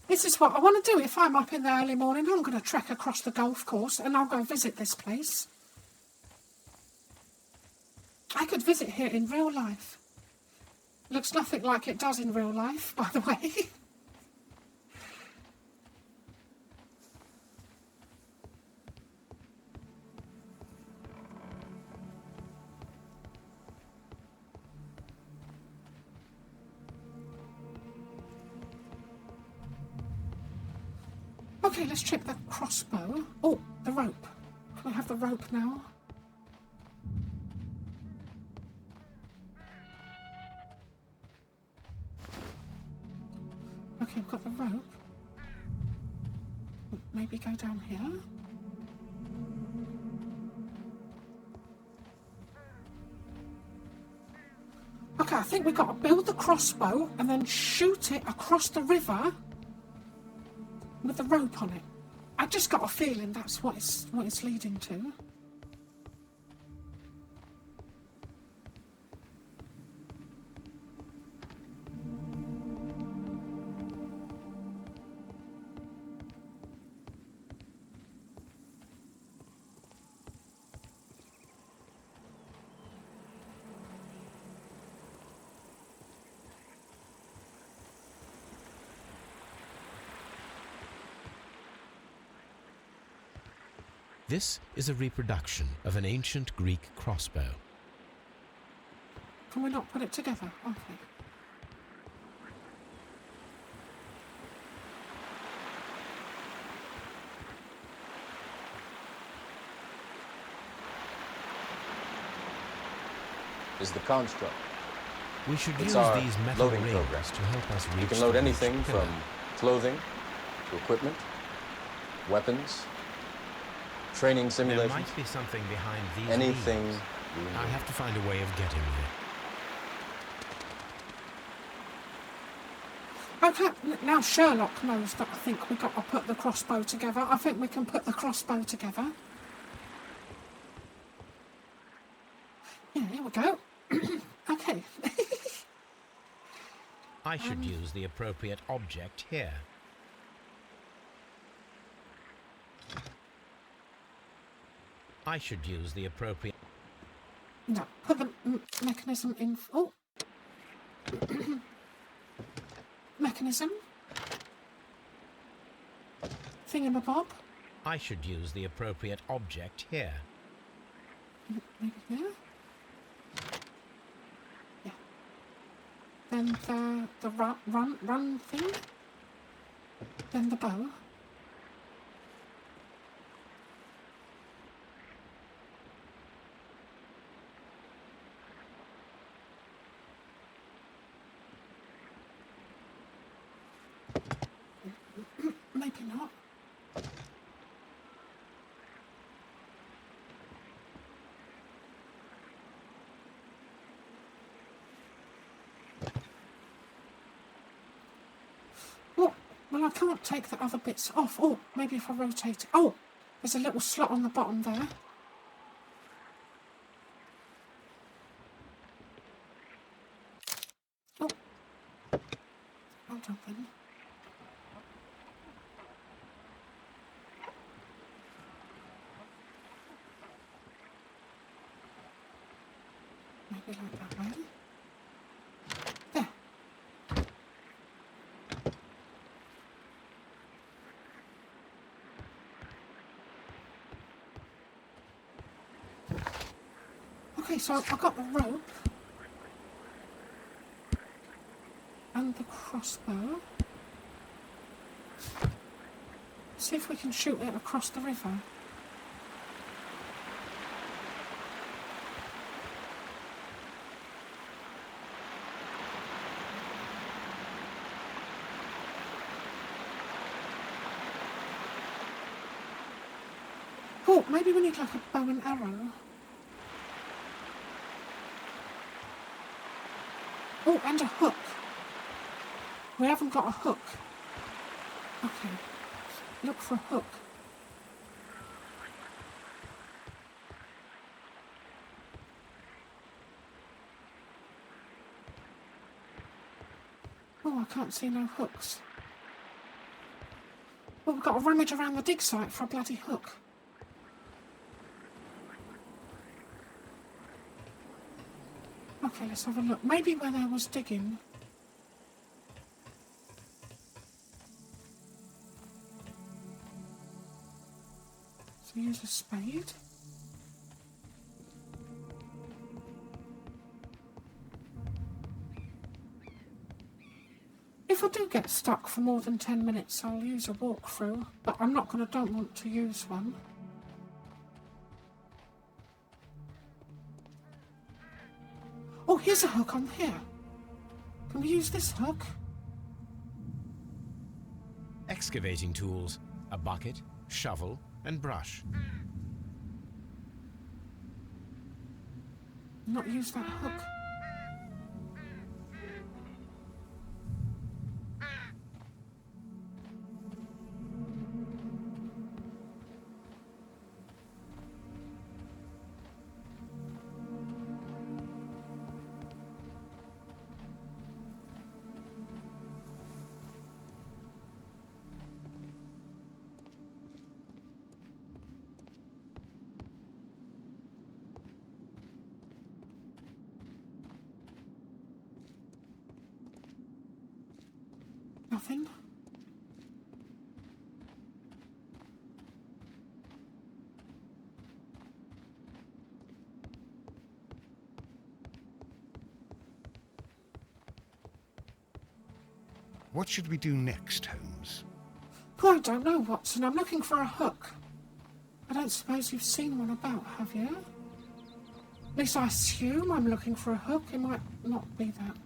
This is what I want to do. If I'm up in the early morning, I'm going to trek across the golf course and I'll go visit this place. I could visit here in real life. Looks nothing like it does in real life, by the way. Okay, let's check the crossbow. Oh, the rope. Can we have the rope now? Okay, we've got the rope. Maybe go down here. Okay, I think we've got to build the crossbow and then shoot it across the river with the rope on it. I just got a feeling that's what it's leading to. This is a reproduction of an ancient Greek crossbow. Can we not put it together? Okay. Is the construct. We should It's use our these metal loading rings program. to help us reach You can load the anything bridge from pillar. clothing to equipment, weapons, training There simulations, might be something behind these anything leaves. you need. I have to find a way of getting there. Okay, now Sherlock knows that I think we've got to put the crossbow together. I think we can put the crossbow together. Yeah, here we go. Okay. I should use the appropriate object here. I should use the appropriate... No, put the mechanism in... Oh! Mechanism. Thingamabob. I should use the appropriate object here. Maybe there. Yeah. Then the run thing. Then the bow. Maybe not. Oh, well, I can't take the other bits off. Oh, maybe if I rotate it. Oh, there's a little slot on the bottom there. Oh. Hold on then. Maybe like that way. There. Okay, so I've got the rope and the crossbow. See if we can shoot it across the river. Oh, maybe we need like a bow and arrow. Oh, and a hook. We haven't got a hook. Okay. Look for a hook. Oh, I can't see no hooks. Well, we've got to rummage around the dig site for a bloody hook. Okay, let's have a look. Maybe where there was digging. So use a spade. If I do get stuck for more than 10 minutes, I'll use a walkthrough, but I'm not going to, don't want to use one. Oh, here's a hook on here. Can we use this hook? Excavating tools, a bucket, shovel, and brush. Not use that hook. Nothing. What should we do next, Holmes? Oh, I don't know, Watson. I'm looking for a hook. I don't suppose you've seen one about, have you? At least I assume I'm looking for a hook. It might not be that.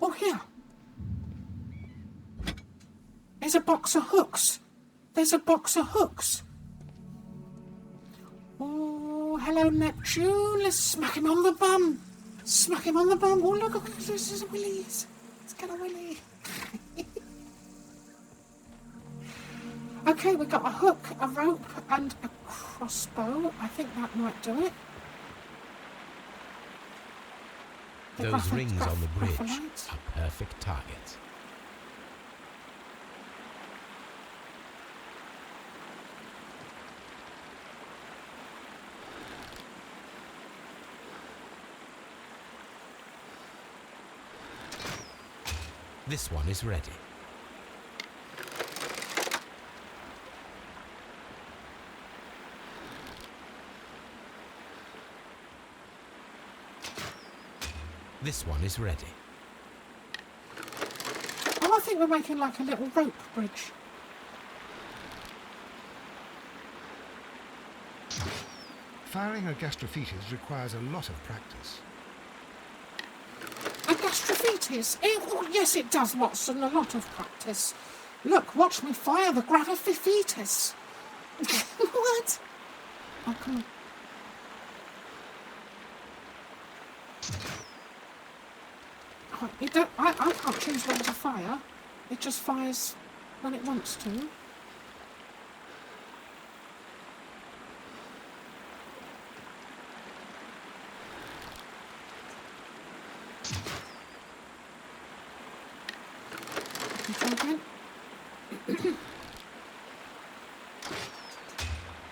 Oh, here. There's a box of hooks. There's a box of hooks. Oh, hello, Neptune. Let's smack him on the bum. Smack him on the bum. Oh, look, this is a willy. Let's get a willy. Okay, we've got a hook, a rope, and a crossbow. I think that might do it. Those rings on the bridge are perfect targets. This one is ready. This one is ready. Oh, I think we're making like a little rope bridge. Firing a gastrophetes requires a lot of practice. A gastrophetes? Oh, yes, it does, Watson. A lot of practice. Look, watch me fire the gravophetes. What? Oh, come on. Oh, I can't choose when to fire. It just fires when it wants to.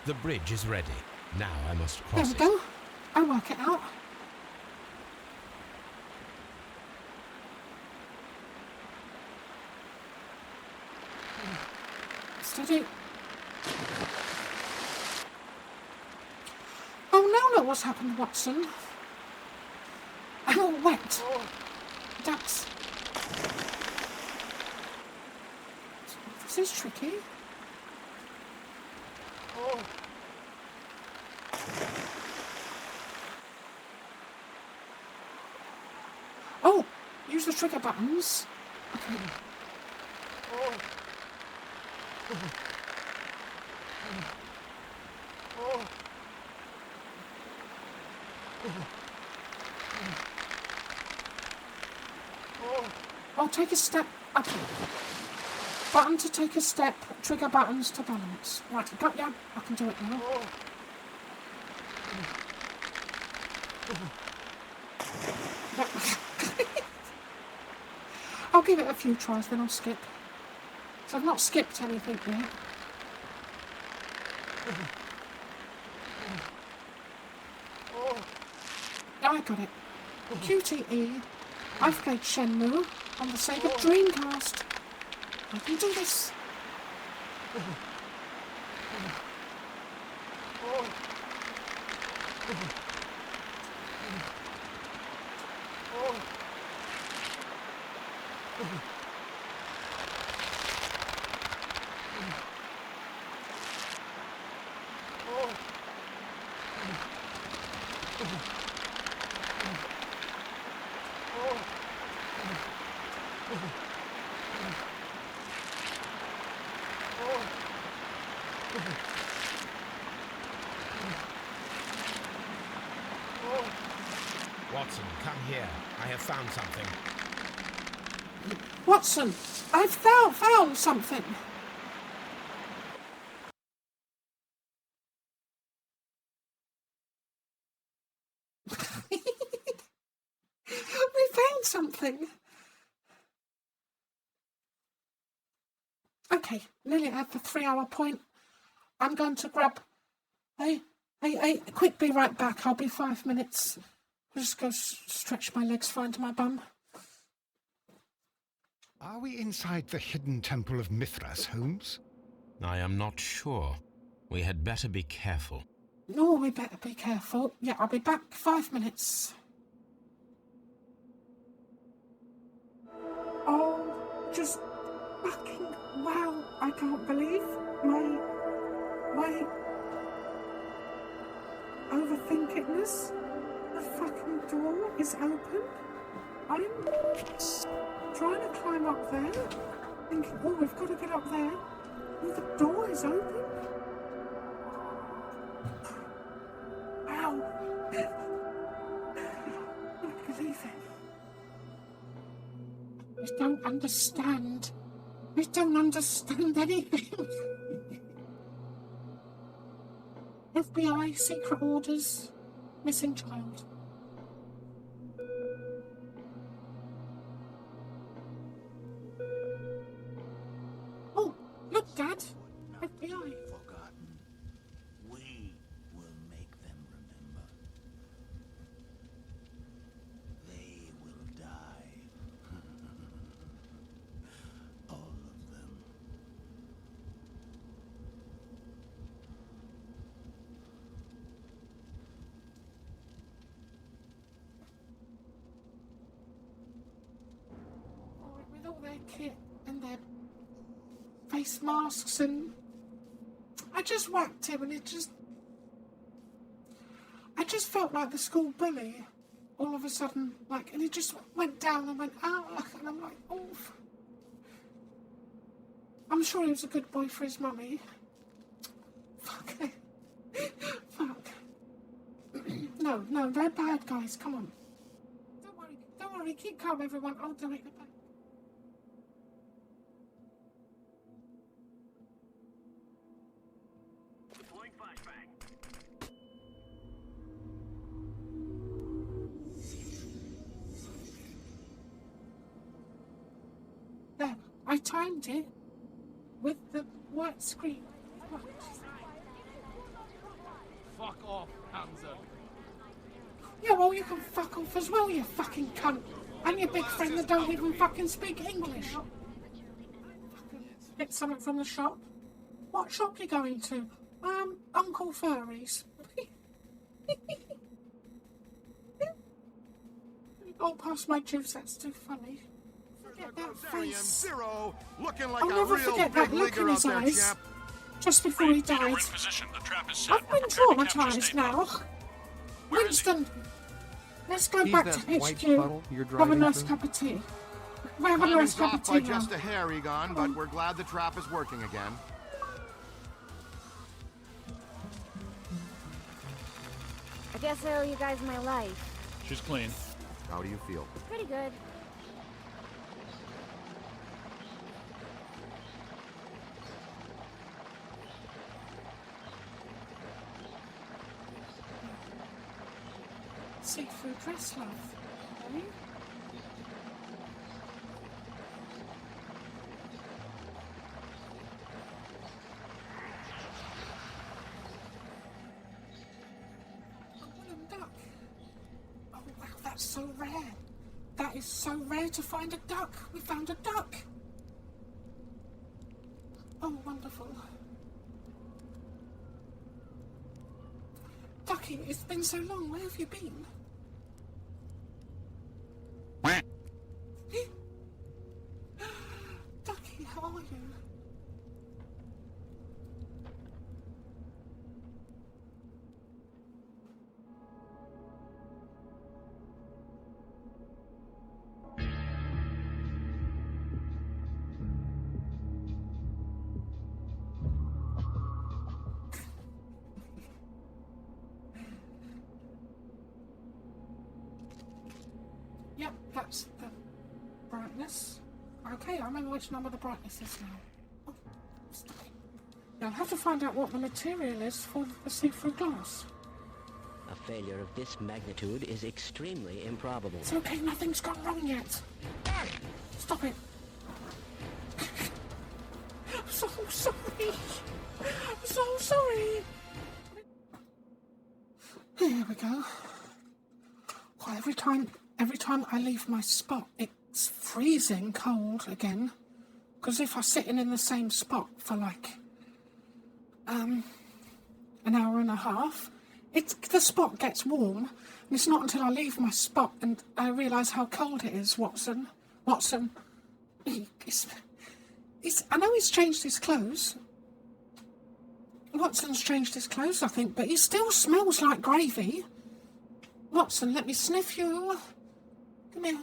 The bridge is ready. Now I must cross it. There we go. I'll work it out. Steady. Oh, now look what's happened, Watson. I'm all wet. That's... This is tricky. Oh, use the trigger buttons. Okay. Oh, take a step. Okay. Button to take a step, trigger buttons to balance. Right, got ya. I can do it now. I'll give it a few tries, then I'll skip. So I've not skipped anything yet. I got it. QTE. I've played Shenmue on the Sega Dreamcast. I can do this. Watson, come here. I have found something. Watson, I've found something. We found something. Okay, nearly at the 3-hour point. I'm going to grab... Hey, quick, be right back. I'll be 5 minutes. I'll just go stretch my legs, find my bum. Are we inside the hidden temple of Mithras, Holmes? I am not sure. We had better be careful. No, we better be careful. Yeah, I'll be back 5 minutes. Oh, just fucking wow. I can't believe my overthinkingness. The fucking door is open. I'm trying to climb up there, thinking, oh, we've got to get up there. Oh, the door is open. Ow! I can't believe it. I don't understand. I don't understand anything. FBI, secret orders, missing child. Oh, look, Dad. FBI. Forgotten. We will make them remember. They will die. All of them. With all their kit and their face masks, and I just whacked him, and I just felt like the school bully all of a sudden, like, and he just went down and went, ah, and I'm like, oh. I'm sure he was a good boy for his mummy. Fuck. Fuck. No, they're bad guys, come on. Don't worry, keep calm, everyone, I'll do it. There, I timed it with the white screen. Fuck off, Hamza. Yeah, well, you can fuck off as well, you fucking cunt. And your big friend that don't even fucking speak English. Get something from the shop. What shop you going to? Uncle Furry's. Oh, past my juice, that's too funny. Forget that face. Zero, looking like I'll a never real forget big that look leaguer in out his there, eyes. champ. Just before he died. I've been traumatised now. Winston, let's go back to HQ. Have a nice cup of tea. Have a nice Timing's cup of off by tea now. just a hair, Egon, but we're glad the trap is working again. I guess I owe you guys my life. She's clean. How do you feel? Pretty good. Seafood dress, love. Eh? Duck. Oh wow, that's so rare. That is so rare to find a duck. We found a duck. Oh, wonderful. Ducky, it's been so long. Where have you been? Ducky, how are you? Yep, that's the brightness. Okay, I remember which number the brightness is now. Oh, stop it. Now I'll have to find out what the material is for the see-through glass. A failure of this magnitude is extremely improbable. It's okay, nothing's gone wrong yet. Stop it. I'm so sorry. I'm so sorry. Here we go. Well, every time I leave my spot, it's freezing cold again. Because if I'm sitting in the same spot for like an hour and a half, the spot gets warm. And it's not until I leave my spot and I realise how cold it is, Watson. Watson, I know he's changed his clothes. Watson's changed his clothes, I think, but he still smells like gravy. Watson, let me sniff you. Come here.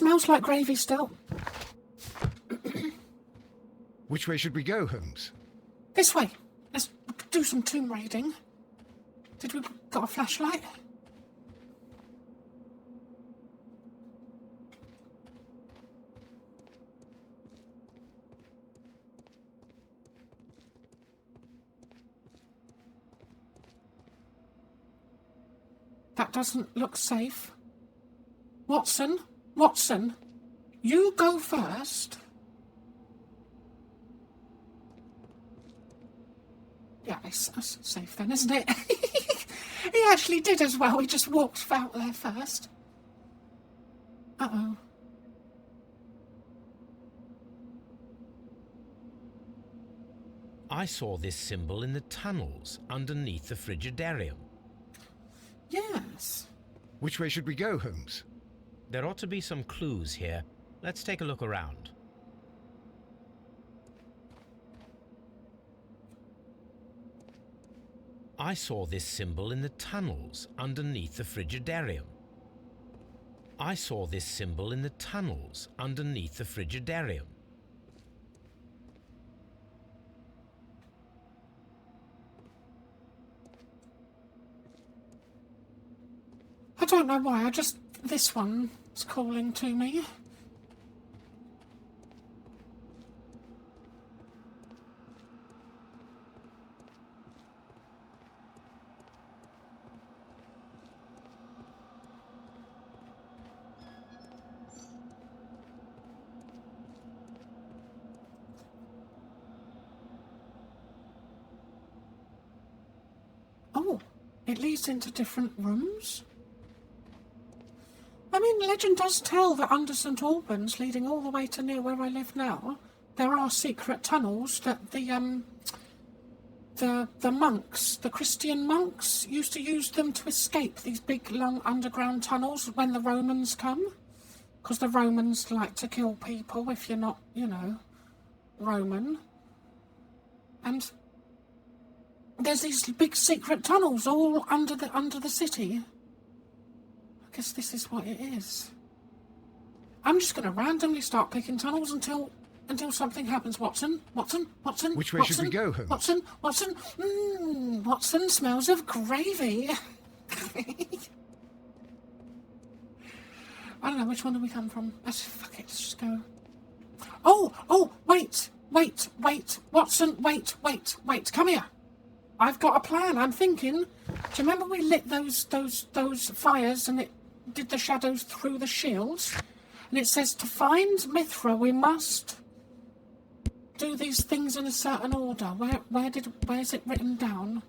smells like gravy still. Which way should we go, Holmes? This way. Let's do some tomb raiding. Did we got a flashlight? That doesn't look safe. Watson, you go first. Yeah, it's safe then, isn't it? He actually did as well. He just walked out there first. Uh-oh. I saw this symbol in the tunnels underneath the Frigidarium. Yes. Which way should we go, Holmes? There ought to be some clues here. Let's take a look around. I saw this symbol in the tunnels underneath the Frigidarium. I saw this symbol in the tunnels underneath the Frigidarium. I don't know why, this one's calling to me. Oh, it leads into different rooms. I mean, legend does tell that under St Albans, leading all the way to near where I live now, there are secret tunnels that the monks, the Christian monks, used to use them to escape these big, long underground tunnels when the Romans come. Because the Romans like to kill people if you're not, Roman. And there's these big secret tunnels all under the city. I guess this is what it is. I'm just going to randomly start picking tunnels until something happens. Watson. Which way should we go, Holmes? Watson. Watson smells of gravy. I don't know, which one do we come from? Fuck it, let's just go. Oh, wait. Watson, wait. Come here. I've got a plan. I'm thinking. Do you remember we lit those fires and it did the shadows through the shields? And it says to find Mithra, we must do these things in a certain order. Where's it written down?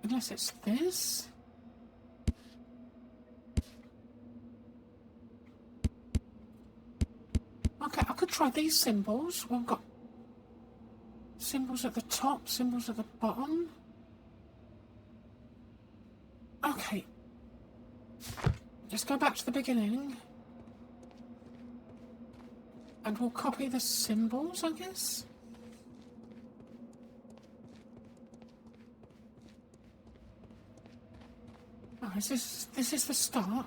Unless it's this. Okay, I could try these symbols. We've got symbols at the top, symbols at the bottom. Okay. Let's go back to the beginning. And we'll copy the symbols, I guess. Oh, this is the start.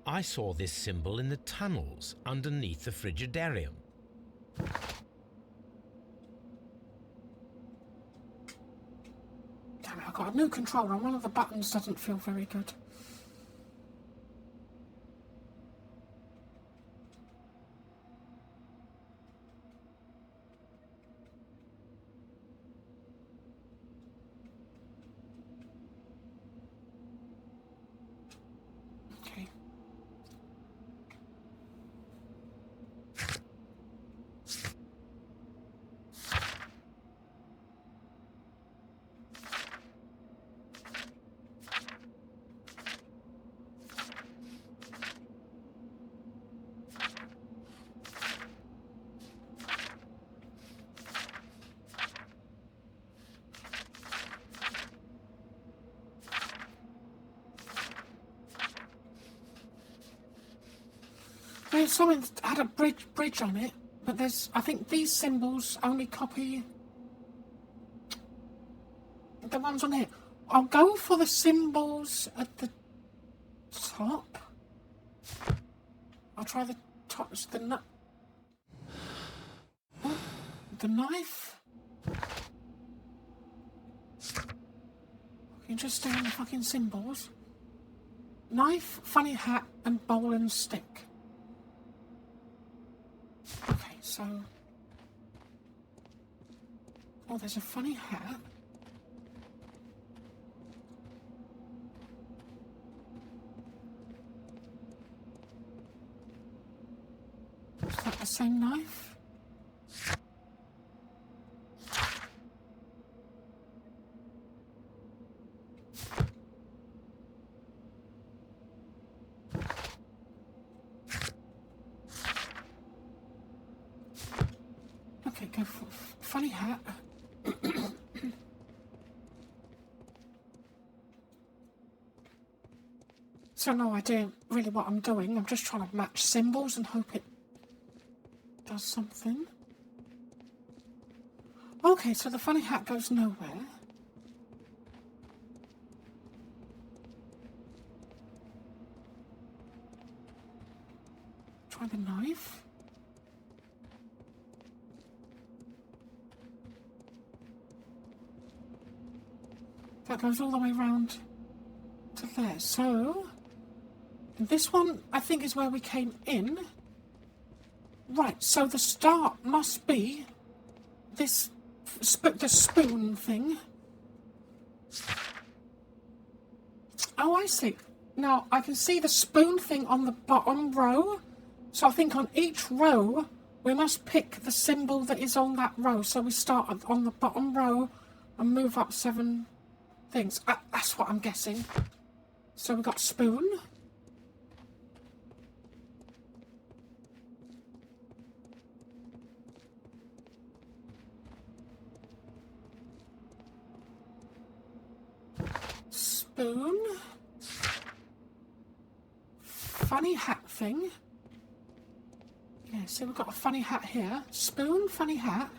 I saw this symbol in the tunnels underneath the Frigidarium. Damn it, I've got a new controller and one of the buttons doesn't feel very good. Something had a bridge on it, but I think these symbols only copy The ones on here. I'll go for the symbols at the top. I'll try the top. The knife. You just stay on the fucking symbols. Knife, funny hat, and bowl and stick. Okay, so... Oh, there's a funny hat. Is that the same knife? Okay, go for funny hat. So no idea really what I'm doing. I'm just trying to match symbols and hope it does something. Okay, so the funny hat goes nowhere. Try the knife. That goes all the way around to there. So, this one, I think, is where we came in. Right, so the start must be this, the spoon thing. Oh, I see. Now, I can see the spoon thing on the bottom row. So I think on each row, we must pick the symbol that is on that row. So we start on the bottom row and move up 7 things. That's what I'm guessing. So we got spoon. Spoon. Funny hat thing. Yeah, so we've got a funny hat here. Spoon, funny hat.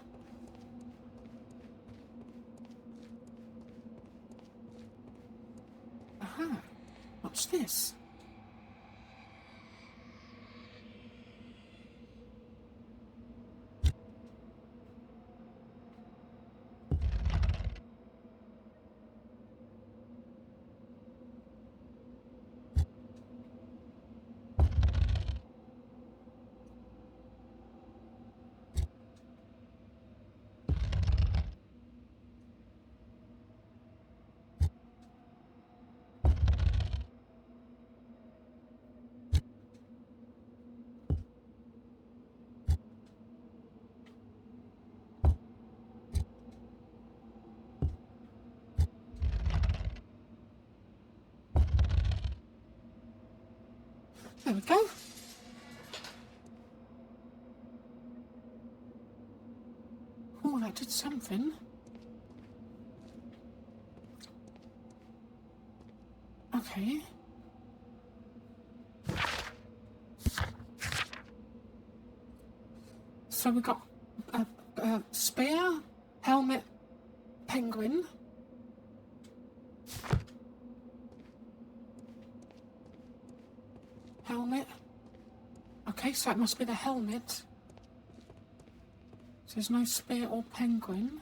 Aha. What's this? There we go. Oh, that did something. Okay. So we got a spear, helmet, penguin. Helmet. Okay, so it must be the helmet. So there's no spear or penguin.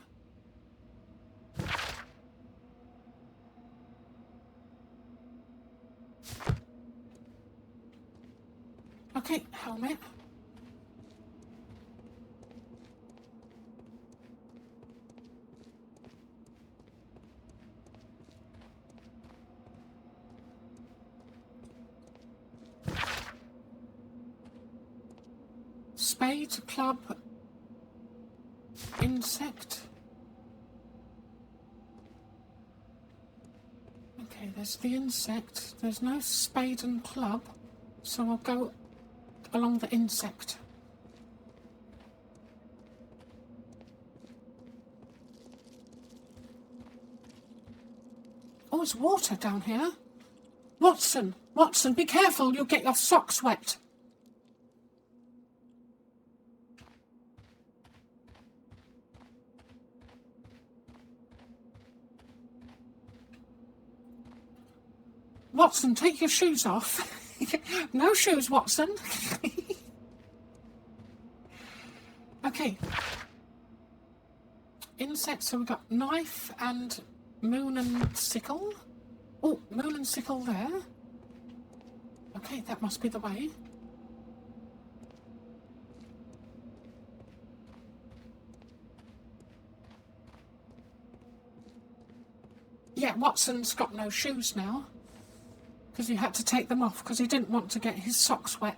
Okay, helmet. Spade, club, insect. Okay, there's the insect. There's no spade and club, so I'll go along the insect. Oh, it's water down here. Watson, Watson, be careful, you'll get your socks wet. Watson, take your shoes off. No shoes, Watson. Okay. Insects, so we've got knife and moon and sickle. Oh, moon and sickle there. Okay, that must be the way. Yeah, Watson's got no shoes now. Because he had to take them off because he didn't want to get his socks wet.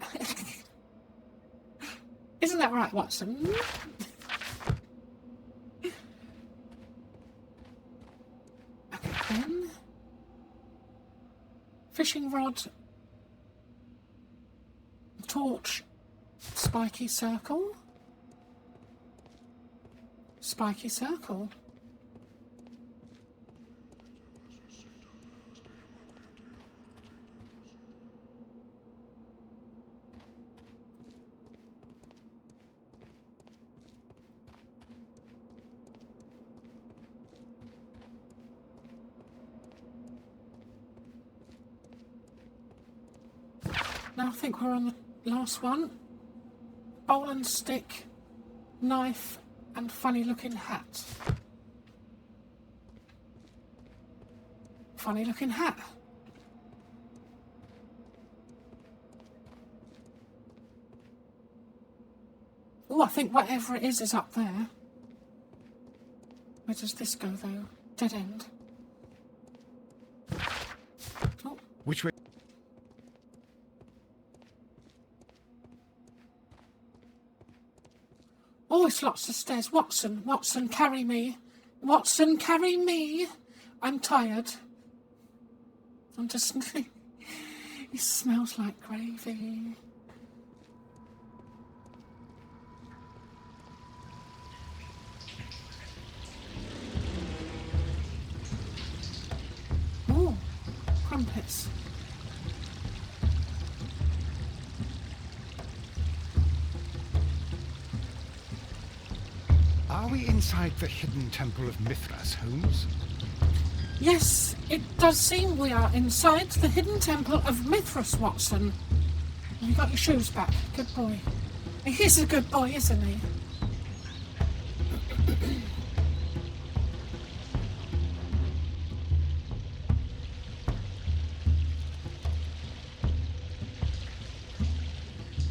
Isn't that right, Watson? Okay, then. Fishing rod. Torch. Spiky circle. Spiky circle. Now I think we're on the last one. Bowl and stick, knife, and funny looking hat. Funny looking hat. Oh, I think whatever it is up there. Where does this go though? Dead end. Oh. Which way? Oh, it's lots of stairs. Watson, Watson, carry me. Watson, carry me. I'm tired. I'm just... It smells like gravy. Oh, crumpets. Are we inside the hidden temple of Mithras, Holmes? Yes, it does seem we are inside the hidden temple of Mithras, Watson. You got your shoes back. Good boy. He's a good boy, isn't he?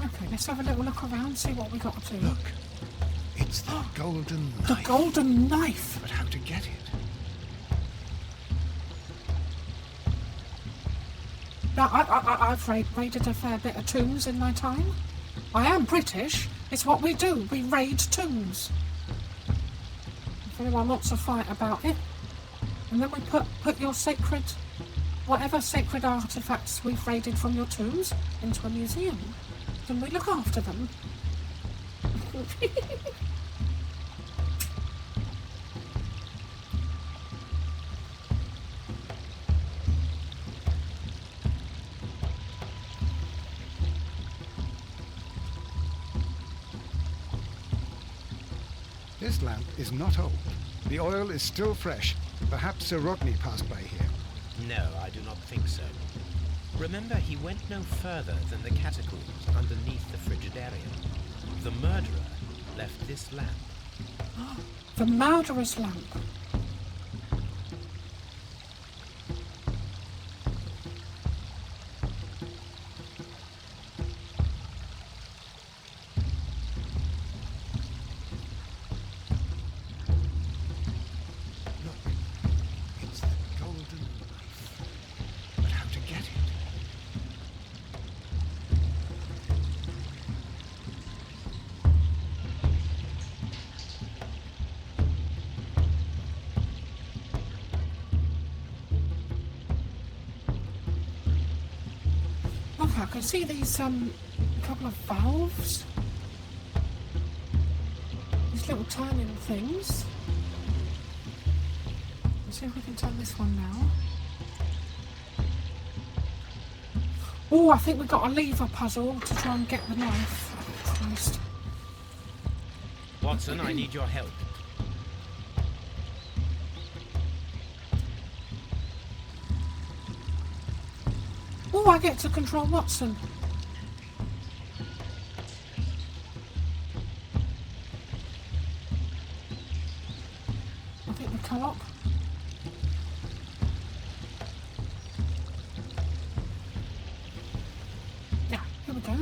Okay, let's have a little look around, see what we got to do. Look, it's the golden knife. The golden knife. But how to get it? Now, I've raided a fair bit of tombs in my time. I am British. It's what we do. We raid tombs. If anyone wants to fight about it, and then we put your sacred, whatever sacred artifacts we've raided from your tombs into a museum, then we look after them. This lamp is not old. The oil is still fresh. Perhaps Sir Rodney passed by here. No, I do not think so. Remember, he went no further than the catacombs underneath the Frigidarium. The murderer left this lamp. The murderer's lamp. I can see these couple of valves. These little turning things. Let's see if we can turn this one now. Oh, I think we've got a lever puzzle to try and get the knife. Oh, Christ. Watson, I need your help. Oh, I get to control Watson. I think the co-op. Yeah, here we go.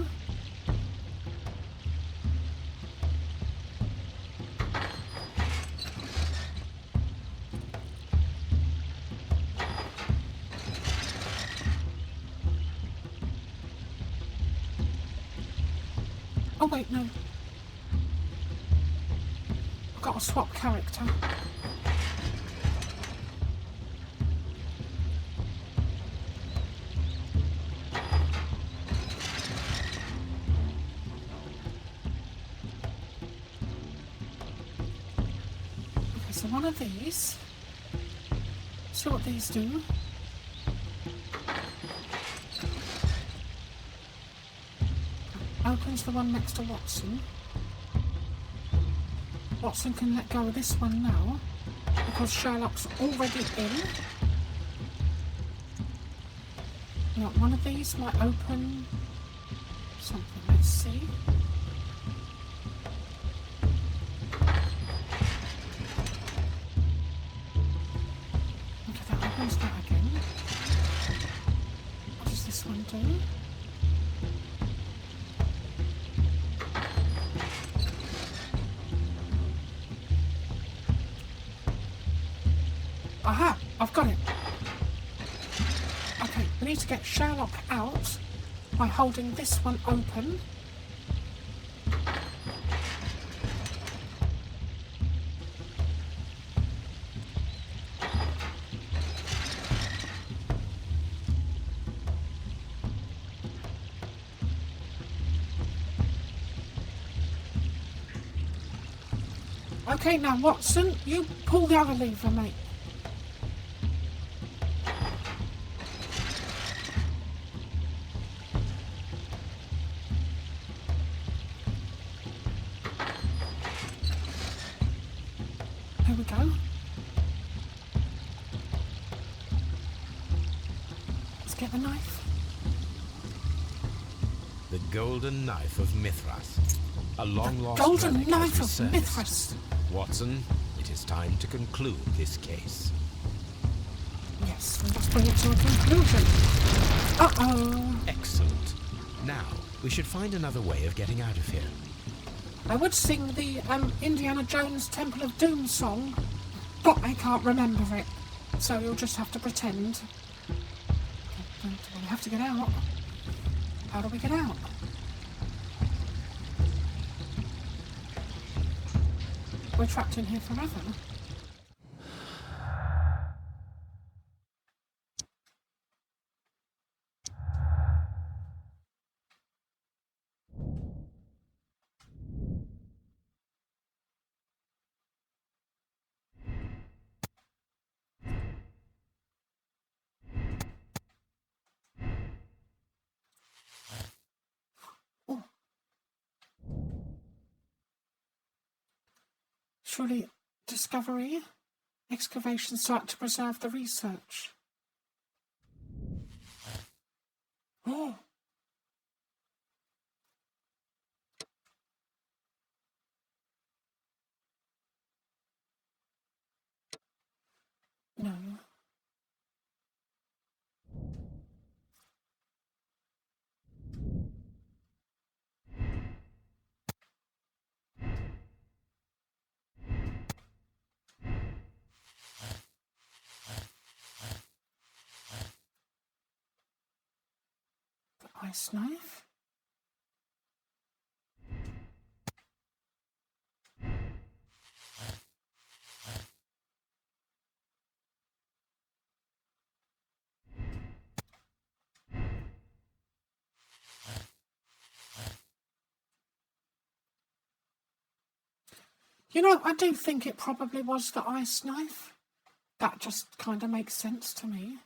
Oh wait, no. I've got to swap character. Okay, so one of these. See what these do. Opens the one next to Watson. Watson can let go of this one now because Sherlock's already in. Now, one of these might open something. Let's see. Okay, that opens that again. What does this one do? Aha! I've got it! Okay, we need to get Sherlock out by holding this one open. Okay, now Watson, you pull the other lever, mate. Here we go. Let's get the knife. The golden knife of Mithras. A long-lost Golden relic knife has of resurfaced. Mithras. Watson, it is time to conclude this case. Yes, we must bring it to a conclusion. Uh-oh. Excellent. Now, we should find another way of getting out of here. I would sing the Indiana Jones Temple of Doom song, but I can't remember it. So you'll just have to pretend. We have to get out. How do we get out? We're trapped in here forever. Surely, discovery, excavation site to preserve the research. Oh. No. The ice knife? You know, I do think it probably was the ice knife. That just kind of makes sense to me.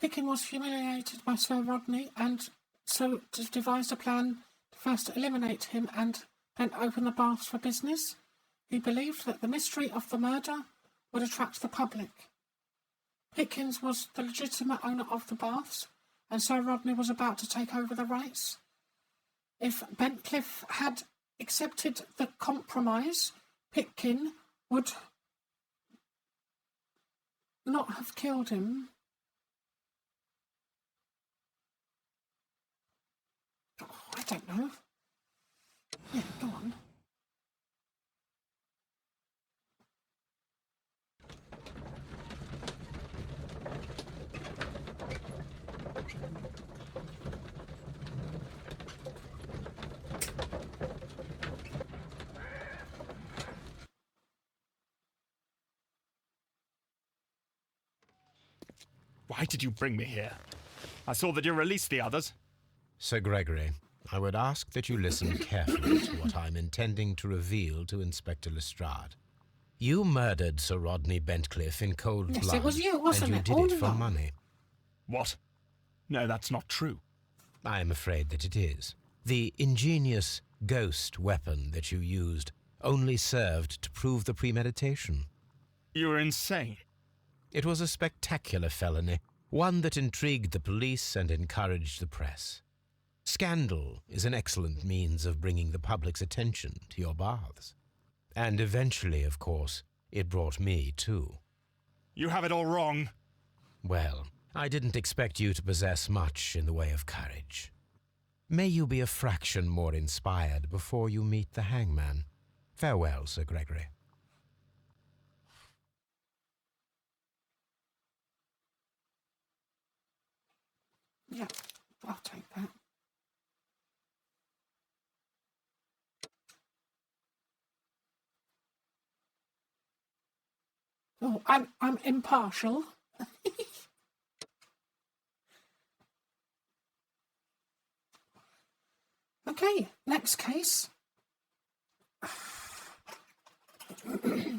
Pickyn was humiliated by Sir Rodney and so devised a plan to first eliminate him and then open the baths for business. He believed that the mystery of the murder would attract the public. Pitkins was the legitimate owner of the baths, and so Rodney was about to take over the rights. If Bentcliffe had accepted the compromise, Pitkin would not have killed him. Oh, I don't know. Yeah, go on. Why did you bring me here? I saw that you released the others. Sir Gregory, I would ask that you listen carefully to what I'm intending to reveal to Inspector Lestrade. You murdered Sir Rodney Bentcliffe in cold blood. Yes, it was you, wasn't and it? you did it All for along. money. What? No, that's not true. I am afraid that it is. The ingenious ghost weapon that you used only served to prove the premeditation. You were insane. It was a spectacular felony, one that intrigued the police and encouraged the press. Scandal is an excellent means of bringing the public's attention to your baths. And eventually, of course, it brought me too. You have it all wrong. Well, I didn't expect you to possess much in the way of courage. May you be a fraction more inspired before you meet the hangman. Farewell, Sir Gregory. Yeah, I'll take that. Oh, I'm impartial. Okay, next case.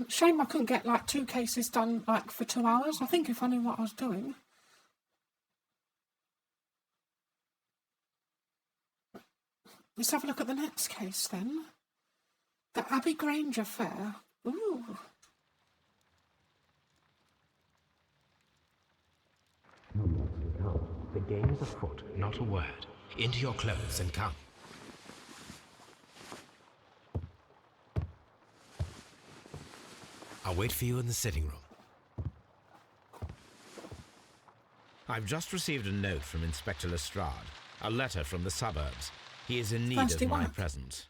Shame I couldn't get like 2 cases done like for 2 hours. I think if I knew what I was doing. Let's have a look at the next case then. The Abbey Grange affair. Ooh. Come. The game is afoot, not a word. Into your clothes and come. I'll wait for you in the sitting room. I've just received a note from Inspector Lestrade, a letter from the suburbs. He is in need of my presence.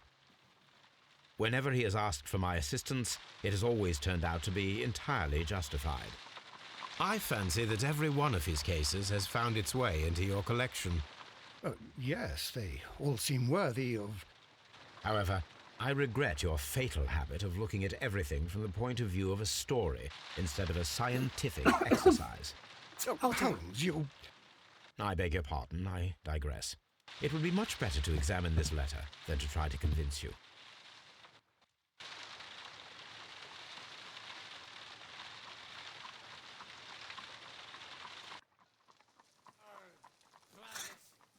Whenever he has asked for my assistance, it has always turned out to be entirely justified. I fancy that every one of his cases has found its way into your collection. Yes, they all seem worthy of... However, I regret your fatal habit of looking at everything from the point of view of a story instead of a scientific exercise. Holmes, you... I beg your pardon, I digress. It would be much better to examine this letter than to try to convince you.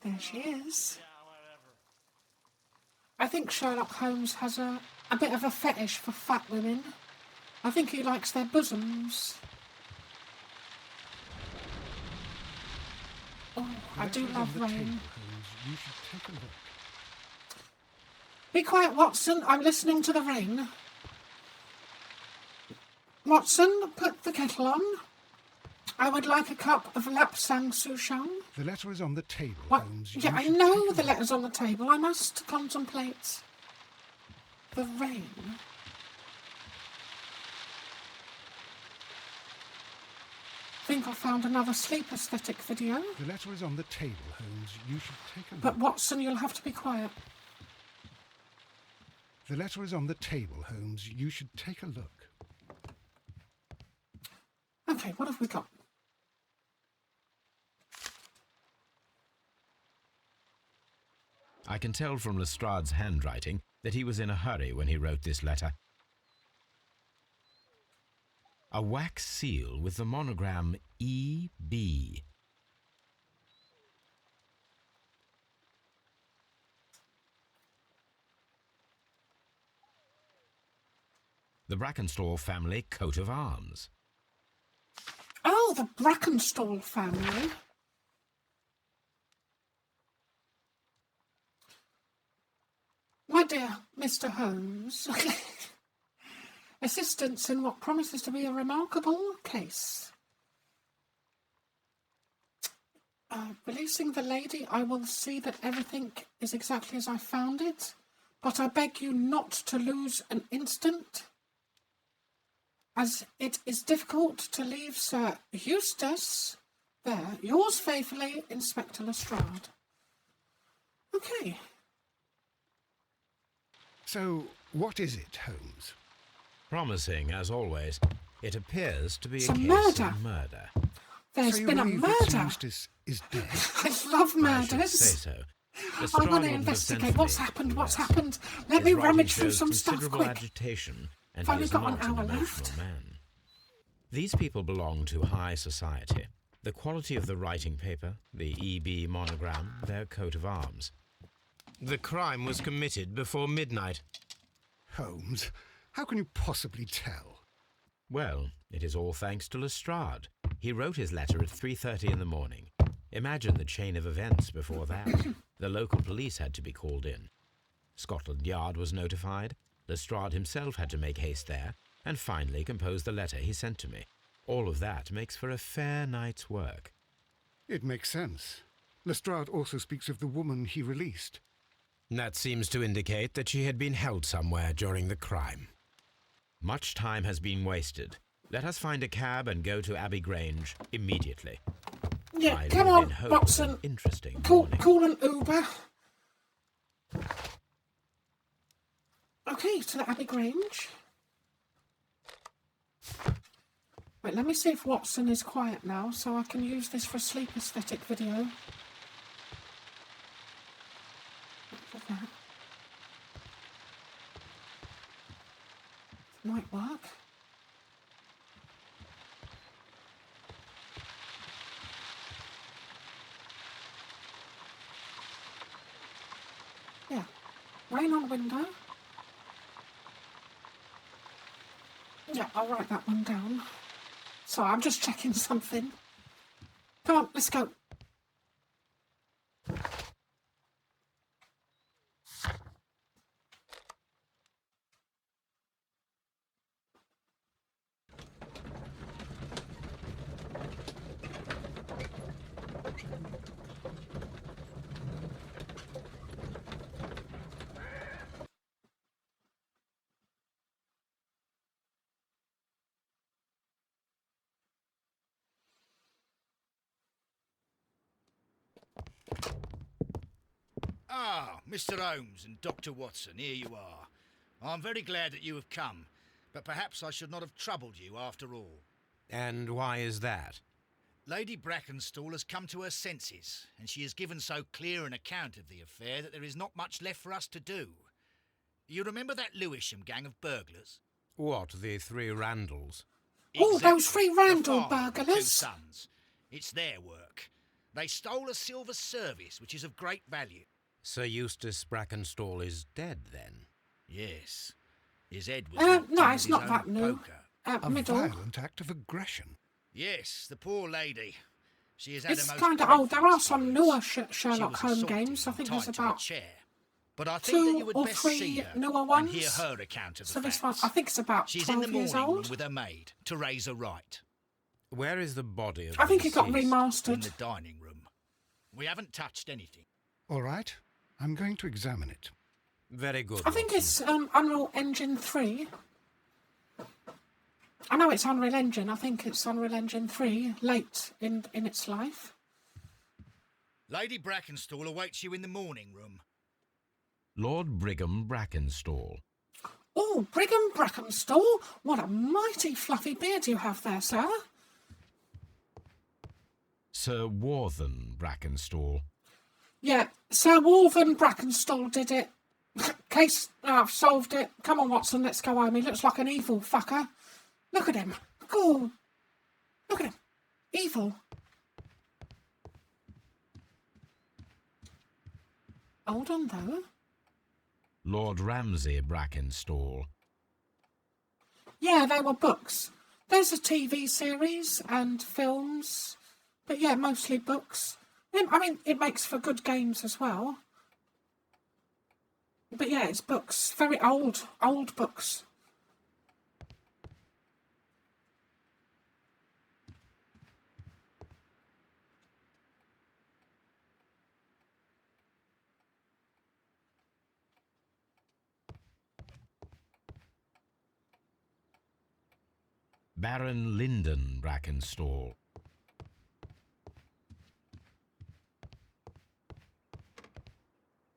There she is. I think Sherlock Holmes has a bit of a fetish for fat women. I think he likes their bosoms. Oh, I do love rain. You should take a look. Be quiet, Watson. I'm listening to the rain. Watson, put the kettle on. I would like a cup of lapsang souchong. The letter is on the table, What? Holmes. Yeah, I know the letter's on the table. I must contemplate the rain. I think I found another sleep aesthetic video. The letter is on the table, Holmes. You should take a look. But Watson, you'll have to be quiet. The letter is on the table, Holmes. You should take a look. Okay, what have we got? I can tell from Lestrade's handwriting that he was in a hurry when he wrote this letter. A wax seal with the monogram E.B. the Brackenstall family coat of arms. Oh, the Brackenstall family. My dear Mr. Holmes, assistance in what promises to be a remarkable case. Releasing the lady, I will see that everything is exactly as I found it, but I beg you not to lose an instant, as it is difficult to leave Sir Eustace there. Yours faithfully, Inspector Lestrade. Okay. So, what is it, Holmes? Promising, as always, it appears to be It's a a case murder. of murder. There's So you been a believe that Sir murder. Eustace is dead? I love I should murders. say so. I Lestrade want to wouldn't have sent investigate. for What's me happened? to What's less. happened? Let His me writing rummage through shows some stuff considerable quick. agitation, and I've he only is got not an an hour emotional left. man. These people belong to high society. The quality of the writing paper, the EB monogram, their coat of arms. The crime was committed before midnight. Holmes, how can you possibly tell? Well, it is all thanks to Lestrade. He wrote his letter at 3:30 in the morning. Imagine the chain of events before that. The local police had to be called in. Scotland Yard was notified. Lestrade himself had to make haste there, and finally compose the letter he sent to me. All of that makes for a fair night's work. It makes sense. Lestrade also speaks of the woman he released. That seems to indicate that she had been held somewhere during the crime. Much time has been wasted. Let us find a cab and go to Abbey Grange immediately. Yeah, I come live on, in hope of Watson. an interesting Call morning. an Uber. Okay, to the Abbey Grange. Wait, let me see if Watson is quiet now, so I can use this for a sleep aesthetic video. Look at that. Might work. Yeah. Rain on window. Yeah, I'll write that one down. Sorry, I'm just checking something. Come on, let's go. Ah, Mr. Holmes and Dr. Watson, here you are. I'm very glad that you have come, but perhaps I should not have troubled you after all. And why is that? Lady Brackenstall has come to her senses, and she has given so clear an account of the affair that there is not much left for us to do. You remember that Lewisham gang of burglars? What, the three Randalls? Oh, those three Randall The father and the two burglars. sons. It's their work. They stole a silver service, which is of great value. Sir Eustace Brackenstall is dead, then? Yes. His head was knocked No, in it's with not his that own new. poker. A Middle. violent act of aggression. Yes, the poor lady. She has had It's a most kind of old. dreadful There are some newer experience. Sherlock She Holmes was assaulted games. I and think there's tied to a about chair. But I think that you 2 would or best 3 see her newer and ones. hear her account of So the this one, facts. I think it's about She's in the 12 years morning room old. with her maid, Teresa Wright. Where is the body of I the think it got deceased? In remastered. the dining room. We haven't touched anything. All right, I'm going to examine it. Very good, I think Watson. it's Unreal Engine 3. I know it's Unreal Engine. I think it's Unreal Engine 3, late in its life. Lady Brackenstall awaits you in the morning room. Lord Brigham Brackenstall. Oh, Brigham Brackenstall, what a mighty fluffy beard you have there, sir. Sir Warthen Brackenstall. Yeah, Sir Wolven Brackenstall did it. Case, I've solved it. Come on, Watson, let's go home. He looks like an evil fucker. Look at him. Oh, look at him. Evil. Hold on, though. Lord Ramsay Brackenstall. Yeah, they were books. There's a TV series and films, but yeah, mostly books. I mean, it makes for good games as well. But yeah, it's books. Very old books. Baron Lyndon Brackenstall.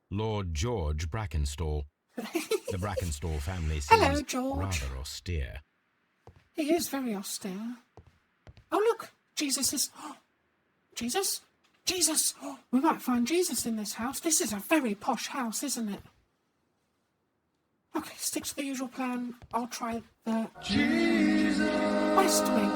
Lord George Brackenstall. The Brackenstall family seems Hello, George. rather austere. He is very austere. Oh, look, Jesus is... Jesus? Jesus! We might find Jesus in this house. This is a very posh house, isn't it? Okay, stick to the usual plan. I'll try the... West Wing.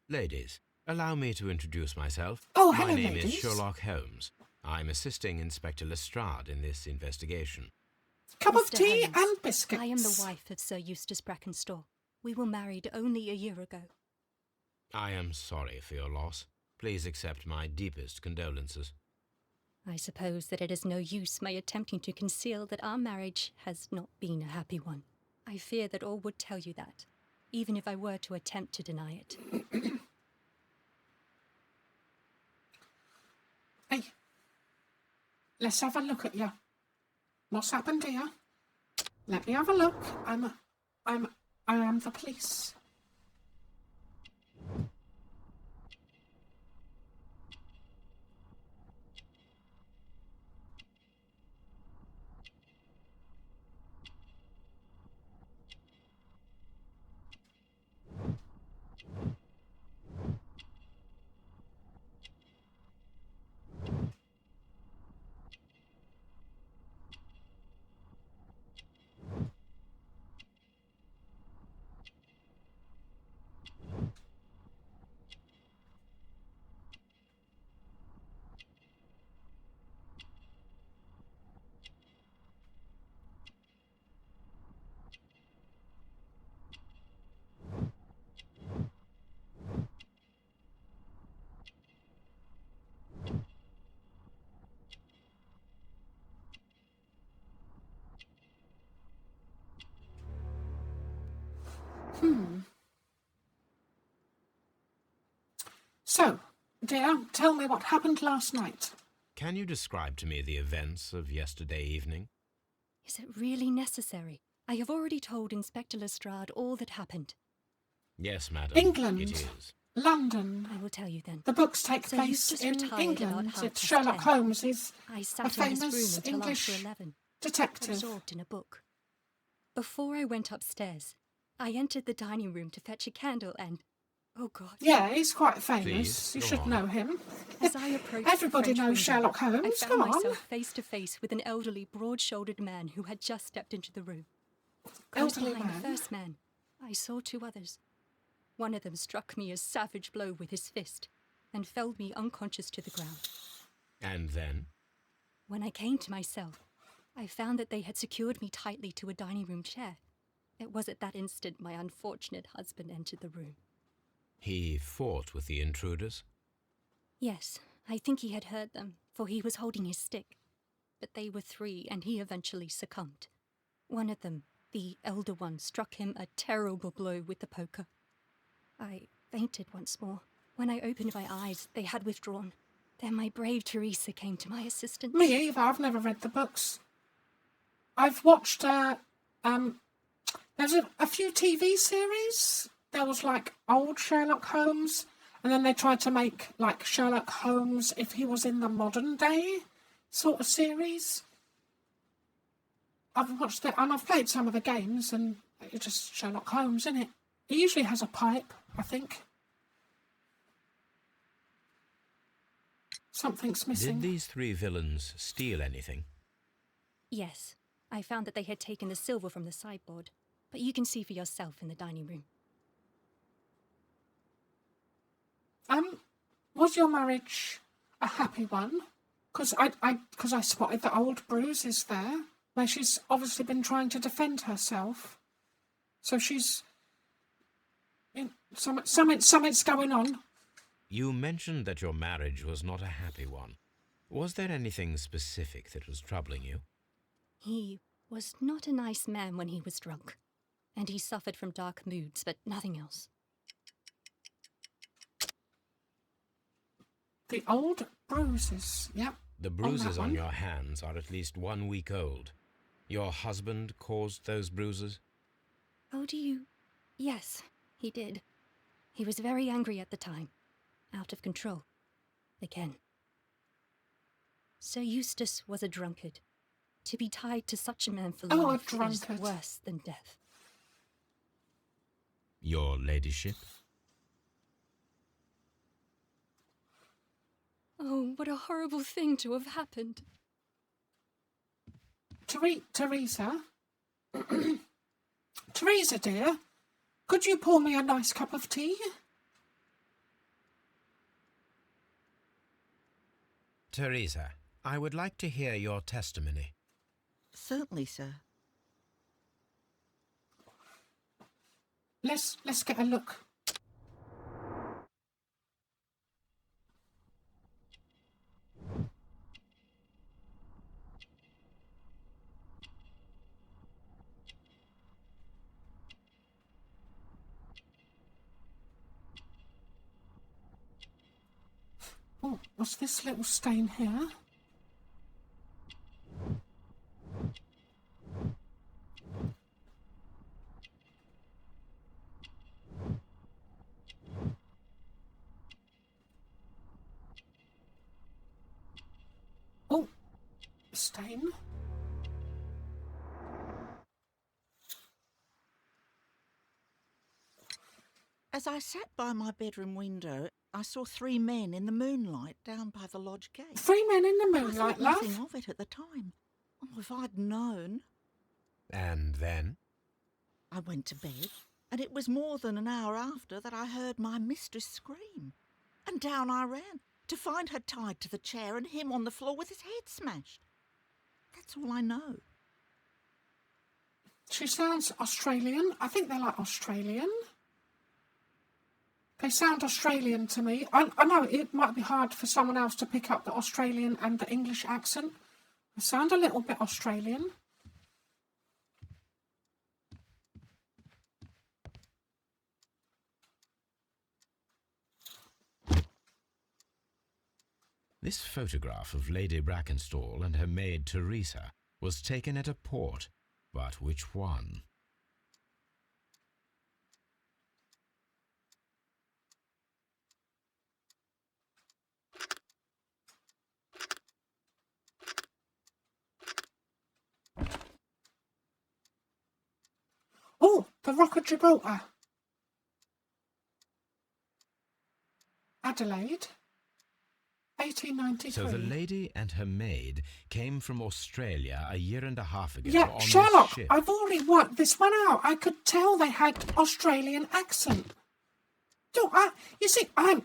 Ladies, allow me to introduce myself. Oh, hello, My name ladies. is Sherlock Holmes. I'm assisting Inspector Lestrade in this investigation. Cup of Mr. tea Holmes, and biscuits. I am the wife of Sir Eustace Brackenstall. We were married only a year ago. I am sorry for your loss. Please accept my deepest condolences. I suppose that it is no use my attempting to conceal that our marriage has not been a happy one. I fear that all would tell you that, even if I were to attempt to deny it. Hey, let's have a look at you. What's happened here? Let me have a look. I am the police. So, dear, tell me what happened last night. Can you describe to me the events of yesterday evening? Is it really necessary? I have already told Inspector Lestrade all that happened. Yes, madam. England. It is. London. I will tell you then. The books take Sir place Eustace in retired England. about It's 10:30. Sherlock Holmes. He's I a sat in his room famous until English after 11, detective. absorbed in a book. Before I went upstairs, I entered the dining room to fetch a candle and... Oh, God. Yeah, he's quite famous. Please, You go should on. know him. As I approached the Everybody French knows window, Sherlock Holmes. I found Come on. myself face to face with an elderly, broad-shouldered man who had just stepped into the room. Close Elderly behind man? the first man, I saw two others. One of them struck me a savage blow with his fist and felled me unconscious to the ground. And then? When I came to myself, I found that they had secured me tightly to a dining room chair. It was at that instant my unfortunate husband entered the room. He fought with the intruders? Yes, I think he had heard them, for he was holding his stick. But they were three, and he eventually succumbed. One of them, the elder one, struck him a terrible blow with the poker. I fainted once more. When I opened my eyes, they had withdrawn. Then my brave Teresa came to my assistance. Me either. I've never read the books. I've watched, there's a few TV series. There was, like, old Sherlock Holmes, and then they tried to make, like, Sherlock Holmes if he was in the modern day sort of series. I've watched it, and I've played some of the games, and it's just Sherlock Holmes, isn't it? He usually has a pipe, I think. Something's missing. Did these three villains steal anything? Yes, I found that they had taken the silver from the sideboard, but you can see for yourself in the dining room. Was your marriage a happy one? Because I spotted the old bruises there, where she's obviously been trying to defend herself. So she's... Something's going on. You mentioned that your marriage was not a happy one. Was there anything specific that was troubling you? He was not a nice man when he was drunk, and he suffered from dark moods, but nothing else. The old bruises, yep. The bruises on your hands are at least 1 week old. Your husband caused those bruises? Oh, do you? Yes, he did. He was very angry at the time. Out of control. Again. Sir Eustace was a drunkard. To be tied to such a man for life is worse than death. Your ladyship? Oh, what a horrible thing to have happened. Teresa? Teresa, dear, could you pour me a nice cup of tea? Teresa, I would like to hear your testimony. Certainly, sir. Let's get a look. Oh, what's this little stain here? Oh, stain. As I sat by my bedroom window, I saw 3 men in the moonlight down by the lodge gate. 3 men in the moonlight, I thought love? nothing of it at the time. Oh, if I'd known. And then? I went to bed, and it was more than an hour after that I heard my mistress scream. And down I ran, to find her tied to the chair and him on the floor with his head smashed. That's all I know. She sounds Australian. I think they're like Australian. They sound Australian to me. I know it might be hard for someone else to pick up the Australian and the English accent. They sound a little bit Australian. This photograph of Lady Brackenstall and her maid Teresa was taken at a port, but which one? Oh, the Rock of Gibraltar. Adelaide. 1893. So the lady and her maid came from Australia a year and a half ago Yeah, on Sherlock, this ship. I've already worked this one out. I could tell they had Australian accent. You see, I'm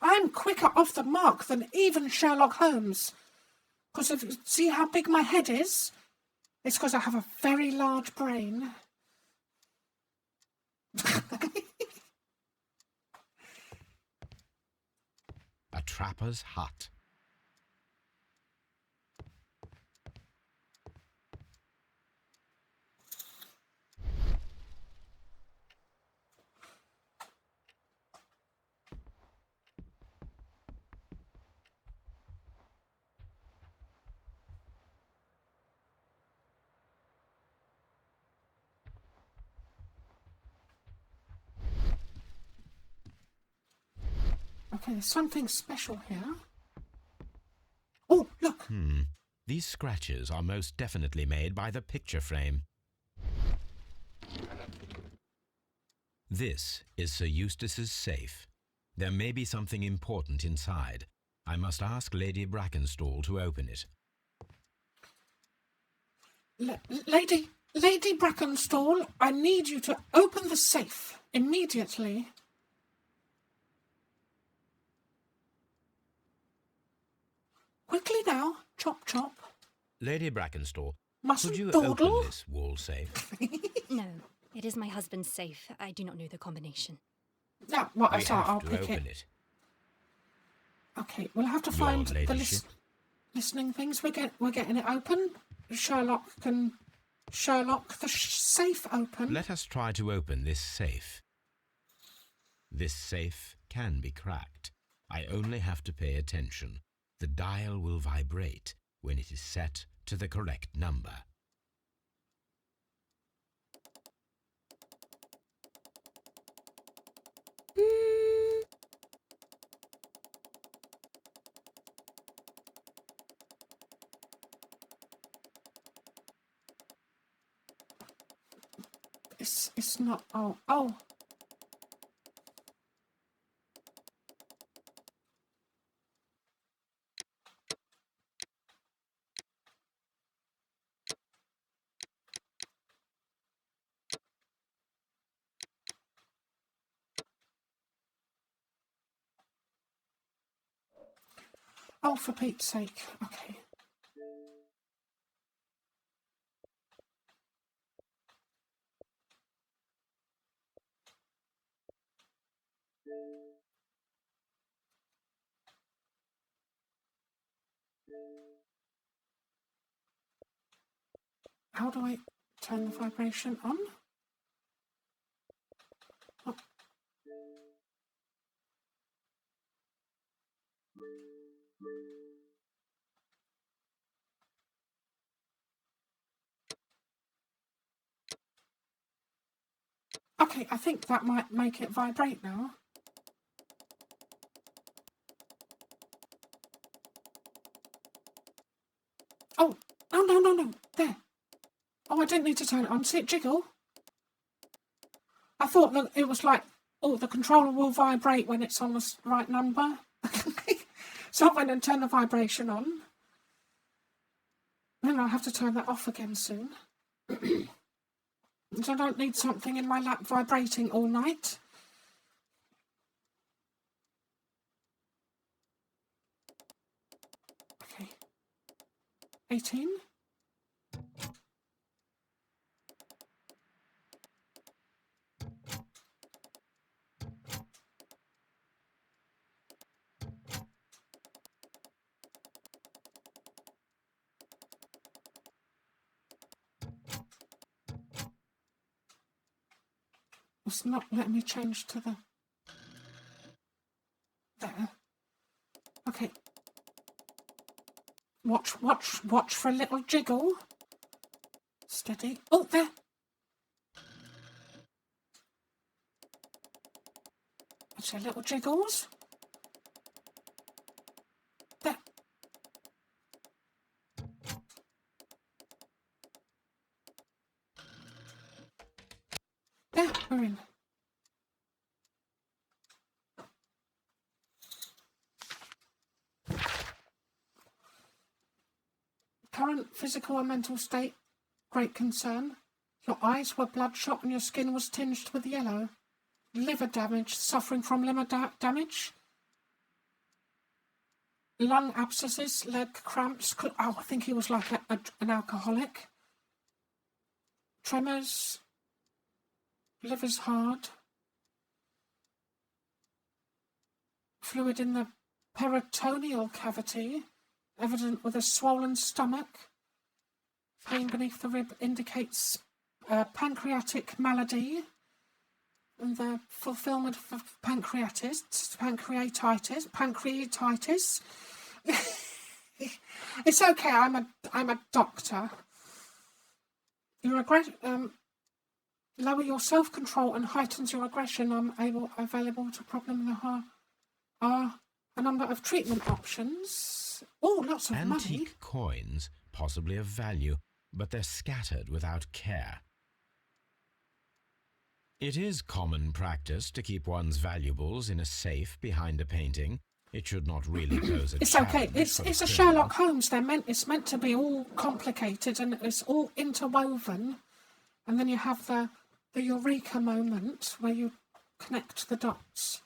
I'm quicker off the mark than even Sherlock Holmes. Because see how big my head is? It's because I have a very large brain. A trapper's hut. Okay, there's something special here. Oh, look! These scratches are most definitely made by the picture frame. This is Sir Eustace's safe. There may be something important inside. I must ask Lady Brackenstall to open it. Lady Brackenstall, I need you to open the safe immediately. Quickly Chop chop. Lady Brackenstall, Mustn't could you dawdle? open this wall safe? No, it is my husband's safe. I do not know the combination. Yeah, what I We saw, have I'll to pick open it. it. Okay, we'll have to Your find the ladyship. listening things. We're getting it open. Sherlock the safe open. Let us try to open this safe. This safe can be cracked. I only have to pay attention. The dial will vibrate when it is set to the correct number. It's not. Oh. Oh, for Pete's sake. Okay. How do I turn the vibration on? Oh. Okay, I think that might make it vibrate now. Oh, no. There. Oh, I didn't need to turn it on. See it jiggle? I thought that it was like, oh, the controller will vibrate when it's on the right number. So I went and turned the vibration on. Then I'll have to turn that off again soon. So I don't need something in my lap vibrating all night. Okay. 18. It's not letting me change to the... There. Okay. Watch for a little jiggle. Steady. Oh, there. That's a little jiggles. There. There, we're in. Current physical and mental state, great concern. Your eyes were bloodshot and your skin was tinged with yellow. Liver damage, suffering from liver damage. Lung abscesses, leg cramps. Oh, I think he was like an alcoholic. Tremors. Liver's hard. Fluid in the peritoneal cavity, evident with a swollen stomach. Pain beneath the rib indicates pancreatic malady and the fulfillment of pancreatitis. It's okay. I'm a doctor. Your lower your self-control and heightens your aggression. Available to problem the heart. Are a number of treatment options. Oh, lots of money. Antique coins, possibly of value, but they're scattered without care. It is common practice to keep one's valuables in a safe behind a painting. It should not really pose a It's okay. challenge It's for a criminal. Sherlock Holmes. It's meant to be all complicated and it's all interwoven, and then you have the eureka moment where you connect the dots.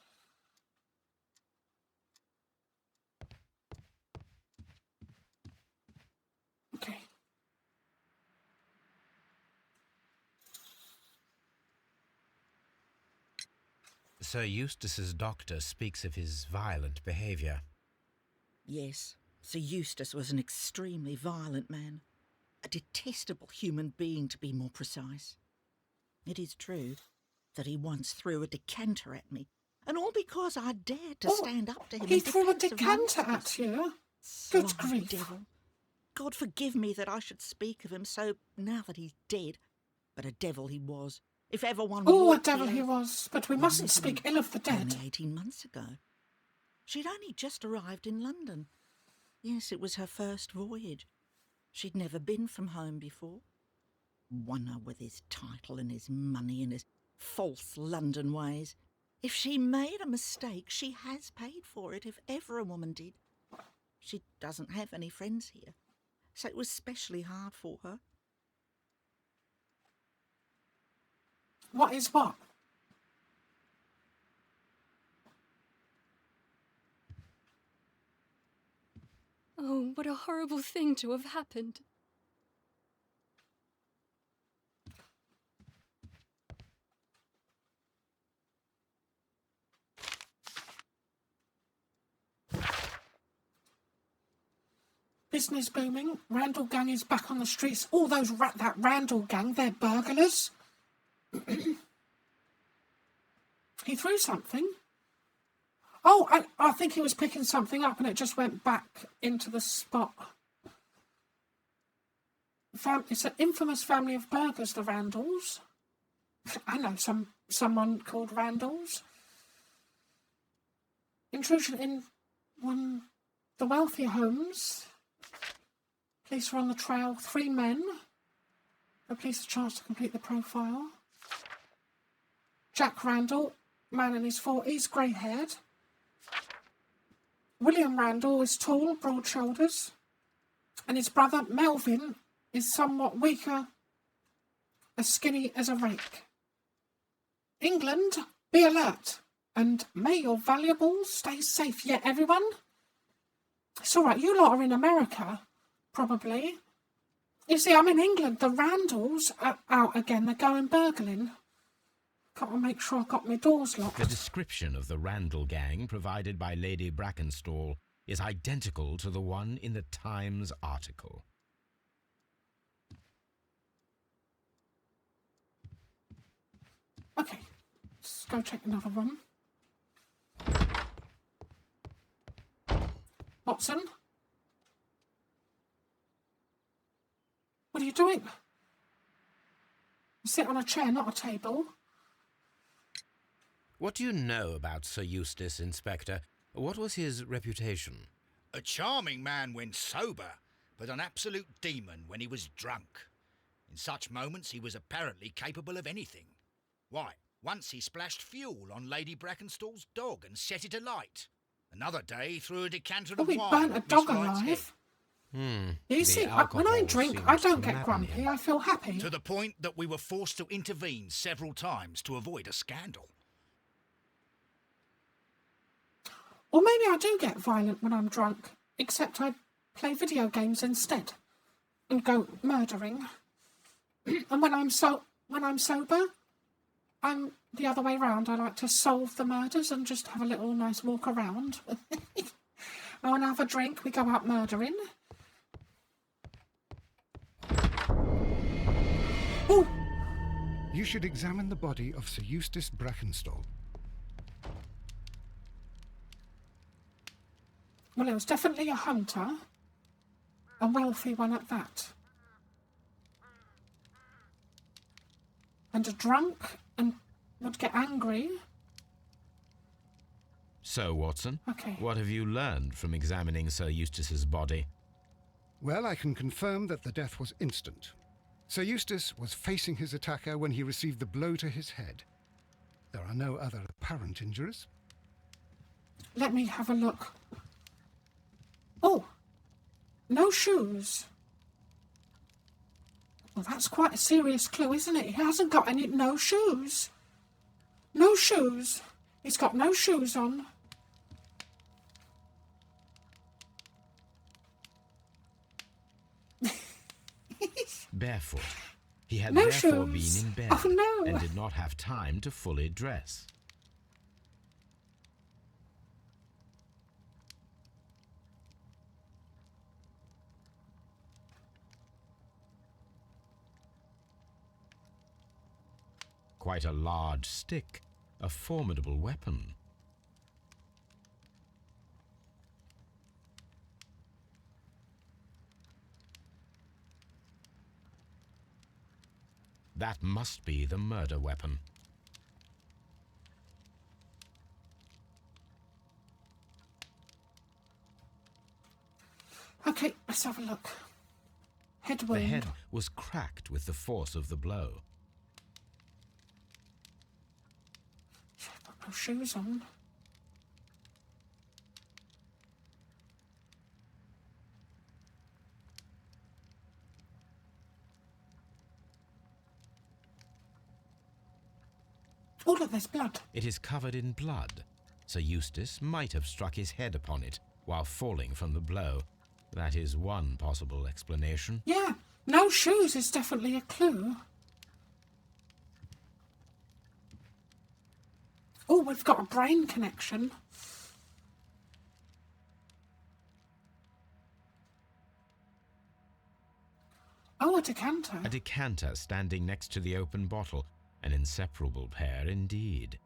Sir Eustace's doctor speaks of his violent behaviour. Yes, Sir Eustace was an extremely violent man. A detestable human being, to be more precise. It is true that he once threw a decanter at me, and all because I dared to stand up to him. He in threw a defence of decanter monsters. at you? Sly Good grief. devil. God forgive me that I should speak of him so now that he's dead. But a devil he was, if ever one Oh, a walked devil the he earth. was, but we I mustn't met speak him ill of the dead. Only 18 months ago. She'd only just arrived in London. Yes, it was her first voyage. She'd never been from home before. Wonder with his title and his money and his false London ways. If she made a mistake, she has paid for it, if ever a woman did. She doesn't have any friends here, so it was specially hard for her. What is what? Oh, what a horrible thing to have happened. Business booming. Randall gang is back on the streets. All those that Randall gang, they're burglars. He threw something. Oh, I think he was picking something up and it just went back into the spot. It's an infamous family of burglars, the Randalls. I know someone called Randalls. Intrusion in the wealthy homes. Police are on the trail. 3 men. The police a chance to complete the profile. Jack Randall, man in his 40s, grey-haired. William Randall is tall, broad shoulders. And his brother, Melvin, is somewhat weaker, as skinny as a rake. England, be alert. And may your valuables stay safe. Yeah, everyone? It's all right, you lot are in America. Probably. You see, I'm in England. The Randalls are out again. They're going burgling. Got to make sure I've got my doors locked. The description of the Randall gang provided by Lady Brackenstall is identical to the one in the Times article. Okay, let's go check another room. Watson? What are you doing? You sit on a chair, not a table. What do you know about Sir Eustace, Inspector? What was his reputation? A charming man when sober, but an absolute demon when he was drunk. In such moments he was apparently capable of anything. Why, once he splashed fuel on Lady Brackenstall's dog and set it alight. Another day he threw a decanter of he wine burnt a at dog Miss Wright's head. alive. You The see, when alcohol I drink, seems I don't to get madden grumpy. him. I feel happy. To the point that we were forced to intervene several times to avoid a scandal. Or maybe I do get violent when I'm drunk, except I play video games instead and go murdering. And when I'm sober, I'm the other way round. I like to solve the murders and just have a little nice walk around. I want to have a drink, we go out murdering. Oh! You should examine the body of Sir Eustace Brackenstall. Well, it was definitely a hunter. A wealthy one at that. And a drunk and would get angry. So, Watson, Okay. what have you learned from examining Sir Eustace's body? Well, I can confirm that the death was instant. Sir Eustace was facing his attacker when he received the blow to his head. There are no other apparent injuries. Let me have a look. Oh! No shoes. Well, that's quite a serious clue, isn't it? He hasn't got no shoes. No shoes. He's got no shoes on. Barefoot. He had No therefore shoes. been in bed Oh, no. and did not have time to fully dress. quite a large stick, a formidable weapon. That must be the murder weapon. Okay, let's have a look. Head The wound. head was cracked with the force of the blow. Got no shoes on. Oh, look, there's blood. It is covered in blood. Sir Eustace might have struck his head upon it while falling from the blow. That is one possible explanation. Yeah, no shoes is definitely a clue. Oh, we've got a brain connection. Oh, a decanter. A decanter standing next to the open bottle. An inseparable pair indeed.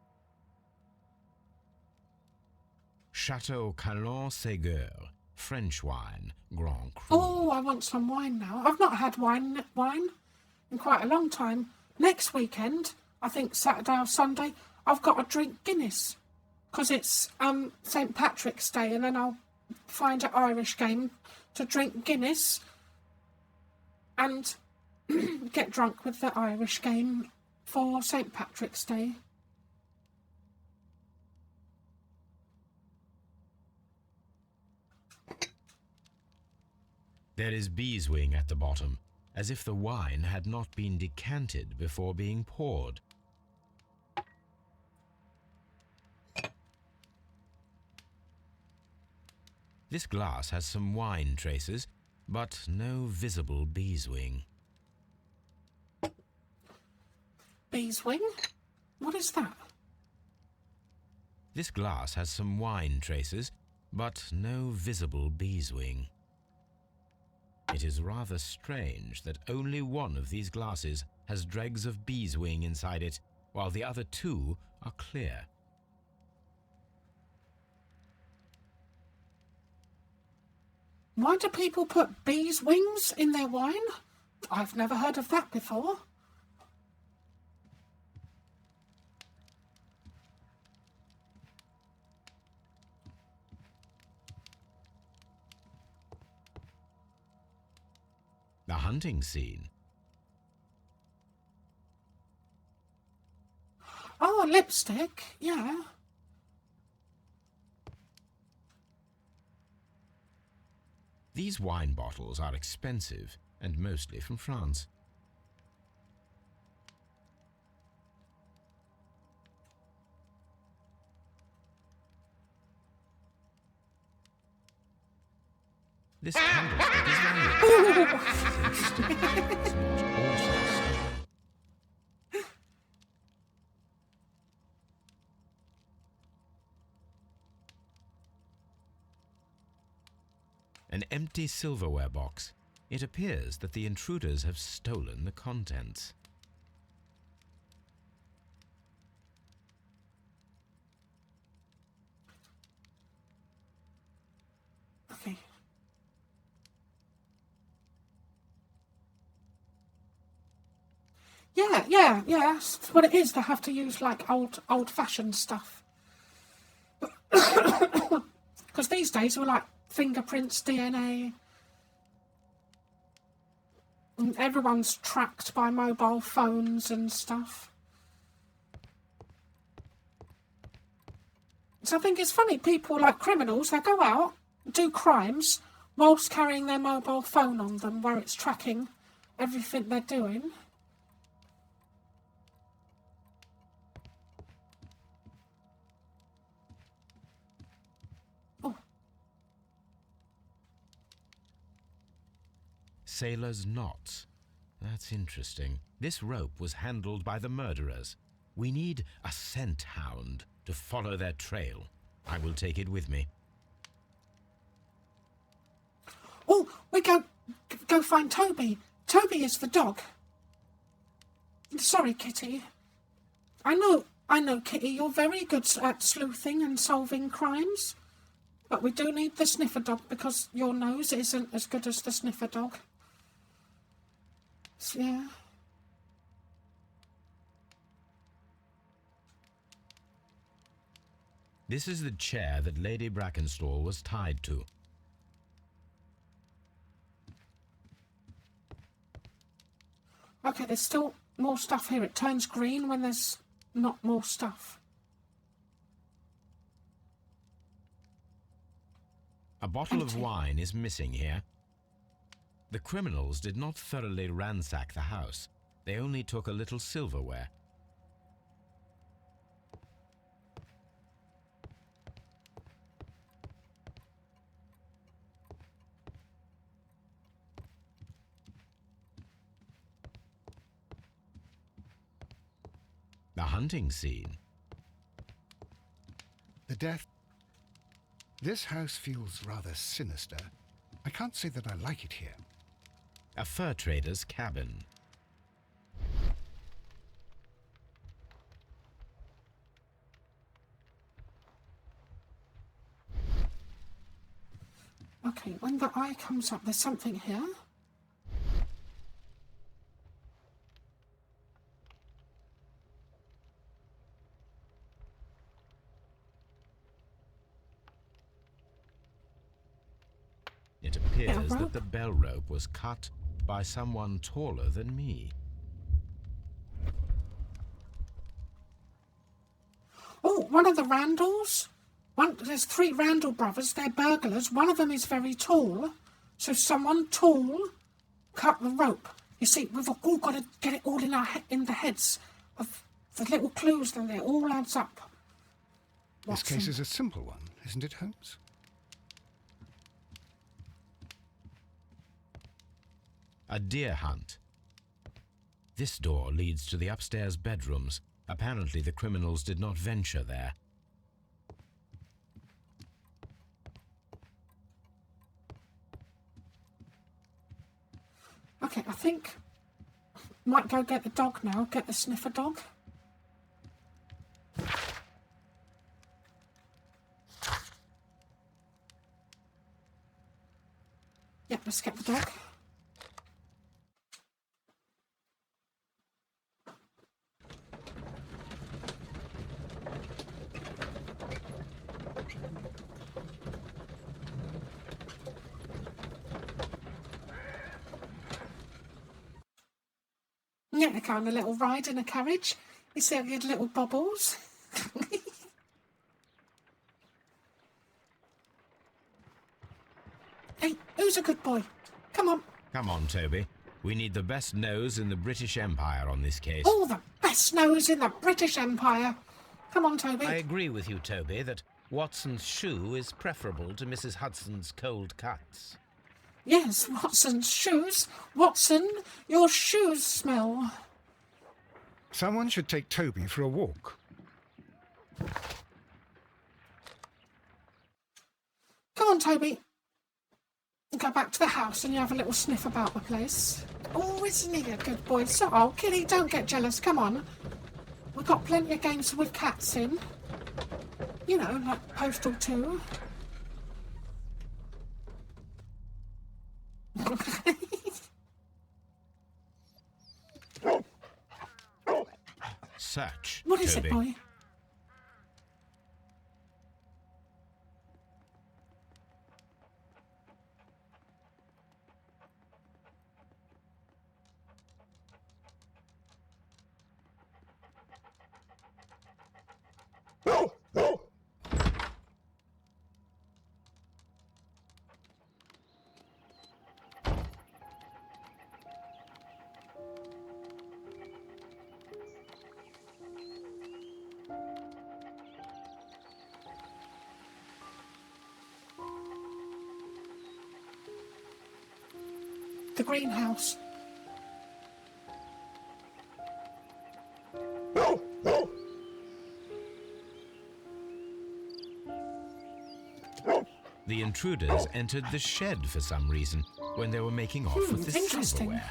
Chateau Calon-Ségur, French wine, Grand Cru. Oh, I want some wine now. I've not had wine in quite a long time. Next weekend, I think Saturday or Sunday, I've got to drink Guinness. Because it's St. Patrick's Day, and then I'll find an Irish game to drink Guinness and get drunk with the Irish game for St. Patrick's Day. There is beeswing at the bottom, as if the wine had not been decanted before being poured. This glass has some wine traces, but no visible beeswing. Beeswing? What is that? This glass has some wine traces, but no visible beeswing. It is rather strange that only one of these glasses has dregs of beeswing inside it, while the other two are clear. Why do people put bees' wings in their wine? I've never heard of that before. The hunting scene. Oh, a lipstick, yeah. These wine bottles are expensive and mostly from France. This candlestick is valuable. Interesting. It's not also stolen. An empty silverware box. It appears that the intruders have stolen the contents. Okay. Yeah, that's what it is. They have to use like old-fashioned stuff. Because these days we're like fingerprints, DNA. And everyone's tracked by mobile phones and stuff. So I think it's funny, people like criminals, they go out, do crimes, whilst carrying their mobile phone on them, where it's tracking everything they're doing. Sailor's knots. That's interesting. This rope was handled by the murderers. We need a scent hound to follow their trail. I will take it with me. Oh, we go find Toby. Toby is the dog. Sorry, Kitty. I know, Kitty, you're very good at sleuthing and solving crimes. But we do need the sniffer dog because your nose isn't as good as the sniffer dog. So, yeah. This is the chair that Lady Brackenstall was tied to. Okay, there's still more stuff here. It turns green when there's not more stuff. A bottle of wine is missing here. The criminals did not thoroughly ransack the house. They only took a little silverware. The hunting scene. The death. This house feels rather sinister. I can't say that I like it here. A fur trader's cabin. Okay, when the eye comes up, there's something here. It appears that the bell rope was cut by someone taller than me. Oh, one of the Randalls? There's 3 Randall brothers. They're burglars. One of them is very tall. So someone tall cut the rope. You see, we've all got to get it all in the heads of the little clues, and it all adds up. This case is a simple one, isn't it, Holmes? A deer hunt. This door leads to the upstairs bedrooms. Apparently the criminals did not venture there. Okay, I think might go get the dog now. Get the sniffer dog. Yep, let's get the dog. Yeah, they go on a little ride in a carriage. You see how good little bobbles. Hey, who's a good boy? Come on. Come on, Toby. We need the best nose in the British Empire on this case. Oh, the best nose in the British Empire. Come on, Toby. I agree with you, Toby, that Watson's shoe is preferable to Mrs. Hudson's cold cuts. Yes, Watson's shoes. Watson, your shoes smell. Someone should take Toby for a walk. Come on, Toby. Go back to the house and you have a little sniff about the place. Oh, isn't he a good boy? So, oh, Kitty, don't get jealous. Come on. We've got plenty of games with cats in. You know, like Postal 2. Search, What is Toby. it, boy? The greenhouse. The intruders entered the shed for some reason when they were making off with the silverware.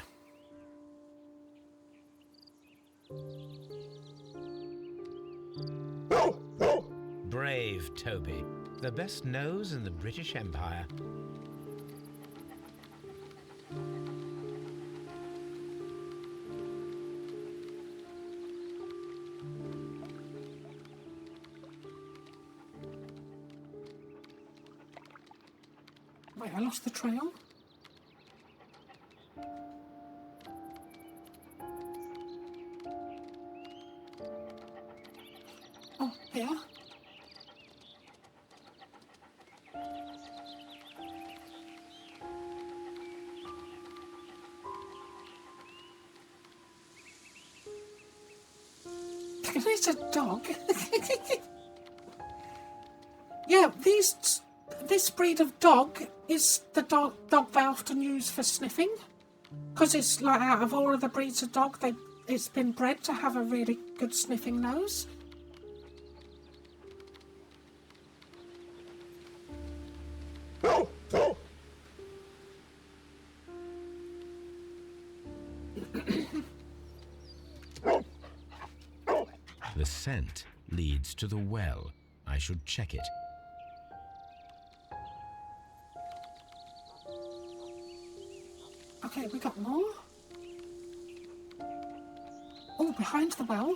Brave Toby, the best nose in the British Empire. Wait, I lost the trail. Oh, here. There's a dog. Yeah, this breed of dog is the dog they often use for sniffing, because it's like out of all of the breeds of dog, it's been bred to have a really good sniffing nose. The scent leads to the well. I should check it. Okay, we got more. Oh, behind the well.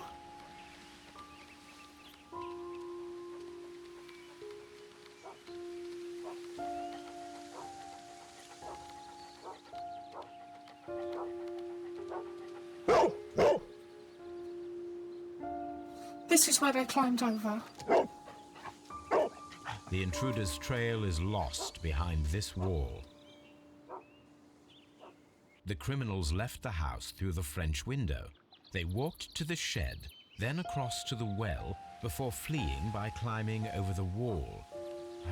This is where they climbed over. The intruder's trail is lost behind this wall. The criminals left the house through the French window. They walked to the shed, then across to the well, before fleeing by climbing over the wall.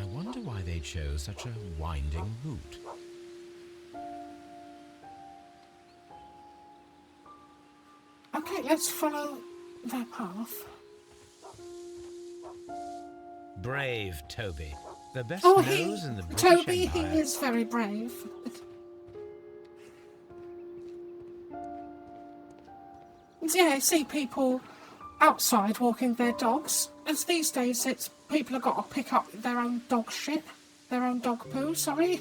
I wonder why they chose such a winding route. Okay, let's follow their path. Brave Toby, the best Oh, nose in the British Toby, Empire. he is very brave. Yeah, I see people outside walking their dogs. As these days, it's people have got to pick up their own dog shit, their own dog poo. Sorry.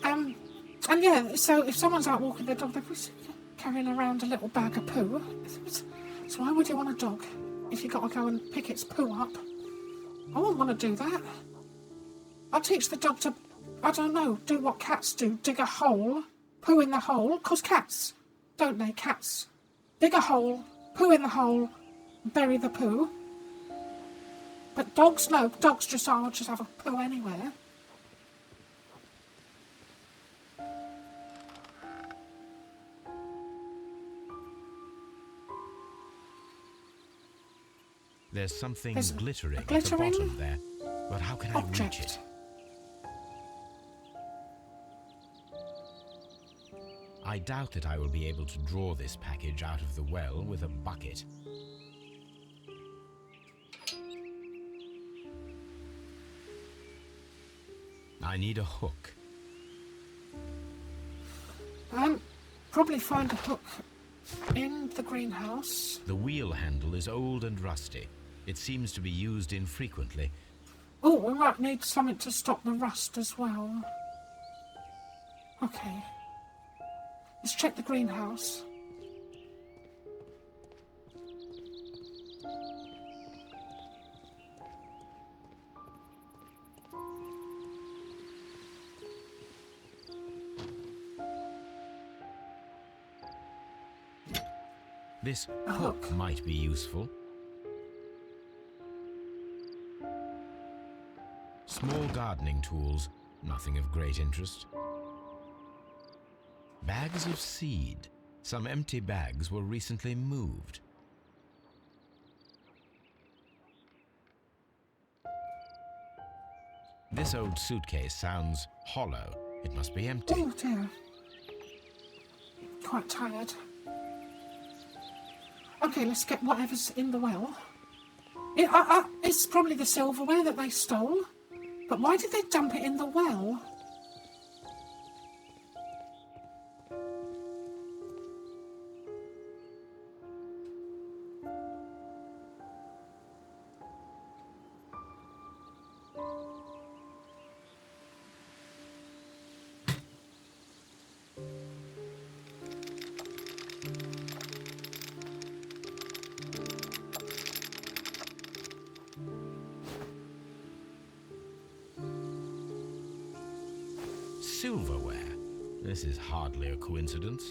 And yeah, so if someone's out walking their dog, they're carrying around a little bag of poo. So why would you want a dog if you've got to go and pick its poo up? I wouldn't want to do that. I'll teach the dog to, I don't know, do what cats do. Dig a hole, poo in the hole, 'cause cats, don't they, cats? Dig a hole, poo in the hole, bury the poo. But dogs, no, dogs just have a poo anywhere. There's something There's glittering a at glittering the bottom there. But how can I reach it? I doubt that I will be able to draw this package out of the well with a bucket. I need a hook. Probably find a hook in the greenhouse. The wheel handle is old and rusty. It seems to be used infrequently. Oh, we might need something to stop the rust as well. Okay. Let's check the greenhouse. This hook might be useful. Small gardening tools, nothing of great interest. Bags of seed. Some empty bags were recently moved. This old suitcase sounds hollow. It must be empty. Oh dear. Quite tired. Okay, let's get whatever's in the well. It's probably the silverware that they stole. But why did they dump it in the well? silverware. This is hardly a coincidence.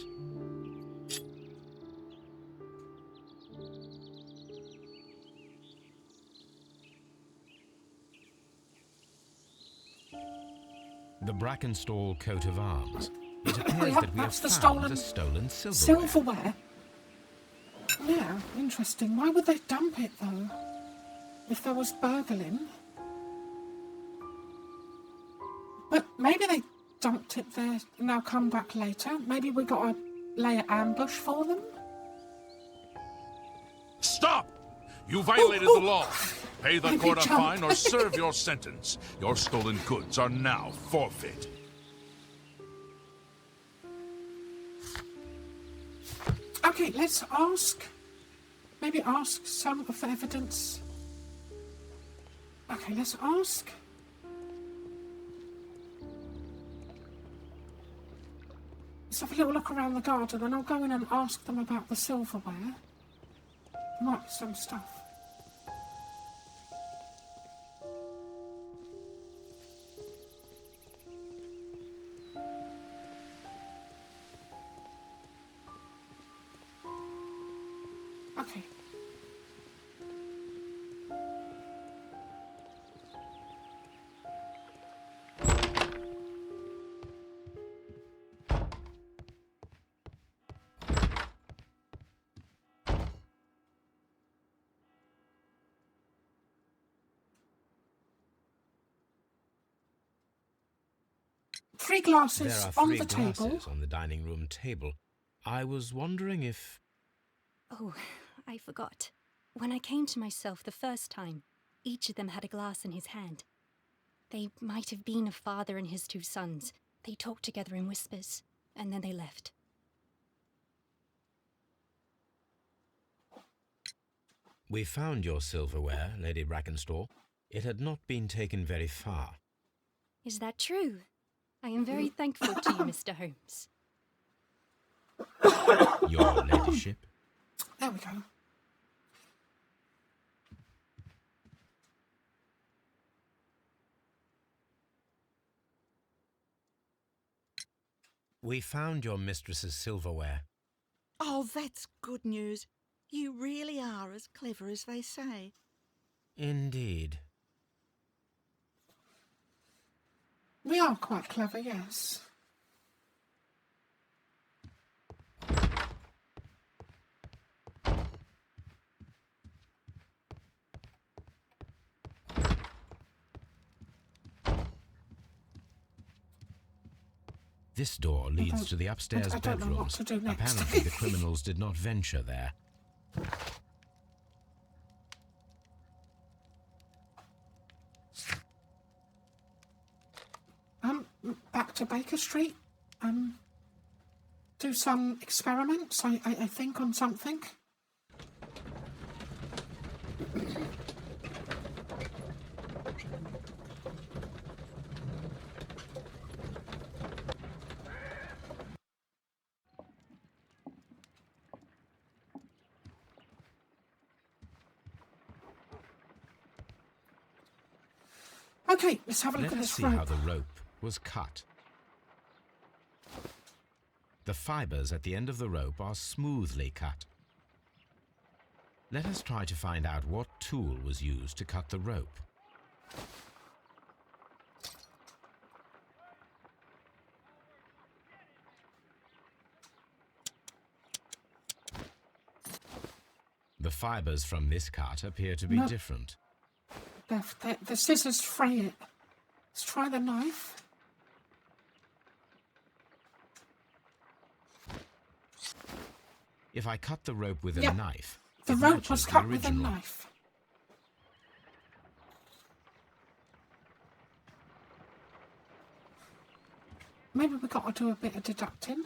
The Brackenstall coat of arms. It appears that we have found the stolen silverware. Silverware? Yeah, interesting. Why would they dump it, though? If there was burgling? But maybe they dumped it there and they'll come back later. Maybe we got to lay an ambush for them? Stop! You violated the law. Pay the court a fine or serve your sentence. Your stolen goods are now forfeit. Okay, let's ask. Maybe ask some of the evidence. Okay, let's ask. Let's have a little look around the garden and I'll go in and ask them about the silverware. Might be some stuff. Okay. Three glasses There are on three the table. glasses on the dining room table. I was wondering if... Oh, I forgot. When I came to myself the first time, each of them had a glass in his hand. They might have been a father and his two sons. They talked together in whispers, and then they left. We found your silverware, Lady Brackenstall. It had not been taken very far. Is that true? I am very thankful to you, Mr. Holmes. Your ladyship. There we go. We found your mistress's silverware. Oh, that's good news. You really are as clever as they say. Indeed. We are quite clever, yes. This door leads to the upstairs I don't know what bedrooms. to do next. Apparently the criminals did not venture there. Back to Baker Street. Do some experiments, I think, on something. Okay, let's have a look Let at us this see rope. how the rope was cut. The fibers at the end of the rope are smoothly cut. Let us try to find out what tool was used to cut the rope. The fibers from this cut appear to be No. different. The scissors fray it. Let's try the knife. If I cut the rope with a Yep. knife, The it rope matches was the cut with a original. knife. Maybe we got to do a bit of deducting.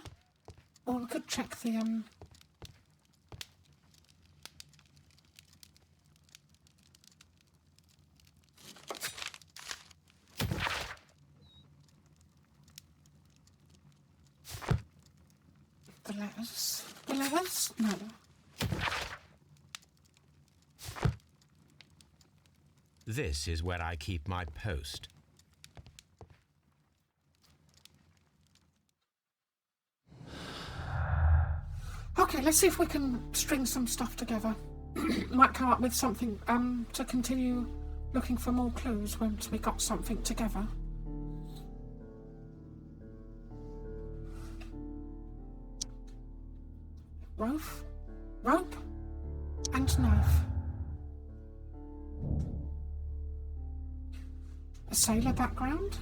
Or we could check the the letters. The letters? No. This is where I keep my post. Okay, let's see if we can string some stuff together. Might come up with something to continue looking for more clues once we got something together. Rope and knife. A sailor background.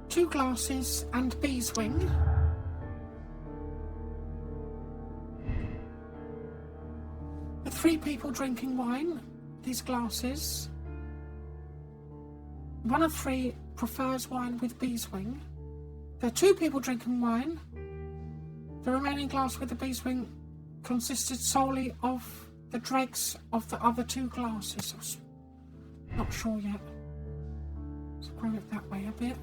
Two glasses and beeswing. With 3 people drinking wine, these glasses. One of 3 prefers wine with beeswing. There are 2 people drinking wine. The remaining glass with the beeswing consisted solely of the dregs of the other 2 glasses. Not sure yet. Let's grow it that way a bit.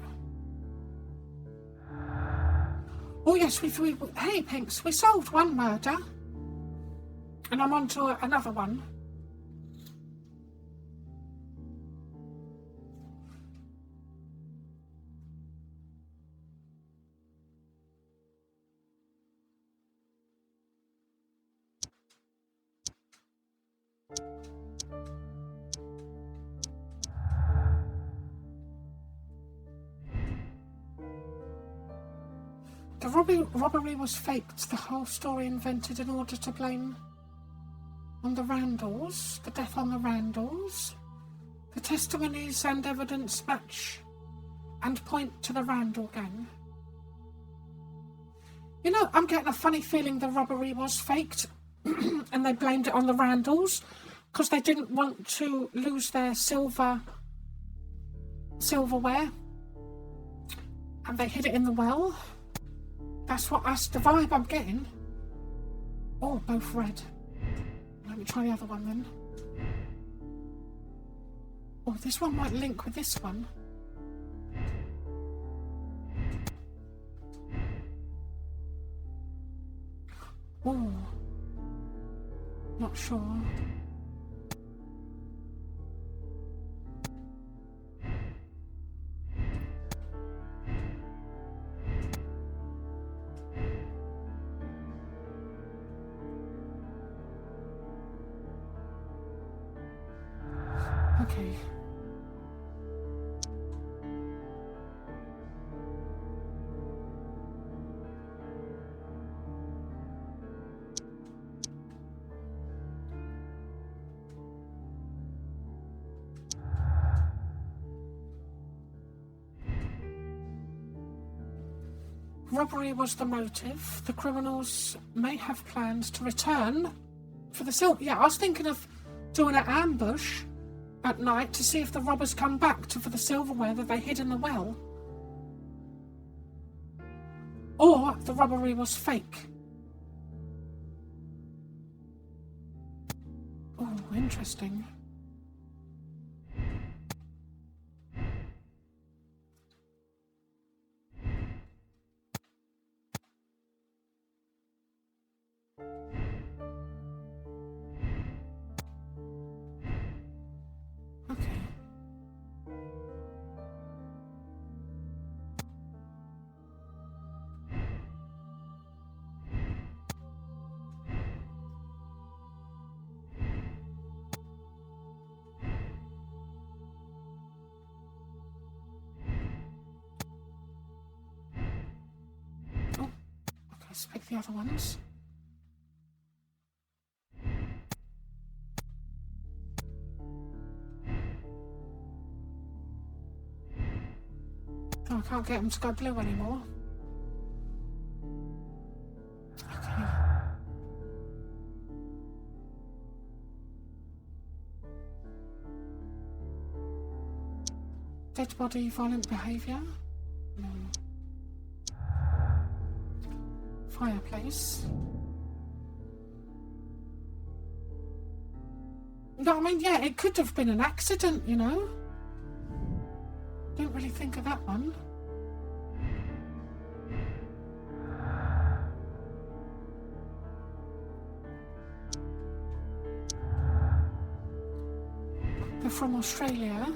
Oh yes, hey Pinks, we solved one murder. And I'm on to another one. The robbery was faked, the whole story invented in order to blame on the Randalls, the death on the Randalls. The testimonies and evidence match and point to the Randall gang. You know, I'm getting a funny feeling the robbery was faked and they blamed it on the Randalls because they didn't want to lose their silverware and they hid it in the well. That's the vibe I'm getting. Oh, both red. Let me try the other one then. Oh, this one might link with this one. Oh, not sure. Okay. Robbery was the motive. The criminals may have plans to return for the silver. Yeah, I was thinking of doing an ambush at night to see if the robbers come back for the silverware that they hid in the well. Or the robbery was fake. Oh, interesting. Let's pick the other ones. Oh, I can't get them to go blue anymore. Okay. Dead body, violent behaviour. No. Fireplace. No, I mean, yeah, it could have been an accident, you know. Didn't really think of that one. from Australia.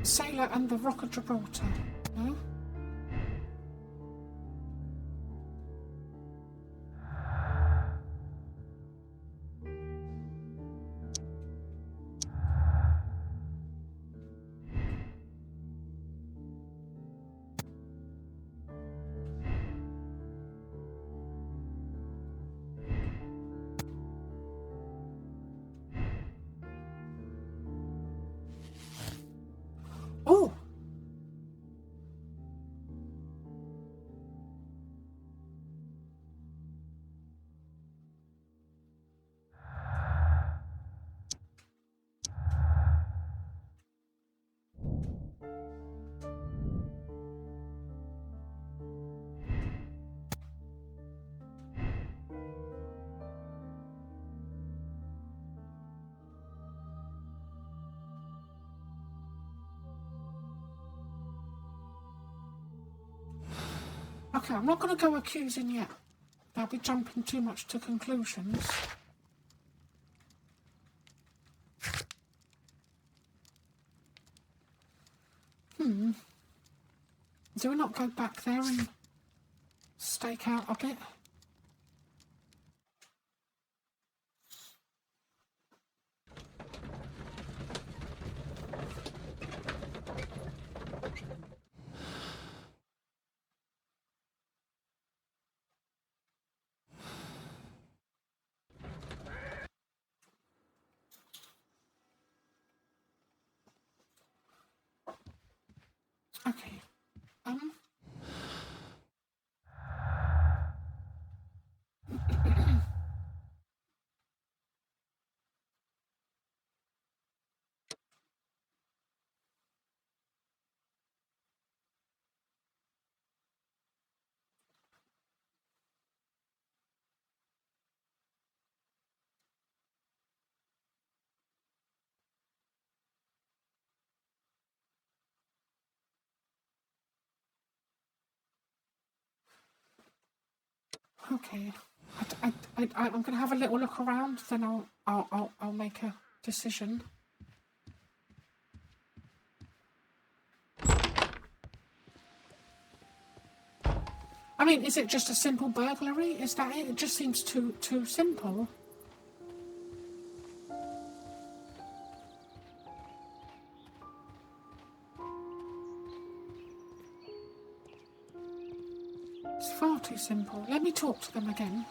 Sailor and the Rock of Gibraltar. No? Oh! Okay, I'm not going to go accusing yet. I'll be jumping too much to conclusions. Do we not go back there and stake out a bit? Okay. Okay. I'm going to have a little look around, then I'll make a decision. I mean, is it just a simple burglary? Is that it? It just seems too simple. It's far too simple. Let me talk to them again.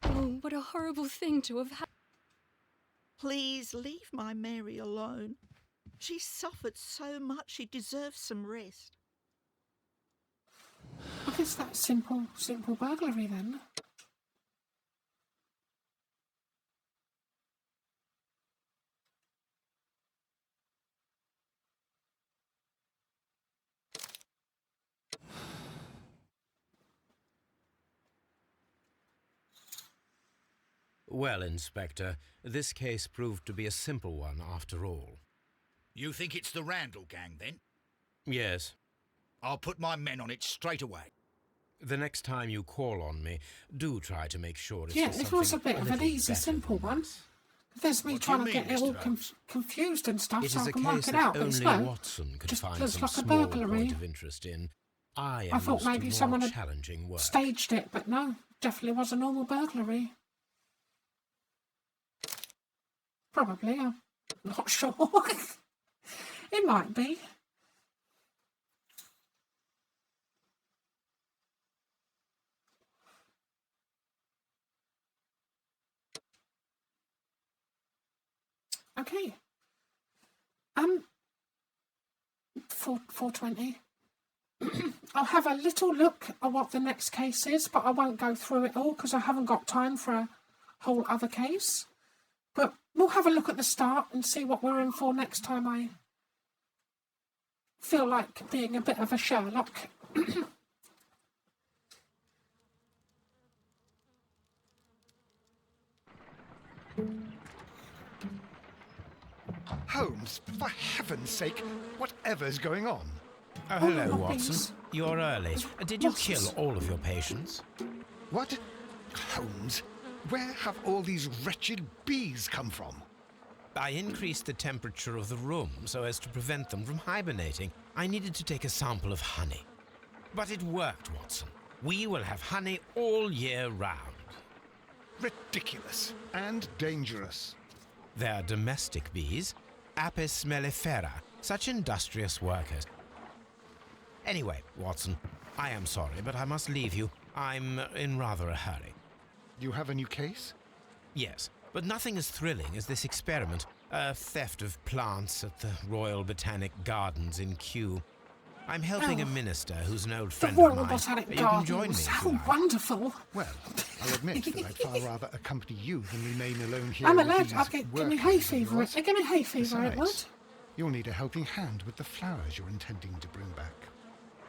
Oh, what a horrible thing to have happened. Please leave my Mary alone. She suffered so much, she deserves some rest. I guess that's simple burglary then. Well, Inspector, this case proved to be a simple one after all. You think it's the Randall gang, then? Yes. I'll put my men on it straight away. The next time you call on me, do try to make sure it's Yeah, for it was a something bit of an little easy, better simple than one. this. There's me What do trying you to get mean, it all Mr. Holmes? confused and stuff, It so is I a can work case it that out, but it's only no. Watson could Just find looks some like a small burglary. point of interest in. I am I thought used to maybe more someone had challenging work. staged it, but no, definitely was a normal burglary. Probably, I'm not sure. It might be. Okay. 420. I'll have a little look at what the next case is, but I won't go through it all because I haven't got time for a whole other case. But we'll have a look at the start and see what we're in for next time I feel like being a bit of a Sherlock. Holmes, for heaven's sake, whatever's going on? Oh, hello, Watson. You're early. Did you kill all of your patients? What? Holmes, where have all these wretched bees come from? I increased the temperature of the room so as to prevent them from hibernating. I needed to take a sample of honey. But it worked, Watson. We will have honey all year round. Ridiculous and dangerous. They're domestic bees, Apis mellifera, such industrious workers. Anyway, Watson, I am sorry, but I must leave you. I'm in rather a hurry. You have a new case? Yes, but nothing as thrilling as this experiment. A theft of plants at the Royal Botanic Gardens in Kew. I'm helping a minister who's an old friend of mine. Botanic You can join me Gardens. if you How like. wonderful. Well, I'll admit that I'd far rather accompany you than remain alone here. I'm with allowed. these I'll give me workers hay of fever. yours. Give me hay fever, it would. Besides, you'll need a helping hand with the flowers you're intending to bring back.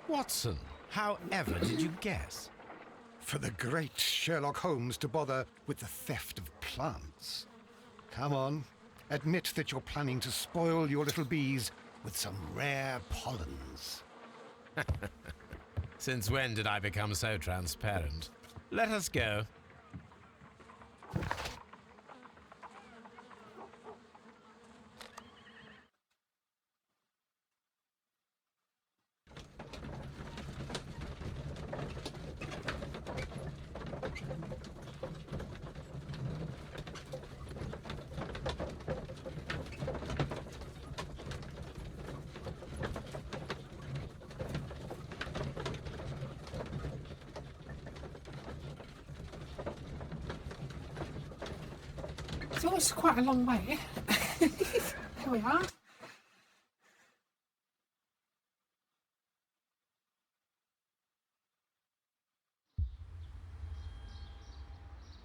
Watson, however did you guess? For the great Sherlock Holmes to bother with the theft of plants. Come on, admit that you're planning to spoil your little bees with some rare pollens. Since when did I become so transparent? Let us go. So it's quite a long way. Here we are.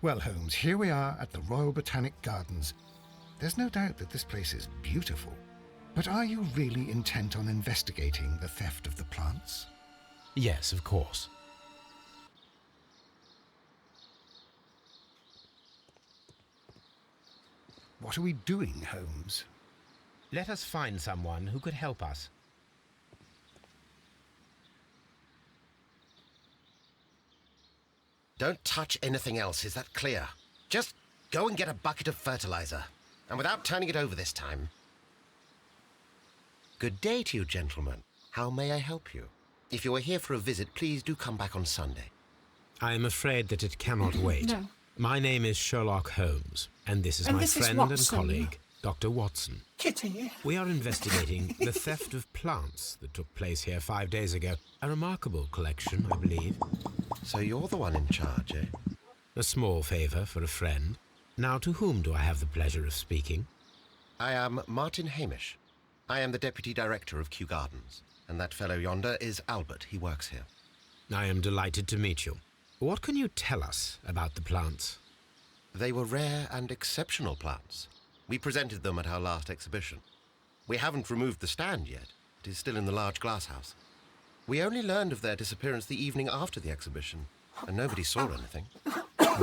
Well, Holmes, here we are at the Royal Botanic Gardens. There's no doubt that this place is beautiful. But are you really intent on investigating the theft of the plants? Yes, of course. What are we doing, Holmes? Let us find someone who could help us. Don't touch anything else, is that clear? Just go and get a bucket of fertilizer, and without turning it over this time. Good day to you, gentlemen. How may I help you? If you are here for a visit, please do come back on Sunday. I am afraid that it cannot wait. No. My name is Sherlock Holmes, and this is And my this is friend and Watson. colleague, Dr. Watson. Kitty. We are investigating the theft of plants that took place here 5 days ago. A remarkable collection, I believe. So you're the one in charge, eh? A small favour for a friend. Now, to whom do I have the pleasure of speaking? I am Martin Hamish. I am the Deputy Director of Kew Gardens, and that fellow yonder is Albert. He works here. I am delighted to meet you. What can you tell us about the plants? They were rare and exceptional plants. We presented them at our last exhibition. We haven't removed the stand yet. It is still in the large glass house. We only learned of their disappearance the evening after the exhibition, and nobody saw anything.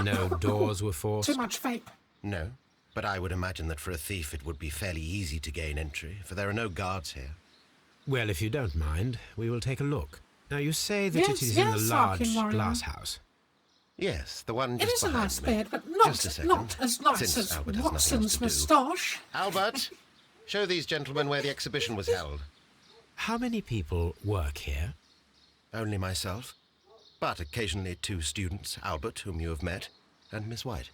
No doors were forced? Too much vape. No, but I would imagine that for a thief it would be fairly easy to gain entry, for there are no guards here. Well, if you don't mind, we will take a look. Now, you say that Yes, it is yes, in the large Arkin Warrior. glass house. Yes, the one It just is a behind nice me. beard, but Just a second, not as nice since as Albert has nothing else Watson's to do. moustache. Albert, show these gentlemen where the exhibition was held. How many people work here? Only myself, but occasionally 2 students, Albert, whom you have met, and Miss White.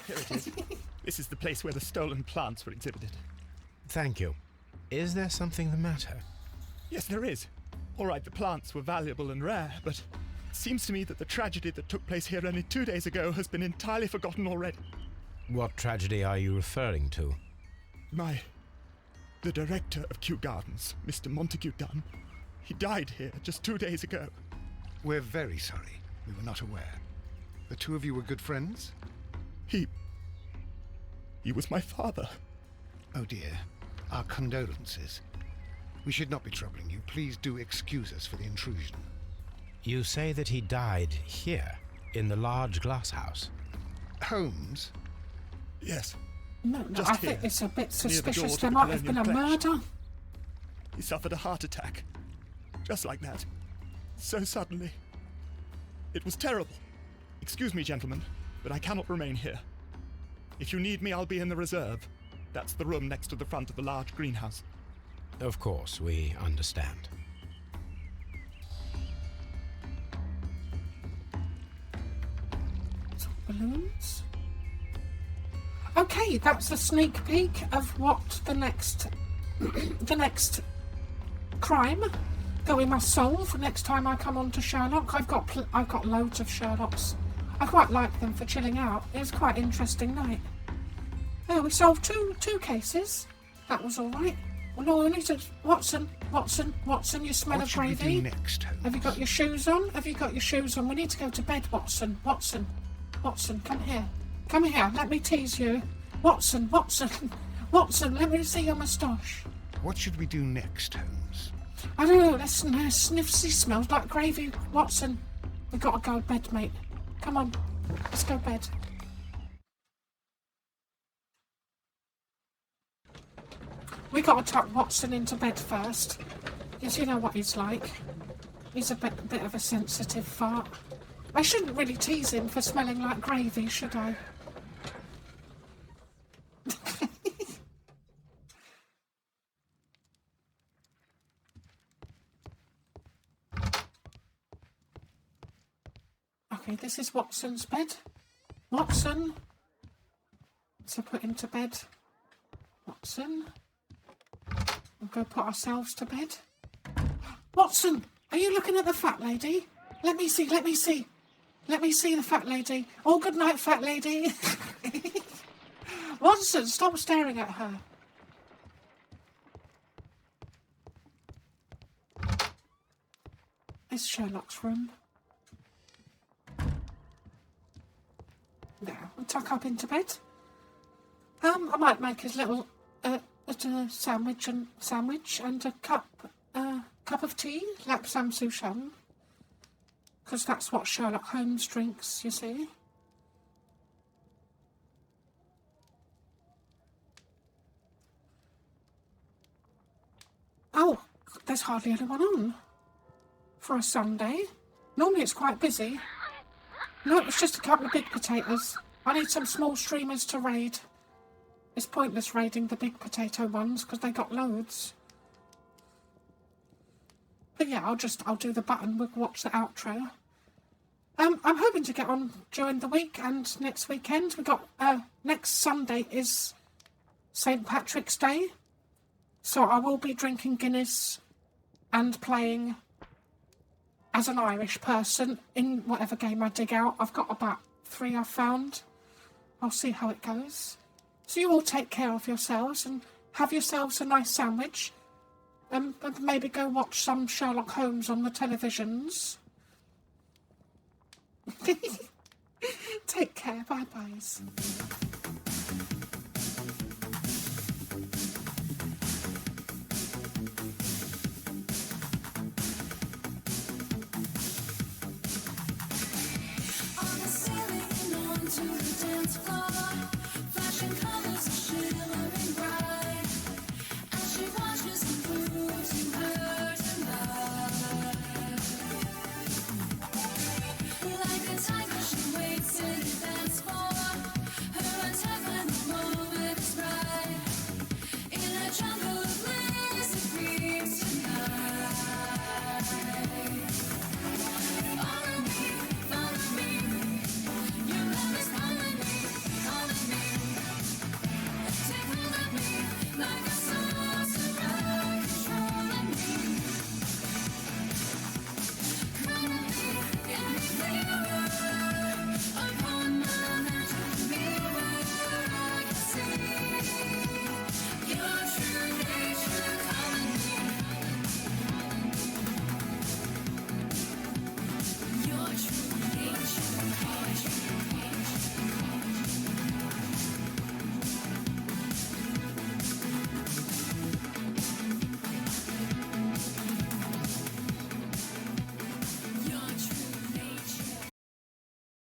Here it is. This is the place where the stolen plants were exhibited. Thank you. Is there something the matter? Yes, there is. All right, the plants were valuable and rare, but it seems to me that the tragedy that took place here only 2 days ago has been entirely forgotten already. What tragedy are you referring to? The director of Kew Gardens, Mr. Montague Dunn, he died here just 2 days ago. We're very sorry. We were not aware. The two of you were good friends? He was my father. Oh dear. Our condolences. We should not be troubling you. Please do excuse us for the intrusion. You say that he died here, in the large glass house? Holmes? Yes. No, Just I here, think it's a bit near the door suspicious. to There the might have been a Colonial Collection. murder. He suffered a heart attack. Just like that. So suddenly. It was terrible. Excuse me, gentlemen, but I cannot remain here. If you need me, I'll be in the reserve. That's the room next to the front of the large greenhouse. Of course, we understand. Some balloons. Okay, that's a sneak peek of what the next crime that we must solve next time I come on to Sherlock. I've got loads of Sherlocks. I quite like them for chilling out. It was quite an interesting night. Yeah, we solved two cases. That was all right. Well, no, we need to... Watson, you smell What of should we gravy. do next, Holmes? Have you got your shoes on? Have you got your shoes on? We need to go to bed, Watson. Watson, come here. Come here, let me tease you. Watson, let me see your moustache. What should we do next, Holmes? I don't know, that sniffsy smells like gravy. Watson, we gotta go to bed, mate. Come on, let's go to bed. We gotta tuck Watson into bed first. Yes, you know what he's like. He's a bit of a sensitive fart. I shouldn't really tease him for smelling like gravy, should I? Okay, this is Watson's bed. Watson. So put him to bed. Watson. We'll go put ourselves to bed. Watson, are you looking at the fat lady? Let me see. Let me see the fat lady. Oh, good night, fat lady. Watson, stop staring at her. It's Sherlock's room. Now, we'll tuck up into bed. I might make his little sandwich and a cup of tea, lapsam souchong, because that's what Sherlock Holmes drinks, you see. Oh, there's hardly anyone on for a Sunday. Normally it's quite busy. No, it's just a couple of big potatoes. I need some small streamers to raid. It's pointless raiding the big potato ones because they got loads. But yeah, I'll do the button. We'll watch the outro. I'm hoping to get on during the week and next weekend. We got next Sunday is St. Patrick's Day, so I will be drinking Guinness and playing as an Irish person in whatever game I dig out. I've got about 3 I've found. I'll see how it goes. So you all take care of yourselves and have yourselves a nice sandwich. And maybe go watch some Sherlock Holmes on the televisions. Take care. Bye-byes. To the dance floor, flashing colors are shimmering bright.